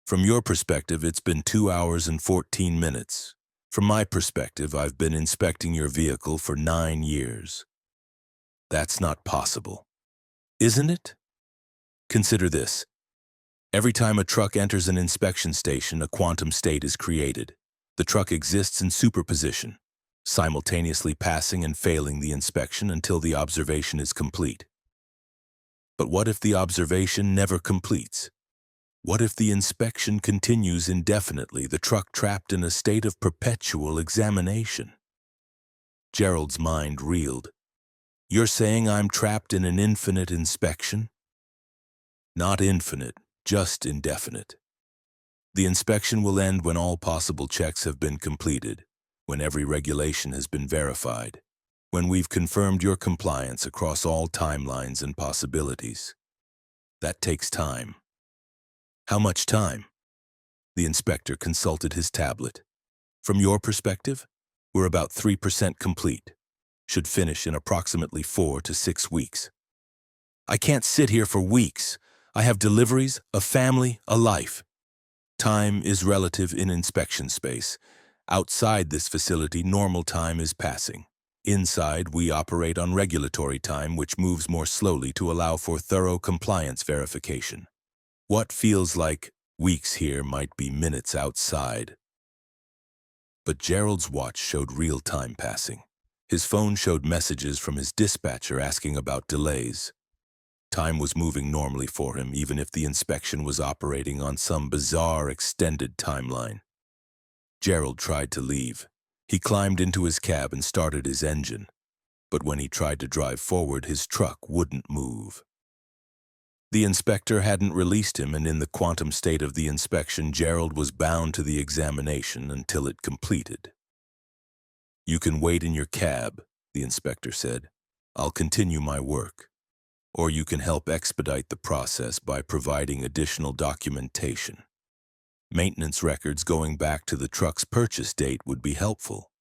From your perspective, it's been 2 hours and 14 minutes. From my perspective, I've been inspecting your vehicle for 9 years. That's not possible. Isn't it? Consider this. Every time a truck enters an inspection station, a quantum state is created. The truck exists in superposition, simultaneously passing and failing the inspection until the observation is complete. But what if the observation never completes? What if the inspection continues indefinitely, the truck trapped in a state of perpetual examination?" Gerald's mind reeled. "You're saying I'm trapped in an infinite inspection?" "Not infinite, just indefinite. The inspection will end when all possible checks have been completed, when every regulation has been verified, when we've confirmed your compliance across all timelines and possibilities. That takes time." "How much time?" The inspector consulted his tablet. "From your perspective, we're about 3% complete. Should finish in approximately 4 to 6 weeks. I can't sit here for weeks. I have deliveries, a family, a life. Time is relative in inspection space. Outside this facility, normal time is passing. Inside, we operate on regulatory time, which moves more slowly to allow for thorough compliance verification. What feels like weeks here might be minutes outside." But Gerald's watch showed real time passing. His phone showed messages from his dispatcher asking about delays. Time was moving normally for him, even if the inspection was operating on some bizarre extended timeline. Gerald tried to leave. He climbed into his cab and started his engine. But when he tried to drive forward, his truck wouldn't move. The inspector hadn't released him, and in the quantum state of the inspection, Gerald was bound to the examination until it completed. "You can wait in your cab," the inspector said. "I'll continue my work. Or you can help expedite the process by providing additional documentation. Maintenance records going back to the truck's purchase date would be helpful.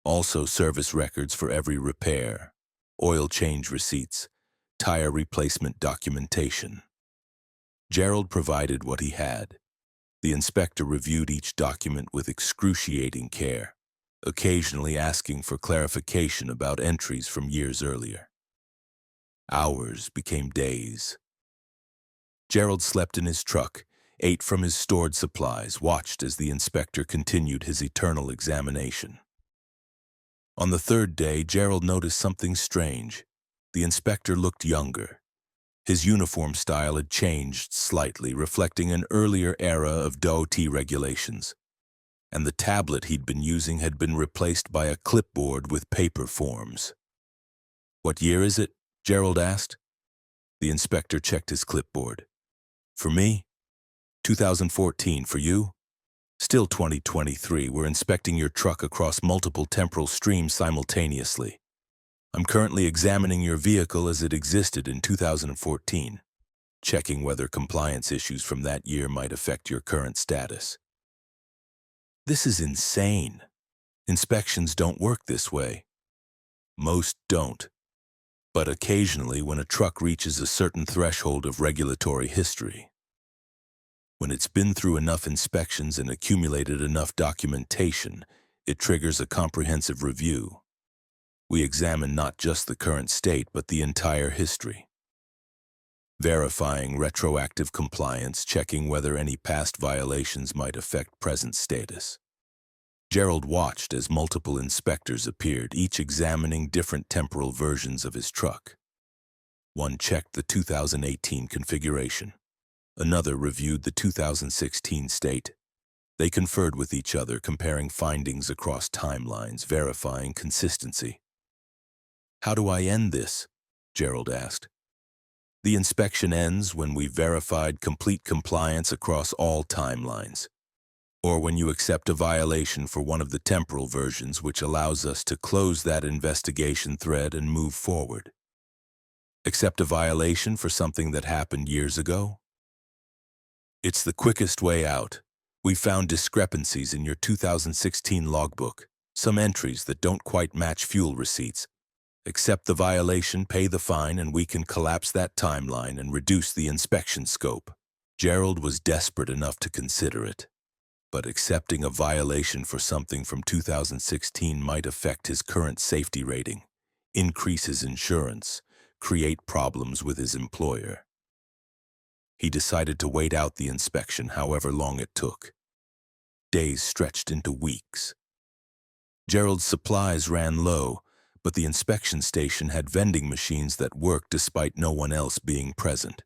Also service records for every repair, oil change receipts, tire replacement documentation." Gerald provided what he had. The inspector reviewed each document with excruciating care, occasionally asking for clarification about entries from years earlier. Hours became days. Gerald slept in his truck, ate from his stored supplies, watched as the inspector continued his eternal examination. On the third day, Gerald noticed something strange. The inspector looked younger. His uniform style had changed slightly, reflecting an earlier era of DOT regulations, and the tablet he'd been using had been replaced by a clipboard with paper forms. "What year is it?" Gerald asked. The inspector checked his clipboard. "For me? 2014. For you? Still 2023. We're inspecting your truck across multiple temporal streams simultaneously. I'm currently examining your vehicle as it existed in 2014, checking whether compliance issues from that year might affect your current status." "This is insane. Inspections don't work this way." "Most don't. But occasionally when a truck reaches a certain threshold of regulatory history, when it's been through enough inspections and accumulated enough documentation, it triggers a comprehensive review. We examine not just the current state, but the entire history, verifying retroactive compliance, checking whether any past violations might affect present status." Gerald watched as multiple inspectors appeared, each examining different temporal versions of his truck. One checked the 2018 configuration. Another reviewed the 2016 state. They conferred with each other, comparing findings across timelines, verifying consistency. "How do I end this?" Gerald asked. "The inspection ends when we've verified complete compliance across all timelines, or when you accept a violation for one of the temporal versions, which allows us to close that investigation thread and move forward." "Accept a violation for something that happened years ago?" "It's the quickest way out. We found discrepancies in your 2016 logbook, some entries that don't quite match fuel receipts. Accept the violation, pay the fine, and we can collapse that timeline and reduce the inspection scope." Gerald was desperate enough to consider it. But accepting a violation for something from 2016 might affect his current safety rating, increase his insurance, create problems with his employer. He decided to wait out the inspection, however long it took. Days stretched into weeks. Gerald's supplies ran low, but the inspection station had vending machines that worked despite no one else being present.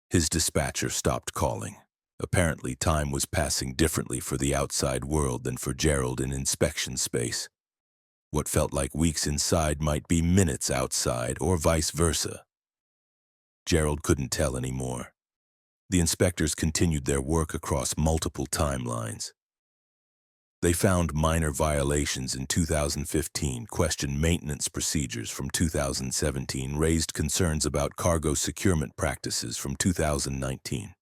His dispatcher stopped calling. Apparently, time was passing differently for the outside world than for Gerald in inspection space. What felt like weeks inside might be minutes outside, or vice versa. Gerald couldn't tell anymore. The inspectors continued their work across multiple timelines. They found minor violations in 2015, questioned maintenance procedures from 2017, raised concerns about cargo securement practices from 2019.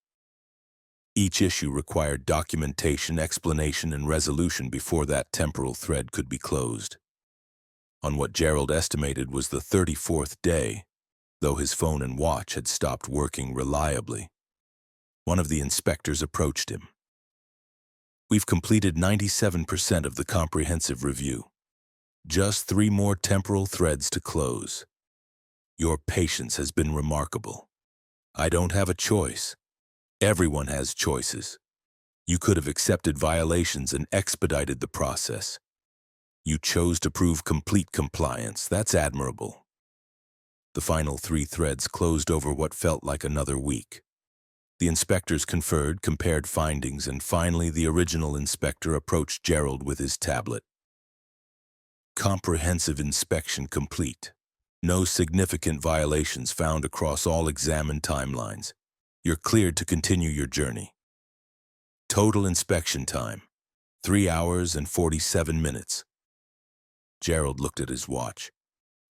Each issue required documentation, explanation, and resolution before that temporal thread could be closed. On what Gerald estimated was the 34th day, though his phone and watch had stopped working reliably, one of the inspectors approached him. "We've completed 97% of the comprehensive review. Just 3 more temporal threads to close. Your patience has been remarkable. I don't have a choice. Everyone has choices. You could have accepted violations and expedited the process. You chose to prove complete compliance. That's admirable." The final 3 threads closed over what felt like another week. The inspectors conferred, compared findings, and finally the original inspector approached Gerald with his tablet. "Comprehensive inspection complete. No significant violations found across all examined timelines. You're cleared to continue your journey. Total inspection time, 3 hours and 47 minutes. Gerald looked at his watch.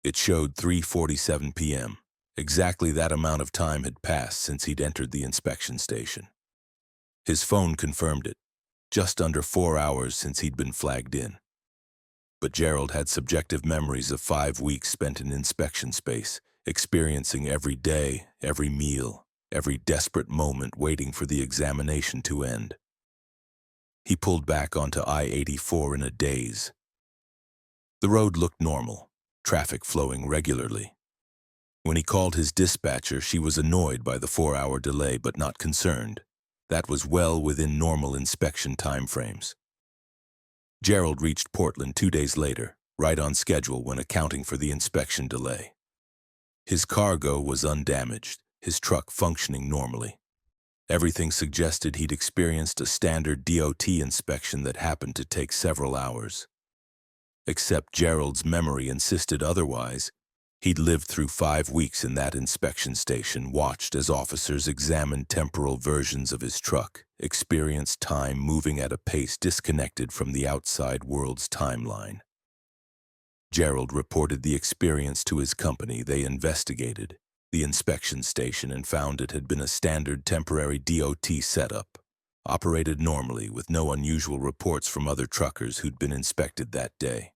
It showed 3:47 p.m. Exactly that amount of time had passed since he'd entered the inspection station. His phone confirmed it, just under 4 hours since he'd been flagged in. But Gerald had subjective memories of 5 weeks spent in inspection space, experiencing every day, every meal, every desperate moment waiting for the examination to end. He pulled back onto I-84 in a daze. The road looked normal, traffic flowing regularly. When he called his dispatcher, she was annoyed by the 4-hour delay but not concerned. That was well within normal inspection timeframes. Gerald reached Portland 2 days later, right on schedule when accounting for the inspection delay. His cargo was undamaged, his truck functioning normally. Everything suggested he'd experienced a standard DOT inspection that happened to take several hours. Except Gerald's memory insisted otherwise. He'd lived through 5 weeks in that inspection station, watched as officers examined temporal versions of his truck, experienced time moving at a pace disconnected from the outside world's timeline. Gerald reported the experience to his company. They investigated the inspection station and found it had been a standard temporary DOT setup, operated normally with no unusual reports from other truckers who'd been inspected that day.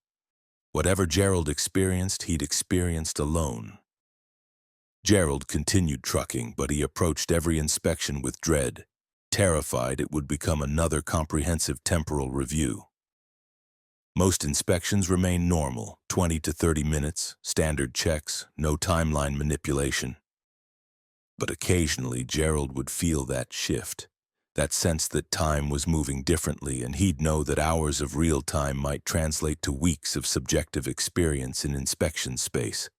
Whatever Gerald experienced, he'd experienced alone. Gerald continued trucking, but he approached every inspection with dread, terrified it would become another comprehensive temporal review. Most inspections remained normal, 20 to 30 minutes, standard checks, no timeline manipulation. But occasionally, Gerald would feel that shift, that sense that time was moving differently, and he'd know that hours of real time might translate to weeks of subjective experience in inspection space.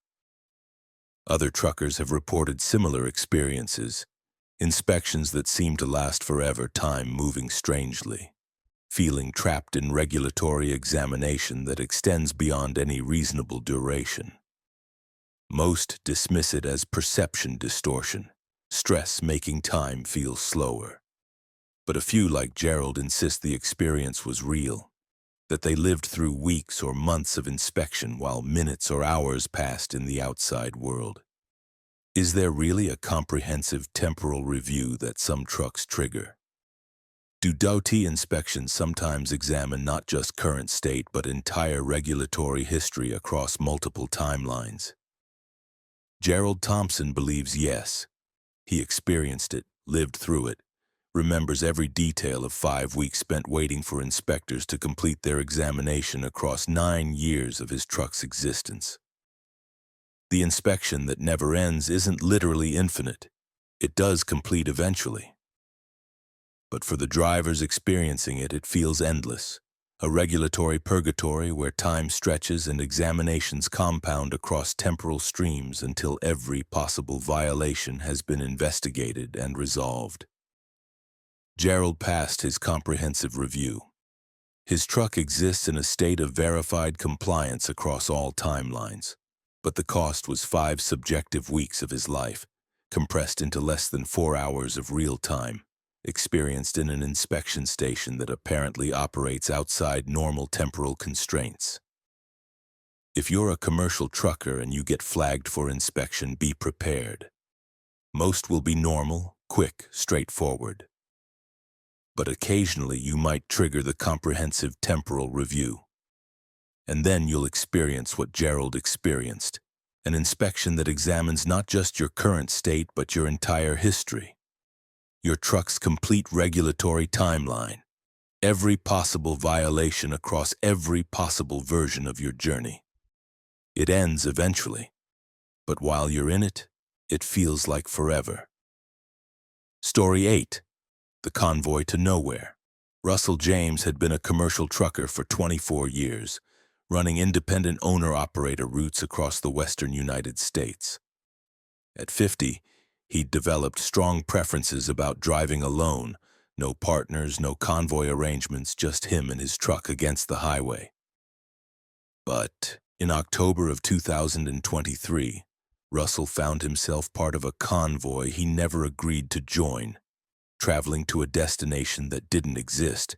Other truckers have reported similar experiences, inspections that seem to last forever, time moving strangely, feeling trapped in regulatory examination that extends beyond any reasonable duration. Most dismiss it as perception distortion, stress making time feel slower. But a few, like Gerald, insist the experience was real, that they lived through weeks or months of inspection while minutes or hours passed in the outside world. Is there really a comprehensive temporal review that some trucks trigger? Do DOT inspections sometimes examine not just current state but entire regulatory history across multiple timelines? Gerald Thompson believes yes. He experienced it, lived through it, remembers every detail of 5 weeks spent waiting for inspectors to complete their examination across 9 years of his truck's existence. The inspection that never ends isn't literally infinite. It does complete eventually. But for the drivers experiencing it, it feels endless, a regulatory purgatory where time stretches and examinations compound across temporal streams until every possible violation has been investigated and resolved. Gerald passed his comprehensive review. His truck exists in a state of verified compliance across all timelines, but the cost was 5 subjective weeks of his life, compressed into less than 4 hours of real time, experienced in an inspection station that apparently operates outside normal temporal constraints. If you're a commercial trucker and you get flagged for inspection, be prepared. Most will be normal, quick, straightforward. But occasionally you might trigger the comprehensive temporal review. And then you'll experience what Gerald experienced, an inspection that examines not just your current state but your entire history, your truck's complete regulatory timeline, every possible violation across every possible version of your journey. It ends eventually, but while you're in it, it feels like forever. Story 8. The Convoy to Nowhere. Russell James had been a commercial trucker for 24 years, running independent owner-operator routes across the western United States. At 50, he'd developed strong preferences about driving alone, no partners, no convoy arrangements, just him and his truck against the highway. But in October of 2023, Russell found himself part of a convoy he never agreed to join, traveling to a destination that didn't exist.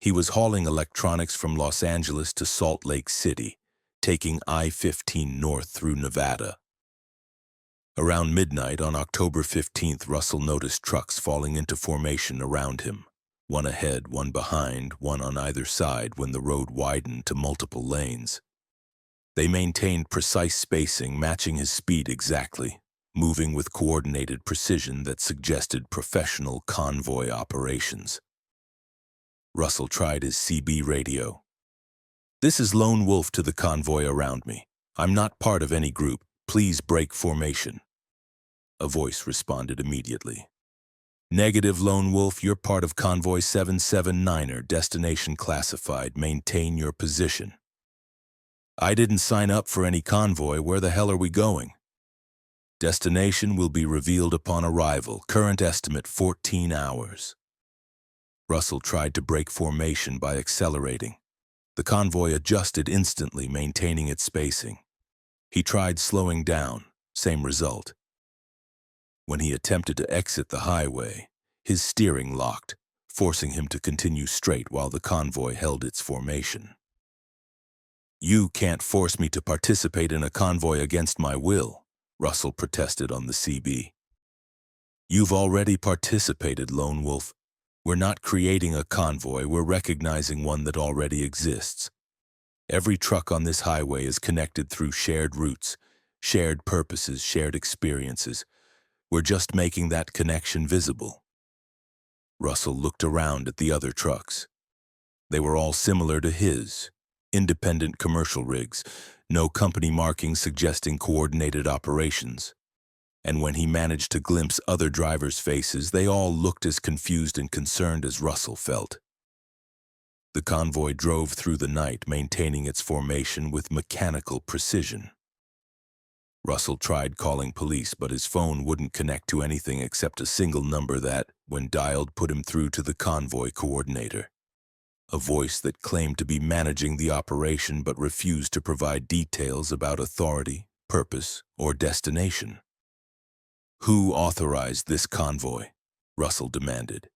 He was hauling electronics from Los Angeles to Salt Lake City, taking I-15 north through Nevada. Around midnight on October 15th, Russell noticed trucks falling into formation around him, one ahead, one behind, one on either side when the road widened to multiple lanes. They maintained precise spacing, matching his speed exactly, moving with coordinated precision that suggested professional convoy operations. Russell tried his CB radio. "This is Lone Wolf to the convoy around me. I'm not part of any group. Please break formation. A voice responded immediately. Negative, Lone Wolf, you're part of Convoy 779er, destination classified. Maintain your position. I didn't sign up for any convoy. Where the hell are we going? Destination will be revealed upon arrival. Current estimate 14 hours. Russell tried to break formation by accelerating. The convoy adjusted instantly, maintaining its spacing. He tried slowing down, same result. When he attempted to exit the highway, his steering locked, forcing him to continue straight while the convoy held its formation. You can't force me to participate in a convoy against my will, Russell protested on the CB. You've already participated, Lone Wolf. We're not creating a convoy, we're recognizing one that already exists. Every truck on this highway is connected through shared routes, shared purposes, shared experiences. We're just making that connection visible. Russell looked around at the other trucks. They were all similar to his, independent commercial rigs, no company markings suggesting coordinated operations. And when he managed to glimpse other drivers' faces, they all looked as confused and concerned as Russell felt. The convoy drove through the night, maintaining its formation with mechanical precision. Russell tried calling police, but his phone wouldn't connect to anything except a single number that, when dialed, put him through to the convoy coordinator. A voice that claimed to be managing the operation but refused to provide details about authority, purpose, or destination. Who authorized this convoy? Russell demanded.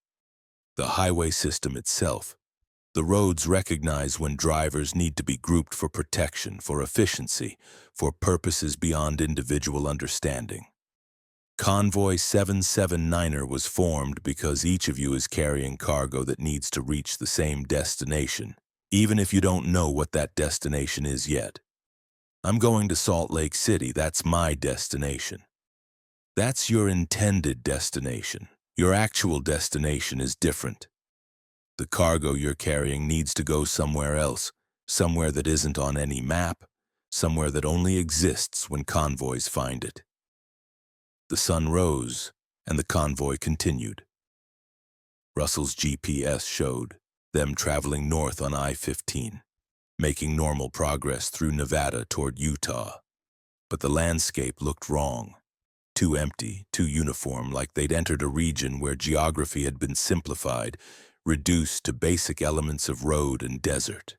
The highway system itself. The roads recognize when drivers need to be grouped for protection, for efficiency, for purposes beyond individual understanding. Convoy 779er was formed because each of you is carrying cargo that needs to reach the same destination, even if you don't know what that destination is yet. I'm going to Salt Lake City. That's my destination. That's your intended destination. Your actual destination is different. The cargo you're carrying needs to go somewhere else, somewhere that isn't on any map, somewhere that only exists when convoys find it. The sun rose, and the convoy continued. Russell's GPS showed them traveling north on I-15, making normal progress through Nevada toward Utah. But the landscape looked wrong. Too empty, too uniform, like they'd entered a region where geography had been simplified, reduced to basic elements of road and desert.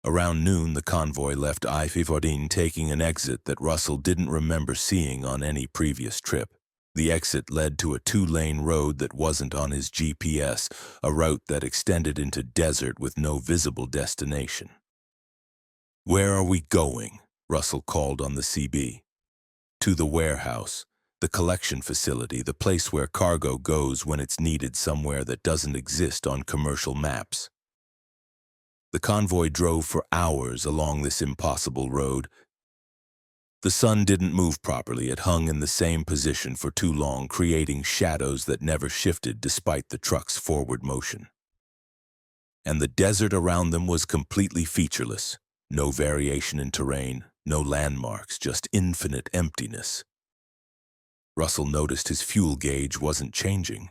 Around noon, the convoy left I-15, taking an exit that Russell didn't remember seeing on any previous trip. The exit led to a two-lane road that wasn't on his GPS, a route that extended into desert with no visible destination. Where are we going? Russell called on the CB. To the warehouse, the collection facility, the place where cargo goes when it's needed somewhere that doesn't exist on commercial maps. The convoy drove for hours along this impossible road. The sun didn't move properly. It hung in the same position for too long, creating shadows that never shifted despite the truck's forward motion. And the desert around them was completely featureless. No variation in terrain, no landmarks, just infinite emptiness. Russell noticed his fuel gauge wasn't changing.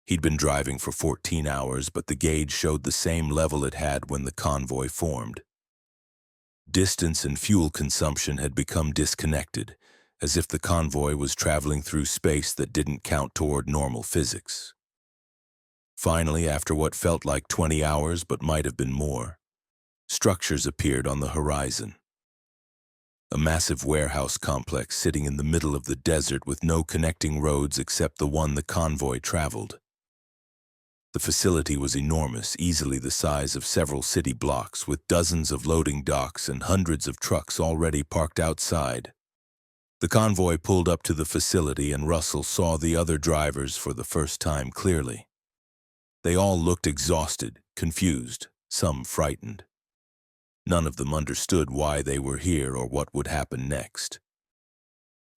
He'd been driving for 14 hours, but the gauge showed the same level it had when the convoy formed. Distance and fuel consumption had become disconnected, as if the convoy was traveling through space that didn't count toward normal physics. Finally, after what felt like 20 hours but might have been more, structures appeared on the horizon. A massive warehouse complex sitting in the middle of the desert with no connecting roads except the one the convoy traveled. The facility was enormous, easily the size of several city blocks, with dozens of loading docks and hundreds of trucks already parked outside. The convoy pulled up to the facility, and Russell saw the other drivers for the first time clearly. They all looked exhausted, confused, some frightened. None of them understood why they were here or what would happen next.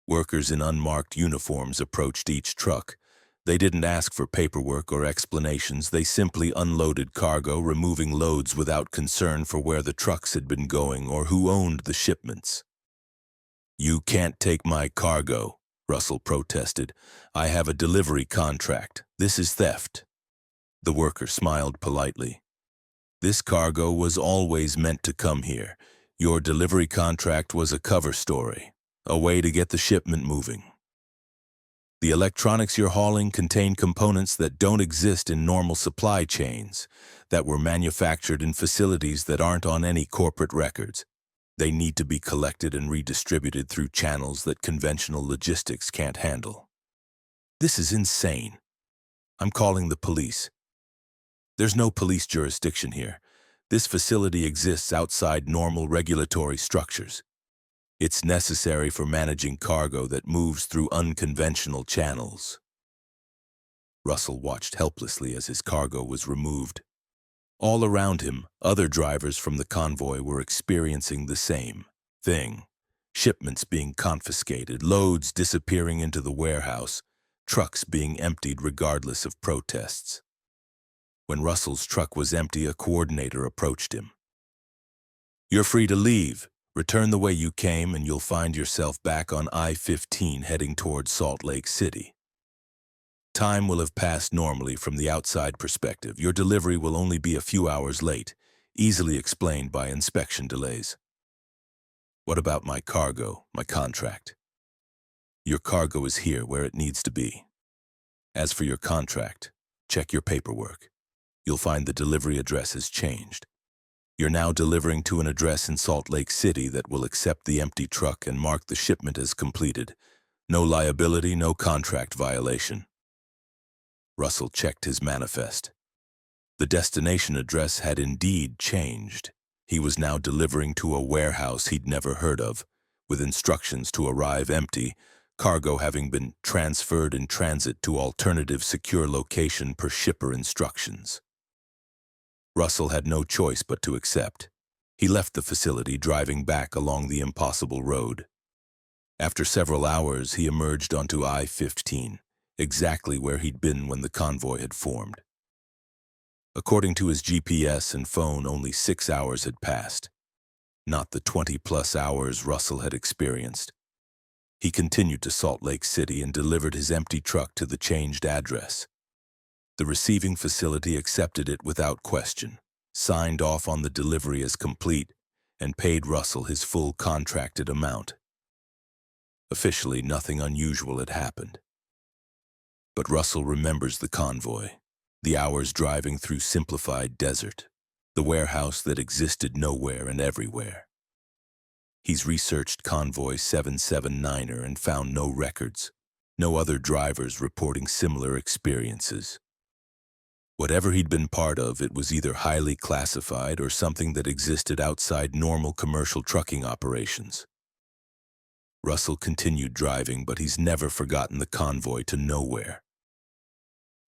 Workers in unmarked uniforms approached each truck. They didn't ask for paperwork or explanations. They simply unloaded cargo, removing loads without concern for where the trucks had been going or who owned the shipments. "You can't take my cargo," Russell protested. "I have a delivery contract. This is theft." The worker smiled politely. "This cargo was always meant to come here. Your delivery contract was a cover story, a way to get the shipment moving. The electronics you're hauling contain components that don't exist in normal supply chains, that were manufactured in facilities that aren't on any corporate records. They need to be collected and redistributed through channels that conventional logistics can't handle. This is insane. I'm calling the police." "There's no police jurisdiction here. This facility exists outside normal regulatory structures. It's necessary for managing cargo that moves through unconventional channels." Russell watched helplessly as his cargo was removed. All around him, other drivers from the convoy were experiencing the same thing. Shipments being confiscated, loads disappearing into the warehouse, trucks being emptied regardless of protests. When Russell's truck was empty, a coordinator approached him. "You're free to leave. Return the way you came and you'll find yourself back on I-15 heading towards Salt Lake City. Time will have passed normally from the outside perspective. Your delivery will only be a few hours late, easily explained by inspection delays." "What about my cargo, my contract?" "Your cargo is here where it needs to be. As for your contract, check your paperwork. You'll find the delivery address has changed. You're now delivering to an address in Salt Lake City that will accept the empty truck and mark the shipment as completed. No liability, no contract violation." Russell checked his manifest. The destination address had indeed changed. He was now delivering to a warehouse he'd never heard of, with instructions to arrive empty, cargo having been transferred in transit to alternative secure location per shipper instructions. Russell had no choice but to accept. He left the facility, driving back along the impossible road. After several hours, he emerged onto I-15, exactly where he'd been when the convoy had formed. According to his GPS and phone, only 6 hours had passed, not the 20-plus hours Russell had experienced. He continued to Salt Lake City and delivered his empty truck to the changed address. The receiving facility accepted it without question, signed off on the delivery as complete, and paid Russell his full contracted amount. Officially, nothing unusual had happened. But Russell remembers the convoy, the hours driving through simplified desert, the warehouse that existed nowhere and everywhere. He's researched Convoy 779er and found no records, no other drivers reporting similar experiences. Whatever he'd been part of, it was either highly classified or something that existed outside normal commercial trucking operations. Russell continued driving, but he's never forgotten the convoy to nowhere.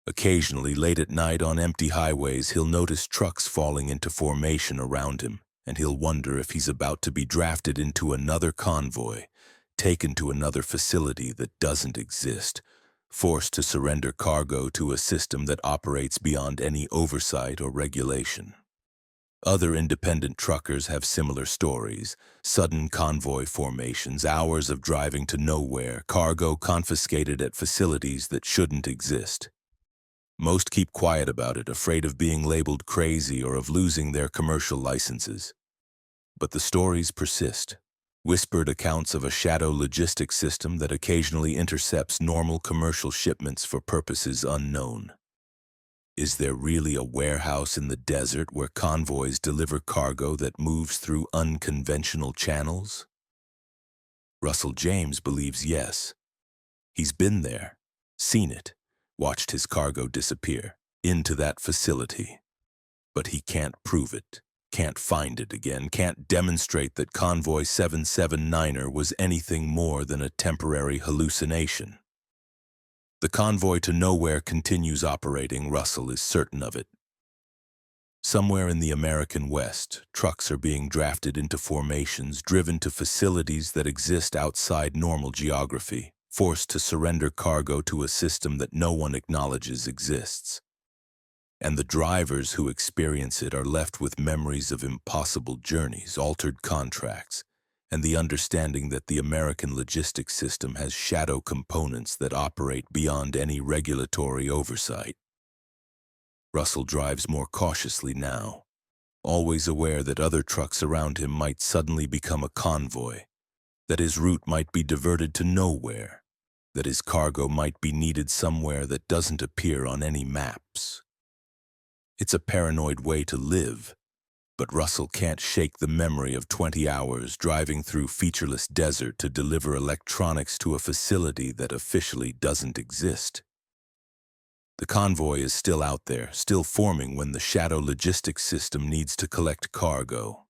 Occasionally, late at night on empty highways, he'll notice trucks falling into formation around him, and he'll wonder if he's about to be drafted into another convoy, taken to another facility that doesn't exist, forced to surrender cargo to a system that operates beyond any oversight or regulation. Other independent truckers have similar stories: sudden convoy formations, hours of driving to nowhere, cargo confiscated at facilities that shouldn't exist. Most keep quiet about it, afraid of being labeled crazy or of losing their commercial licenses. But the stories persist. Whispered accounts of a shadow logistics system that occasionally intercepts normal commercial shipments for purposes unknown. Is there really a warehouse in the desert where convoys deliver cargo that moves through unconventional channels? Russell James believes yes. He's been there, seen it, watched his cargo disappear into that facility. But he can't prove it, can't find it again, can't demonstrate that Convoy 779er was anything more than a temporary hallucination. The convoy to nowhere continues operating, Russell is certain of it. Somewhere in the American West, trucks are being drafted into formations, driven to facilities that exist outside normal geography, forced to surrender cargo to a system that no one acknowledges exists. And the drivers who experience it are left with memories of impossible journeys, altered contracts, and the understanding that the American logistics system has shadow components that operate beyond any regulatory oversight. Russell drives more cautiously now, always aware that other trucks around him might suddenly become a convoy, that his route might be diverted to nowhere, that his cargo might be needed somewhere that doesn't appear on any maps. It's a paranoid way to live, but Russell can't shake the memory of 20 hours driving through featureless desert to deliver electronics to a facility that officially doesn't exist. The convoy is still out there, still forming when the shadow logistics system needs to collect cargo,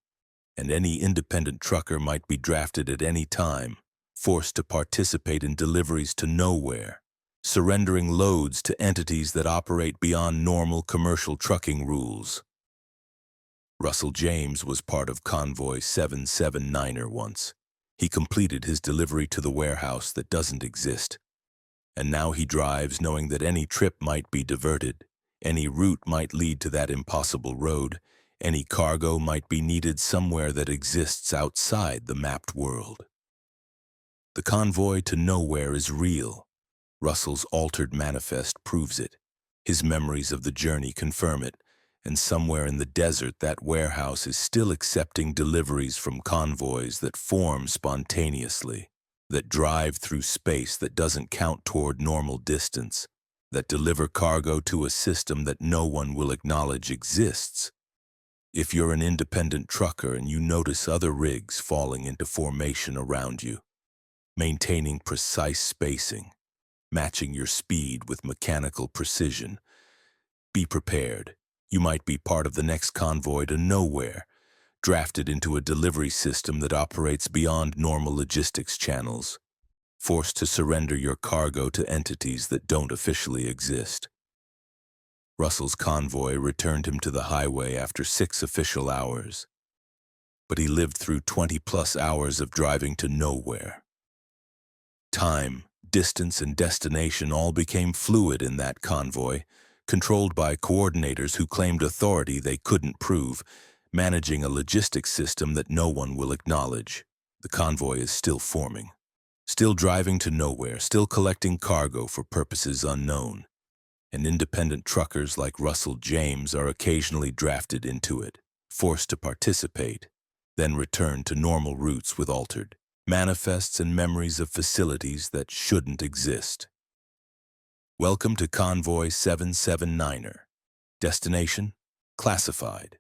and any independent trucker might be drafted at any time, forced to participate in deliveries to nowhere, surrendering loads to entities that operate beyond normal commercial trucking rules. Russell James was part of Convoy 779er once. He completed his delivery to the warehouse that doesn't exist. And now he drives knowing that any trip might be diverted, any route might lead to that impossible road, any cargo might be needed somewhere that exists outside the mapped world. The convoy to nowhere is real. Russell's altered manifest proves it. His memories of the journey confirm it. And somewhere in the desert, that warehouse is still accepting deliveries from convoys that form spontaneously, that drive through space that doesn't count toward normal distance, that deliver cargo to a system that no one will acknowledge exists. If you're an independent trucker and you notice other rigs falling into formation around you, maintaining precise spacing, matching your speed with mechanical precision, be prepared. You might be part of the next convoy to nowhere, drafted into a delivery system that operates beyond normal logistics channels, forced to surrender your cargo to entities that don't officially exist. Russell's convoy returned him to the highway after 6 official hours, but he lived through 20-plus hours of driving to nowhere. Time, distance, and destination all became fluid in that convoy, controlled by coordinators who claimed authority they couldn't prove, managing a logistics system that no one will acknowledge. The convoy is still forming, still driving to nowhere, still collecting cargo for purposes unknown, and independent truckers like Russell James are occasionally drafted into it, forced to participate, then return to normal routes with altered manifests and memories of facilities that shouldn't exist. Welcome to Convoy 779er. Destination: classified.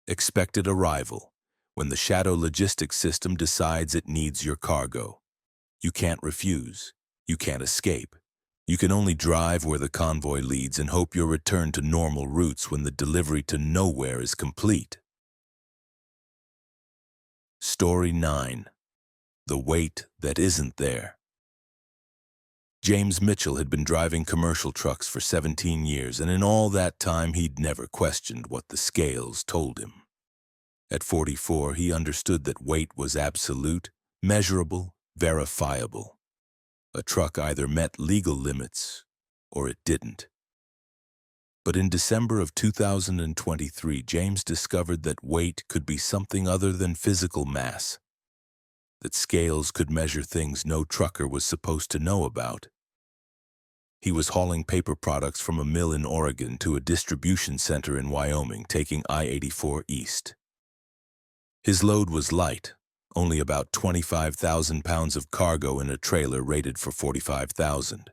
Expected arrival: when the shadow logistics system decides it needs your cargo. You can't refuse. You can't escape. You can only drive where the convoy leads and hope you'll return to normal routes when the delivery to nowhere is complete. Story 9. The Weight That Isn't There. James Mitchell had been driving commercial trucks for 17 years, and in all that time he'd never questioned what the scales told him. At 44, he understood that weight was absolute, measurable, verifiable. A truck either met legal limits or it didn't. But in December of 2023, James discovered that weight could be something other than physical mass, that scales could measure things no trucker was supposed to know about. He was hauling paper products from a mill in Oregon to a distribution center in Wyoming, taking I-84 east. His load was light, only about 25,000 pounds of cargo in a trailer rated for 45,000.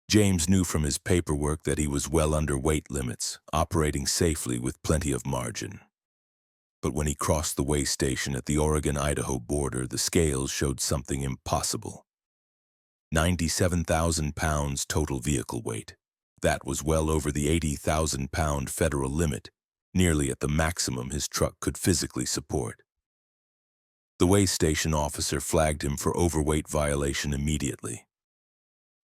James knew from his paperwork that he was well under weight limits, operating safely with plenty of margin. But when he crossed the weigh station at the Oregon-Idaho border, the scales showed something impossible. 97,000 pounds total vehicle weight. That was well over the 80,000-pound federal limit, nearly at the maximum his truck could physically support. The weigh station officer flagged him for overweight violation immediately.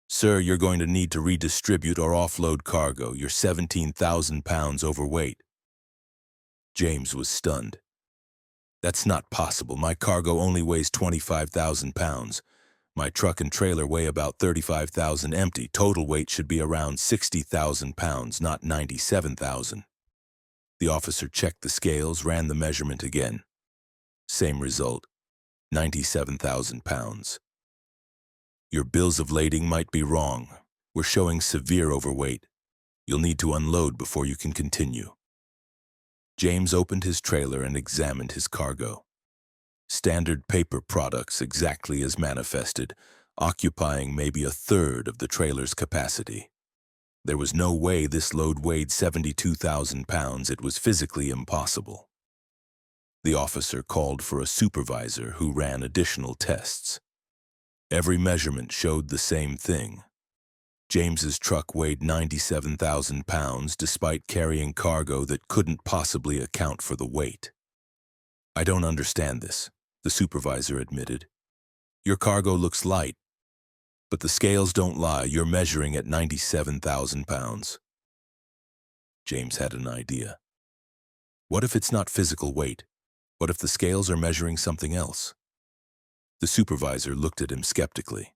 "Sir, you're going to need to redistribute or offload cargo. You're 17,000 pounds overweight." James was stunned. "That's not possible. My cargo only weighs 25,000 pounds. My truck and trailer weigh about 35,000 empty. Total weight should be around 60,000 pounds, not 97,000. The officer checked the scales, ran the measurement again. Same result. 97,000 pounds. Your bills of lading might be wrong. We're showing severe overweight. You'll need to unload before you can continue. James opened his trailer and examined his cargo. Standard paper products exactly as manifested, occupying maybe a third of the trailer's capacity. There was no way this load weighed 72,000 pounds. It was physically impossible. The officer called for a supervisor who ran additional tests. Every measurement showed the same thing. James's truck weighed 97,000 pounds despite carrying cargo that couldn't possibly account for the weight. "I don't understand this," the supervisor admitted. "Your cargo looks light, but the scales don't lie. You're measuring at 97,000 pounds. James had an idea. What if it's not physical weight? What if the scales are measuring something else? The supervisor looked at him skeptically.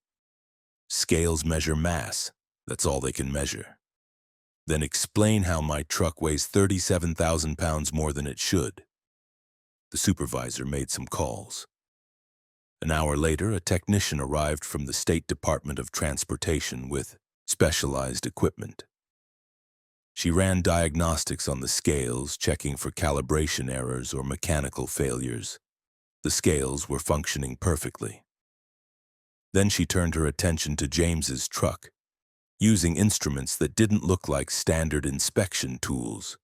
Scales measure mass. That's all they can measure. Then explain how my truck weighs 37,000 pounds more than it should. The supervisor made some calls. An hour later, a technician arrived from the State Department of Transportation with specialized equipment. She ran diagnostics on the scales, checking for calibration errors or mechanical failures. The scales were functioning perfectly. Then she turned her attention to James's truck, using instruments that didn't look like standard inspection tools.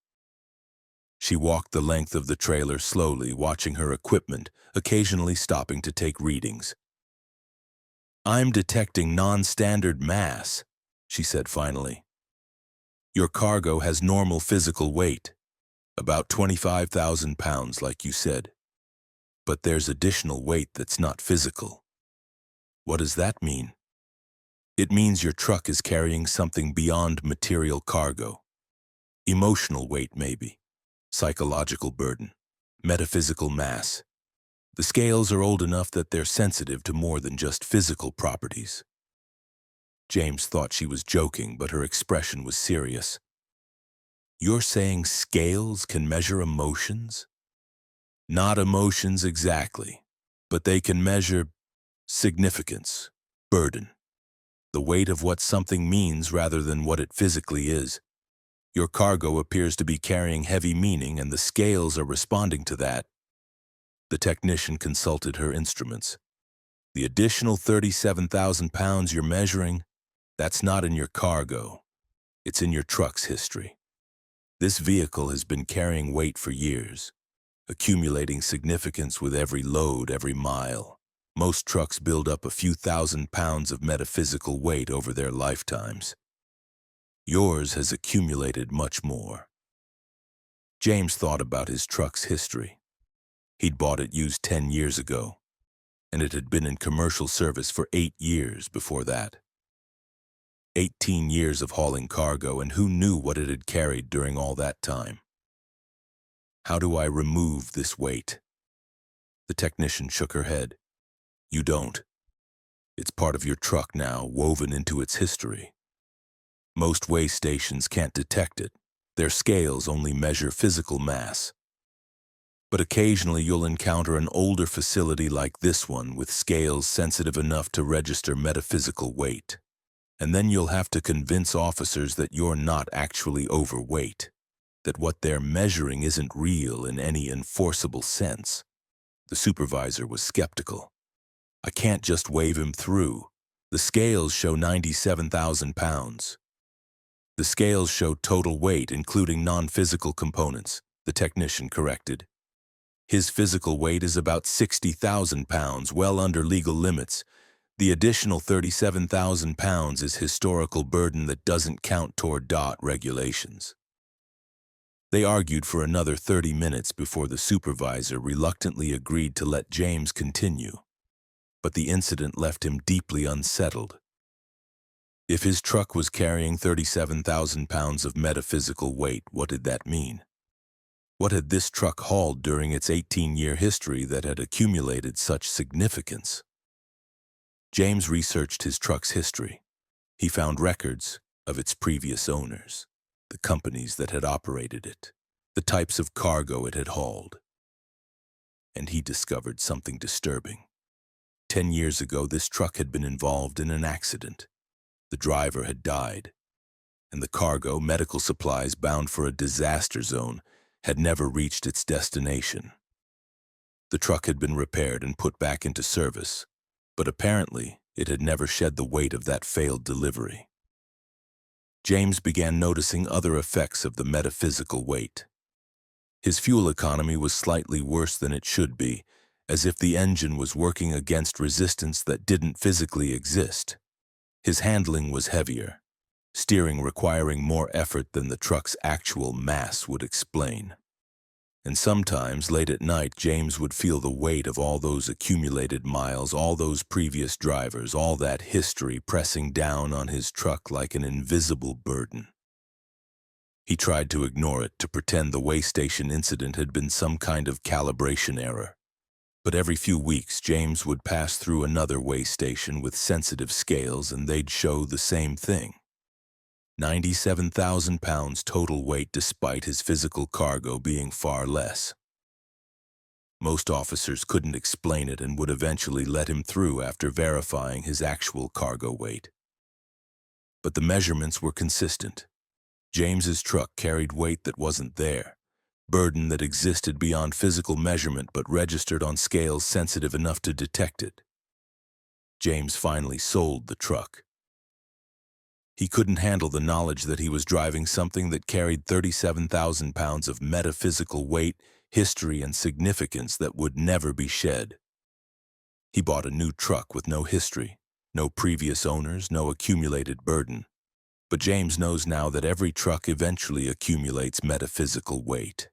She walked the length of the trailer slowly, watching her equipment, occasionally stopping to take readings. "I'm detecting non-standard mass," she said finally. "Your cargo has normal physical weight, about 25,000 pounds like you said. But there's additional weight that's not physical." "What does that mean?" "It means your truck is carrying something beyond material cargo. Emotional weight maybe, psychological burden, metaphysical mass. The scales are old enough that they're sensitive to more than just physical properties." James thought she was joking, but her expression was serious. "You're saying scales can measure emotions?" "Not emotions exactly, but they can measure significance, burden, the weight of what something means rather than what it physically is. Your cargo appears to be carrying heavy meaning, and the scales are responding to that." The technician consulted her instruments. "The additional 37,000 pounds you're measuring, that's not in your cargo. It's in your truck's history. This vehicle has been carrying weight for years, accumulating significance with every load, every mile. Most trucks build up a few thousand pounds of metaphysical weight over their lifetimes. Yours has accumulated much more." James thought about his truck's history. He'd bought it used 10 years ago, and it had been in commercial service for 8 years before that. 18 years of hauling cargo, and who knew what it had carried during all that time? "How do I remove this weight?" The technician shook her head. "You don't. It's part of your truck now, woven into its history. Most weigh stations can't detect it. Their scales only measure physical mass. But occasionally you'll encounter an older facility like this one with scales sensitive enough to register metaphysical weight. And then you'll have to convince officers that you're not actually overweight, that what they're measuring isn't real in any enforceable sense." The supervisor was skeptical. "I can't just wave him through. The scales show 97,000 pounds. "The scales show total weight, including non-physical components," the technician corrected. "His physical weight is about 60,000 pounds, well under legal limits. The additional 37,000 pounds is historical burden that doesn't count toward DOT regulations." They argued for another 30 minutes before the supervisor reluctantly agreed to let James continue. But the incident left him deeply unsettled. If his truck was carrying 37,000 pounds of metaphysical weight, what did that mean? What had this truck hauled during its 18-year history that had accumulated such significance? James researched his truck's history. He found records of its previous owners, the companies that had operated it, the types of cargo it had hauled. And he discovered something disturbing. 10 years ago, this truck had been involved in an accident. The driver had died, and the cargo, medical supplies bound for a disaster zone, had never reached its destination. The truck had been repaired and put back into service, but apparently it had never shed the weight of that failed delivery. James began noticing other effects of the metaphysical weight. His fuel economy was slightly worse than it should be, as if the engine was working against resistance that didn't physically exist. His handling was heavier, steering requiring more effort than the truck's actual mass would explain. And sometimes, late at night, James would feel the weight of all those accumulated miles, all those previous drivers, all that history pressing down on his truck like an invisible burden. He tried to ignore it, to pretend the way station incident had been some kind of calibration error. But every few weeks, James would pass through another way station with sensitive scales, and they'd show the same thing. 97,000 pounds total weight despite his physical cargo being far less. Most officers couldn't explain it and would eventually let him through after verifying his actual cargo weight. But the measurements were consistent. James's truck carried weight that wasn't there, burden that existed beyond physical measurement but registered on scales sensitive enough to detect it. James finally sold the truck. He couldn't handle the knowledge that he was driving something that carried 37,000 pounds of metaphysical weight, history, and significance that would never be shed. He bought a new truck with no history, no previous owners, no accumulated burden. But James knows now that every truck eventually accumulates metaphysical weight.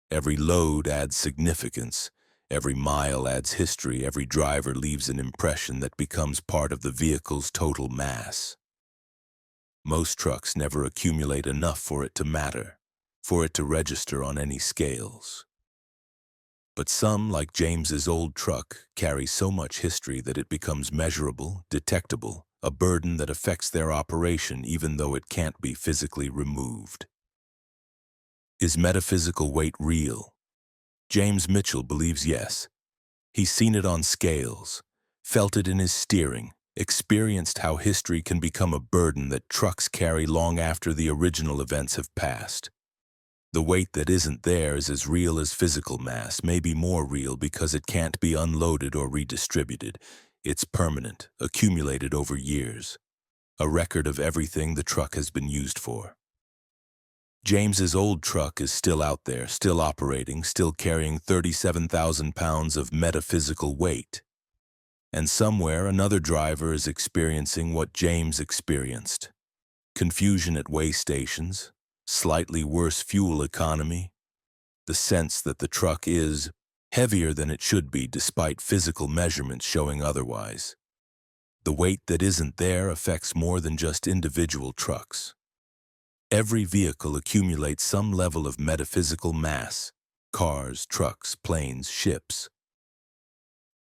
Every load adds significance. Every mile adds history. Every driver leaves an impression that becomes part of the vehicle's total mass. Most trucks never accumulate enough for it to matter, for it to register on any scales. But some, like James's old truck, carry so much history that it becomes measurable, detectable, a burden that affects their operation even though it can't be physically removed. Is metaphysical weight real? James Mitchell believes yes. He's seen it on scales, felt it in his steering, experienced how history can become a burden that trucks carry long after the original events have passed. The weight that isn't there is as real as physical mass, maybe more real because it can't be unloaded or redistributed. It's permanent, accumulated over years, a record of everything the truck has been used for. James's old truck is still out there, still operating, still carrying 37,000 pounds of metaphysical weight. And somewhere another driver is experiencing what James experienced. Confusion at way stations, slightly worse fuel economy, the sense that the truck is heavier than it should be despite physical measurements showing otherwise. The weight that isn't there affects more than just individual trucks. Every vehicle accumulates some level of metaphysical mass: cars, trucks, planes, ships.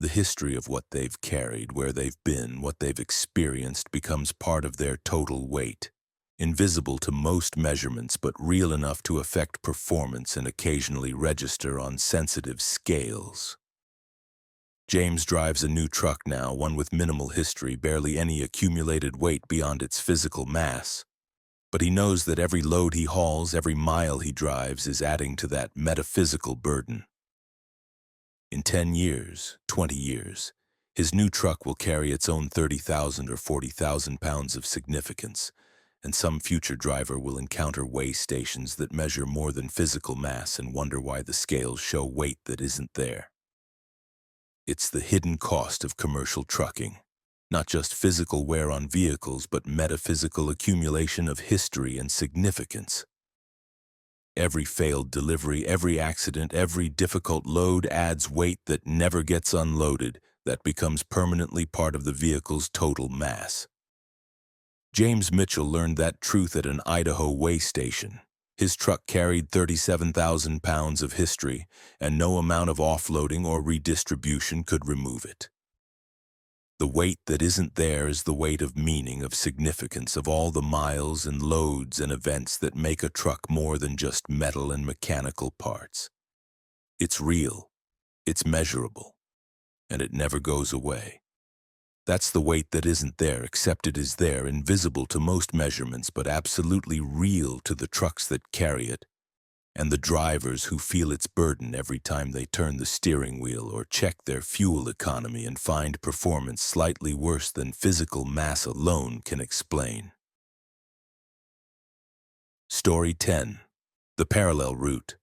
The history of what they've carried, where they've been, what they've experienced becomes part of their total weight, invisible to most measurements but real enough to affect performance and occasionally register on sensitive scales. James drives a new truck now, one with minimal history, barely any accumulated weight beyond its physical mass. But he knows that every load he hauls, every mile he drives, is adding to that metaphysical burden. In 10 years, 20 years, his new truck will carry its own 30,000 or 40,000 pounds of significance, and some future driver will encounter way stations that measure more than physical mass and wonder why the scales show weight that isn't there. It's the hidden cost of commercial trucking. Not just physical wear on vehicles, but metaphysical accumulation of history and significance. Every failed delivery, every accident, every difficult load adds weight that never gets unloaded, that becomes permanently part of the vehicle's total mass. James Mitchell learned that truth at an Idaho way station. His truck carried 37,000 pounds of history, and no amount of offloading or redistribution could remove it. The weight that isn't there is the weight of meaning, of significance, of all the miles and loads and events that make a truck more than just metal and mechanical parts. It's real, it's measurable, and it never goes away. That's the weight that isn't there, except it is there, invisible to most measurements, but absolutely real to the trucks that carry it, and the drivers who feel its burden every time they turn the steering wheel or check their fuel economy and find performance slightly worse than physical mass alone can explain. Story 10. The Parallel Route.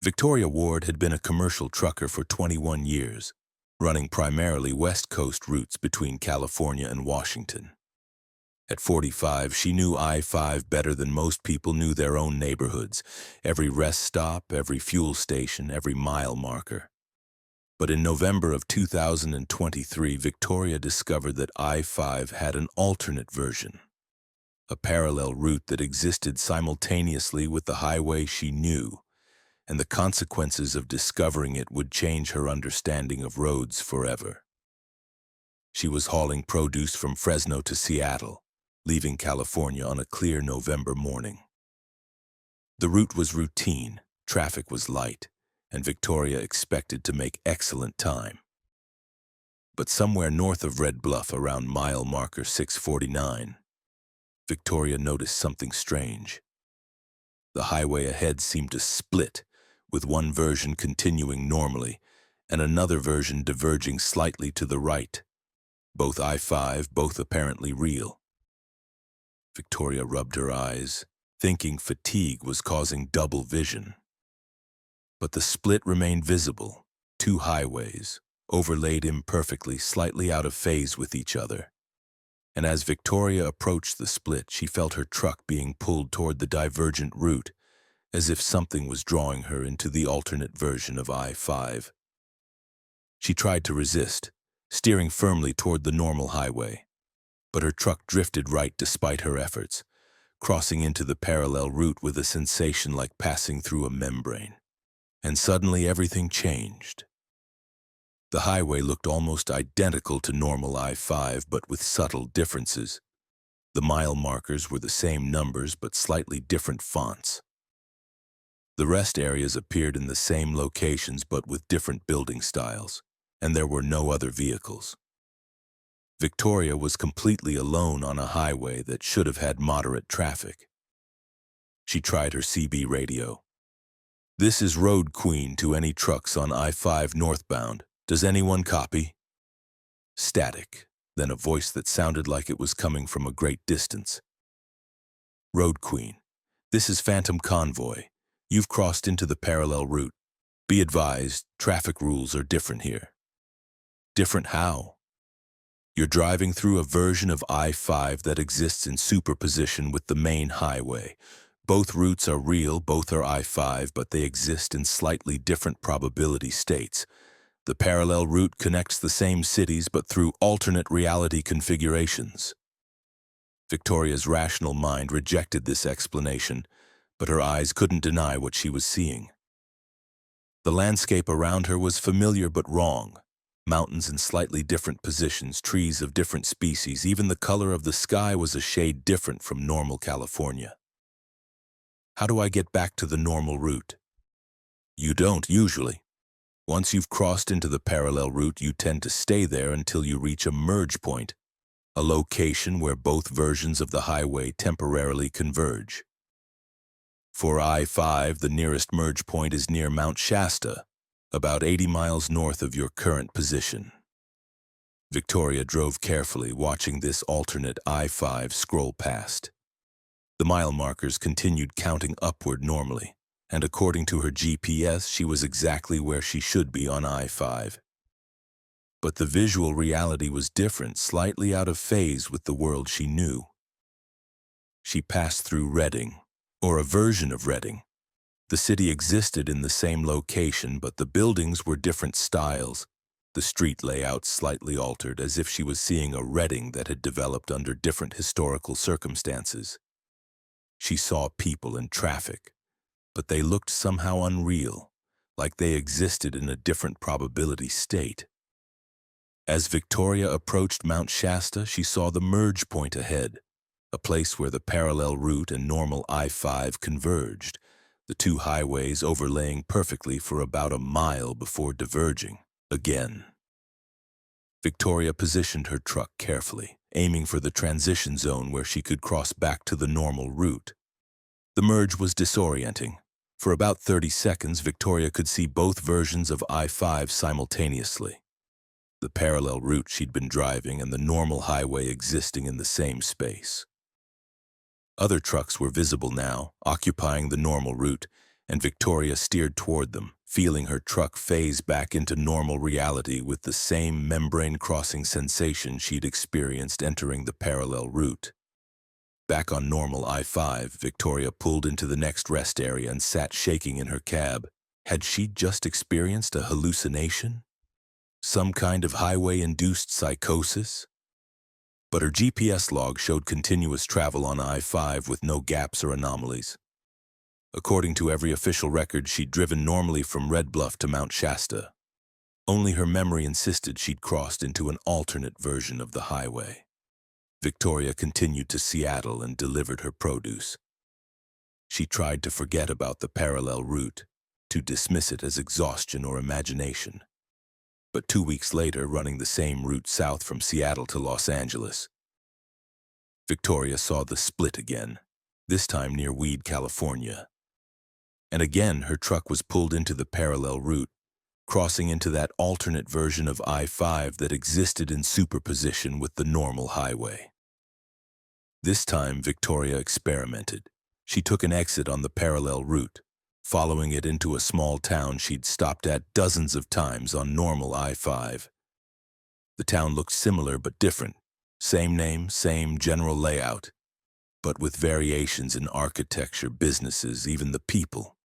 Victoria Ward had been a commercial trucker for 21 years, running primarily West Coast routes between California and Washington. At 45, she knew I-5 better than most people knew their own neighborhoods, every rest stop, every fuel station, every mile marker. But in November of 2023, Victoria discovered that I-5 had an alternate version, a parallel route that existed simultaneously with the highway she knew, and the consequences of discovering it would change her understanding of roads forever. She was hauling produce from Fresno to Seattle, leaving California on a clear November morning. The route was routine, traffic was light, and Victoria expected to make excellent time. But somewhere north of Red Bluff, around mile marker 649, Victoria noticed something strange. The highway ahead seemed to split, with one version continuing normally and another version diverging slightly to the right. Both I-5, both apparently real. Victoria rubbed her eyes, thinking fatigue was causing double vision. But the split remained visible, two highways, overlaid imperfectly, slightly out of phase with each other. And as Victoria approached the split, she felt her truck being pulled toward the divergent route, as if something was drawing her into the alternate version of I-5. She tried to resist, steering firmly toward the normal highway, but her truck drifted right despite her efforts, crossing into the parallel route with a sensation like passing through a membrane. And suddenly everything changed. The highway looked almost identical to normal I-5, but with subtle differences. The mile markers were the same numbers, but slightly different fonts. The rest areas appeared in the same locations, but with different building styles, and there were no other vehicles. Victoria was completely alone on a highway that should have had moderate traffic. She tried her CB radio. "This is Road Queen to any trucks on I-5 northbound. Does anyone copy?" Static, then a voice that sounded like it was coming from a great distance. "Road Queen, this is Phantom Convoy. You've crossed into the parallel route. Be advised, traffic rules are different here." "Different how?" "You're driving through a version of I-5 that exists in superposition with the main highway. Both routes are real, both are I-5, but they exist in slightly different probability states. The parallel route connects the same cities, but through alternate reality configurations." Victoria's rational mind rejected this explanation, but her eyes couldn't deny what she was seeing. The landscape around her was familiar but wrong. Mountains in slightly different positions, trees of different species, even the color of the sky was a shade different from normal California. "How do I get back to the normal route?" "You don't, usually. Once you've crossed into the parallel route, you tend to stay there until you reach a merge point, a location where both versions of the highway temporarily converge. For I-5, the nearest merge point is near Mount Shasta, about 80 miles north of your current position." Victoria drove carefully, watching this alternate I-5 scroll past. The mile markers continued counting upward normally, and according to her GPS, she was exactly where she should be on I-5. But the visual reality was different, slightly out of phase with the world she knew. She passed through Redding, or a version of Redding. The city existed in the same location, but the buildings were different styles, the street layout slightly altered, as if she was seeing a Redding that had developed under different historical circumstances. She saw people and traffic, but they looked somehow unreal, like they existed in a different probability state. As Victoria approached Mount Shasta, she saw the merge point ahead, a place where the parallel route and normal I-5 converged, the two highways overlaying perfectly for about a mile before diverging again. Victoria positioned her truck carefully, aiming for the transition zone where she could cross back to the normal route. The merge was disorienting. For about 30 seconds, Victoria could see both versions of I-5 simultaneously. The parallel route she'd been driving and the normal highway existing in the same space. Other trucks were visible now, occupying the normal route, and Victoria steered toward them, feeling her truck phase back into normal reality with the same membrane-crossing sensation she'd experienced entering the parallel route. Back on normal I-5, Victoria pulled into the next rest area and sat shaking in her cab. Had she just experienced a hallucination? Some kind of highway-induced psychosis? But her GPS log showed continuous travel on I-5 with no gaps or anomalies. According to every official record, she'd driven normally from Red Bluff to Mount Shasta. Only her memory insisted she'd crossed into an alternate version of the highway. Victoria continued to Seattle and delivered her produce. She tried to forget about the parallel route, to dismiss it as exhaustion or imagination. But 2 weeks later, running the same route south from Seattle to Los Angeles, Victoria saw the split again, this time near Weed, California. And again, her truck was pulled into the parallel route, crossing into that alternate version of I-5 that existed in superposition with the normal highway. This time, Victoria experimented. She took an exit on the parallel route, following it into a small town she'd stopped at dozens of times on normal I-5. The town looked similar but different. Same name, same general layout, but with variations in architecture, businesses, even the people.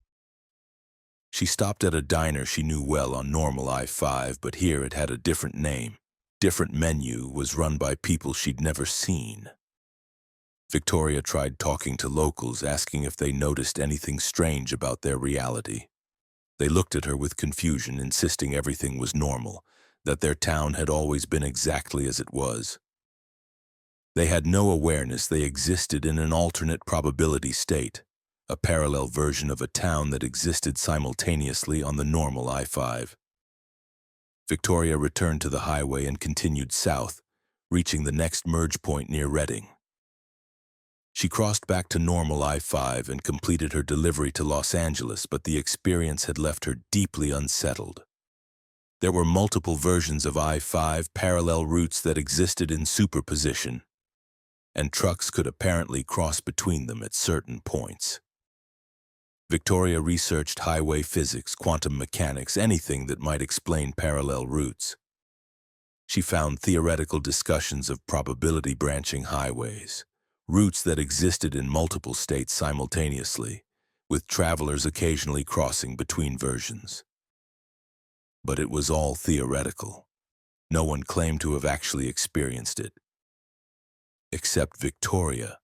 She stopped at a diner she knew well on normal I-5, but here it had a different name, different menu, was run by people she'd never seen. Victoria tried talking to locals, asking if they noticed anything strange about their reality. They looked at her with confusion, insisting everything was normal, that their town had always been exactly as it was. They had no awareness they existed in an alternate probability state, a parallel version of a town that existed simultaneously on the normal I-5. Victoria returned to the highway and continued south, reaching the next merge point near Redding. She crossed back to normal I-5 and completed her delivery to Los Angeles, but the experience had left her deeply unsettled. There were multiple versions of I-5 parallel routes that existed in superposition, and trucks could apparently cross between them at certain points. Victoria researched highway physics, quantum mechanics, anything that might explain parallel routes. She found theoretical discussions of probability branching highways, routes that existed in multiple states simultaneously, with travelers occasionally crossing between versions. But it was all theoretical. No one claimed to have actually experienced it. Except Victoria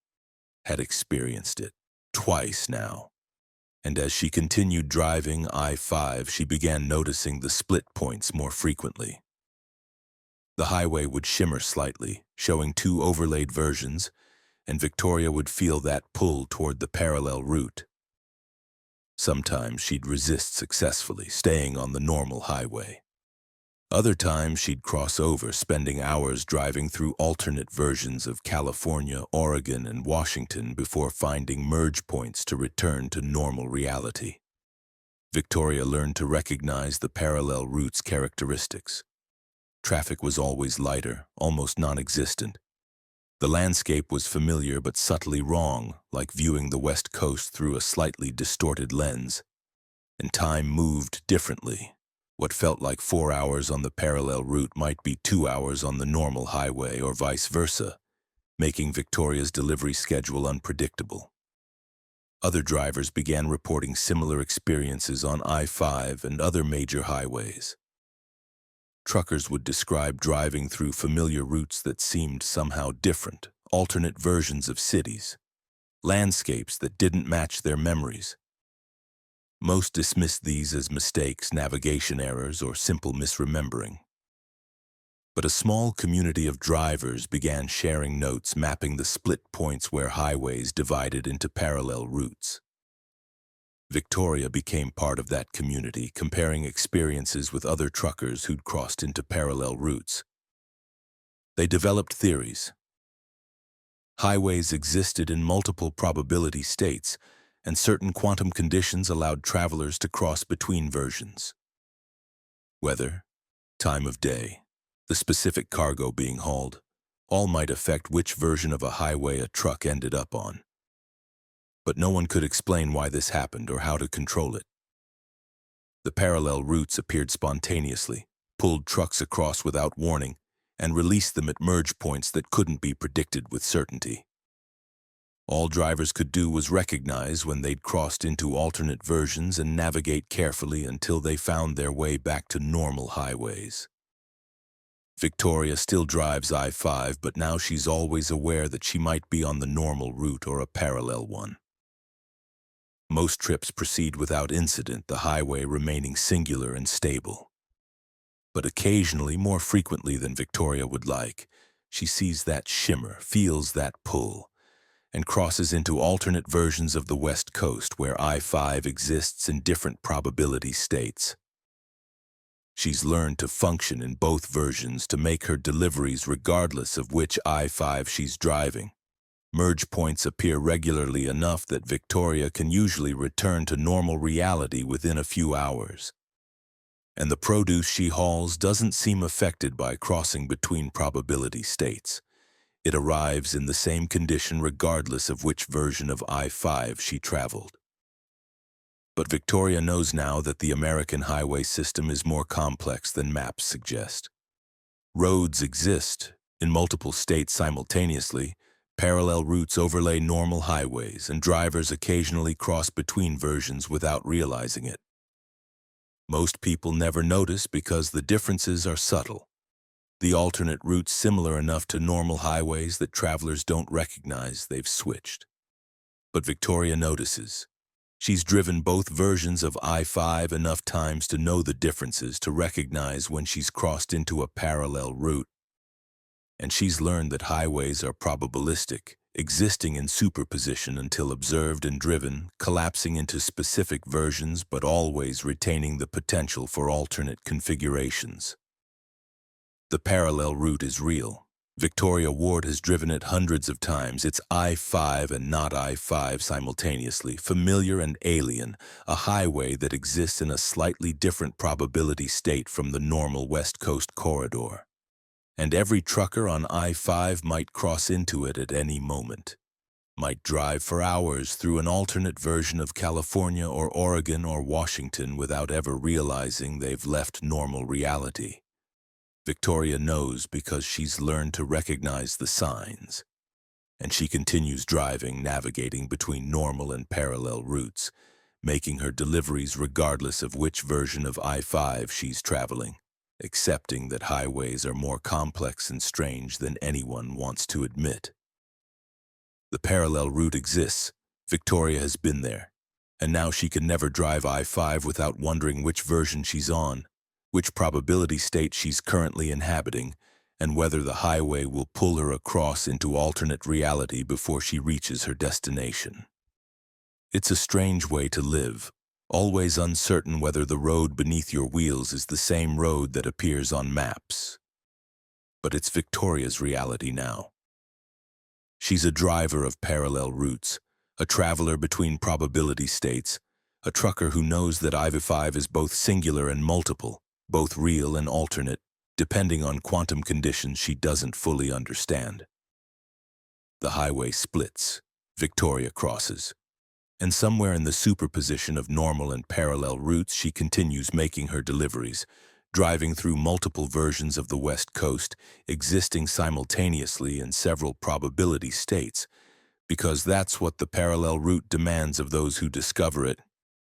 had experienced it twice now. And as she continued driving I-5, she began noticing the split points more frequently. The highway would shimmer slightly, showing two overlaid versions, and Victoria would feel that pull toward the parallel route. Sometimes she'd resist successfully, staying on the normal highway. Other times she'd cross over, spending hours driving through alternate versions of California, Oregon, and Washington before finding merge points to return to normal reality. Victoria learned to recognize the parallel route's characteristics. Traffic was always lighter, almost non-existent. The landscape was familiar but subtly wrong, like viewing the West Coast through a slightly distorted lens. And time moved differently. What felt like 4 hours on the parallel route might be 2 hours on the normal highway or vice versa, making Victoria's delivery schedule unpredictable. Other drivers began reporting similar experiences on I-5 and other major highways. Truckers would describe driving through familiar routes that seemed somehow different, alternate versions of cities, landscapes that didn't match their memories. Most dismissed these as mistakes, navigation errors, or simple misremembering. But a small community of drivers began sharing notes mapping the split points where highways divided into parallel routes. Victoria became part of that community, comparing experiences with other truckers who'd crossed into parallel routes. They developed theories. Highways existed in multiple probability states, and certain quantum conditions allowed travelers to cross between versions. Weather, time of day, the specific cargo being hauled, all might affect which version of a highway a truck ended up on. But no one could explain why this happened or how to control it. The parallel routes appeared spontaneously, pulled trucks across without warning, and released them at merge points that couldn't be predicted with certainty. All drivers could do was recognize when they'd crossed into alternate versions and navigate carefully until they found their way back to normal highways. Victoria still drives I-5, but now she's always aware that she might be on the normal route or a parallel one. Most trips proceed without incident, the highway remaining singular and stable. But occasionally, more frequently than Victoria would like, she sees that shimmer, feels that pull, and crosses into alternate versions of the West Coast where I-5 exists in different probability states. She's learned to function in both versions to make her deliveries regardless of which I-5 she's driving. Merge points appear regularly enough that Victoria can usually return to normal reality within a few hours. And the produce she hauls doesn't seem affected by crossing between probability states. It arrives in the same condition regardless of which version of I-5 she traveled. But Victoria knows now that the American highway system is more complex than maps suggest. Roads exist in multiple states simultaneously, parallel routes overlay normal highways, and drivers occasionally cross between versions without realizing it. Most people never notice because the differences are subtle. The alternate routes similar enough to normal highways that travelers don't recognize they've switched. But Victoria notices. She's driven both versions of I-5 enough times to know the differences to recognize when she's crossed into a parallel route. And she's learned that highways are probabilistic, existing in superposition until observed and driven, collapsing into specific versions but always retaining the potential for alternate configurations. The parallel route is real. Victoria Ward has driven it hundreds of times. It's I-5 and not I-5 simultaneously, familiar and alien, a highway that exists in a slightly different probability state from the normal West Coast corridor. And every trucker on I-5 might cross into it at any moment, might drive for hours through an alternate version of California or Oregon or Washington without ever realizing they've left normal reality. Victoria knows because she's learned to recognize the signs, and she continues driving, navigating between normal and parallel routes, making her deliveries regardless of which version of I-5 she's traveling, accepting that highways are more complex and strange than anyone wants to admit. The parallel route exists. Victoria has been there, and now she can never drive I-5 without wondering which version she's on, which probability state she's currently inhabiting, and whether the highway will pull her across into alternate reality before she reaches her destination. It's a strange way to live, always uncertain whether the road beneath your wheels is the same road that appears on maps. But it's Victoria's reality now. She's a driver of parallel routes, a traveler between probability states, a trucker who knows that I-5 is both singular and multiple, both real and alternate, depending on quantum conditions she doesn't fully understand. The highway splits, Victoria crosses, and somewhere in the superposition of normal and parallel routes she continues making her deliveries, driving through multiple versions of the West Coast, existing simultaneously in several probability states, because that's what the parallel route demands of those who discover it,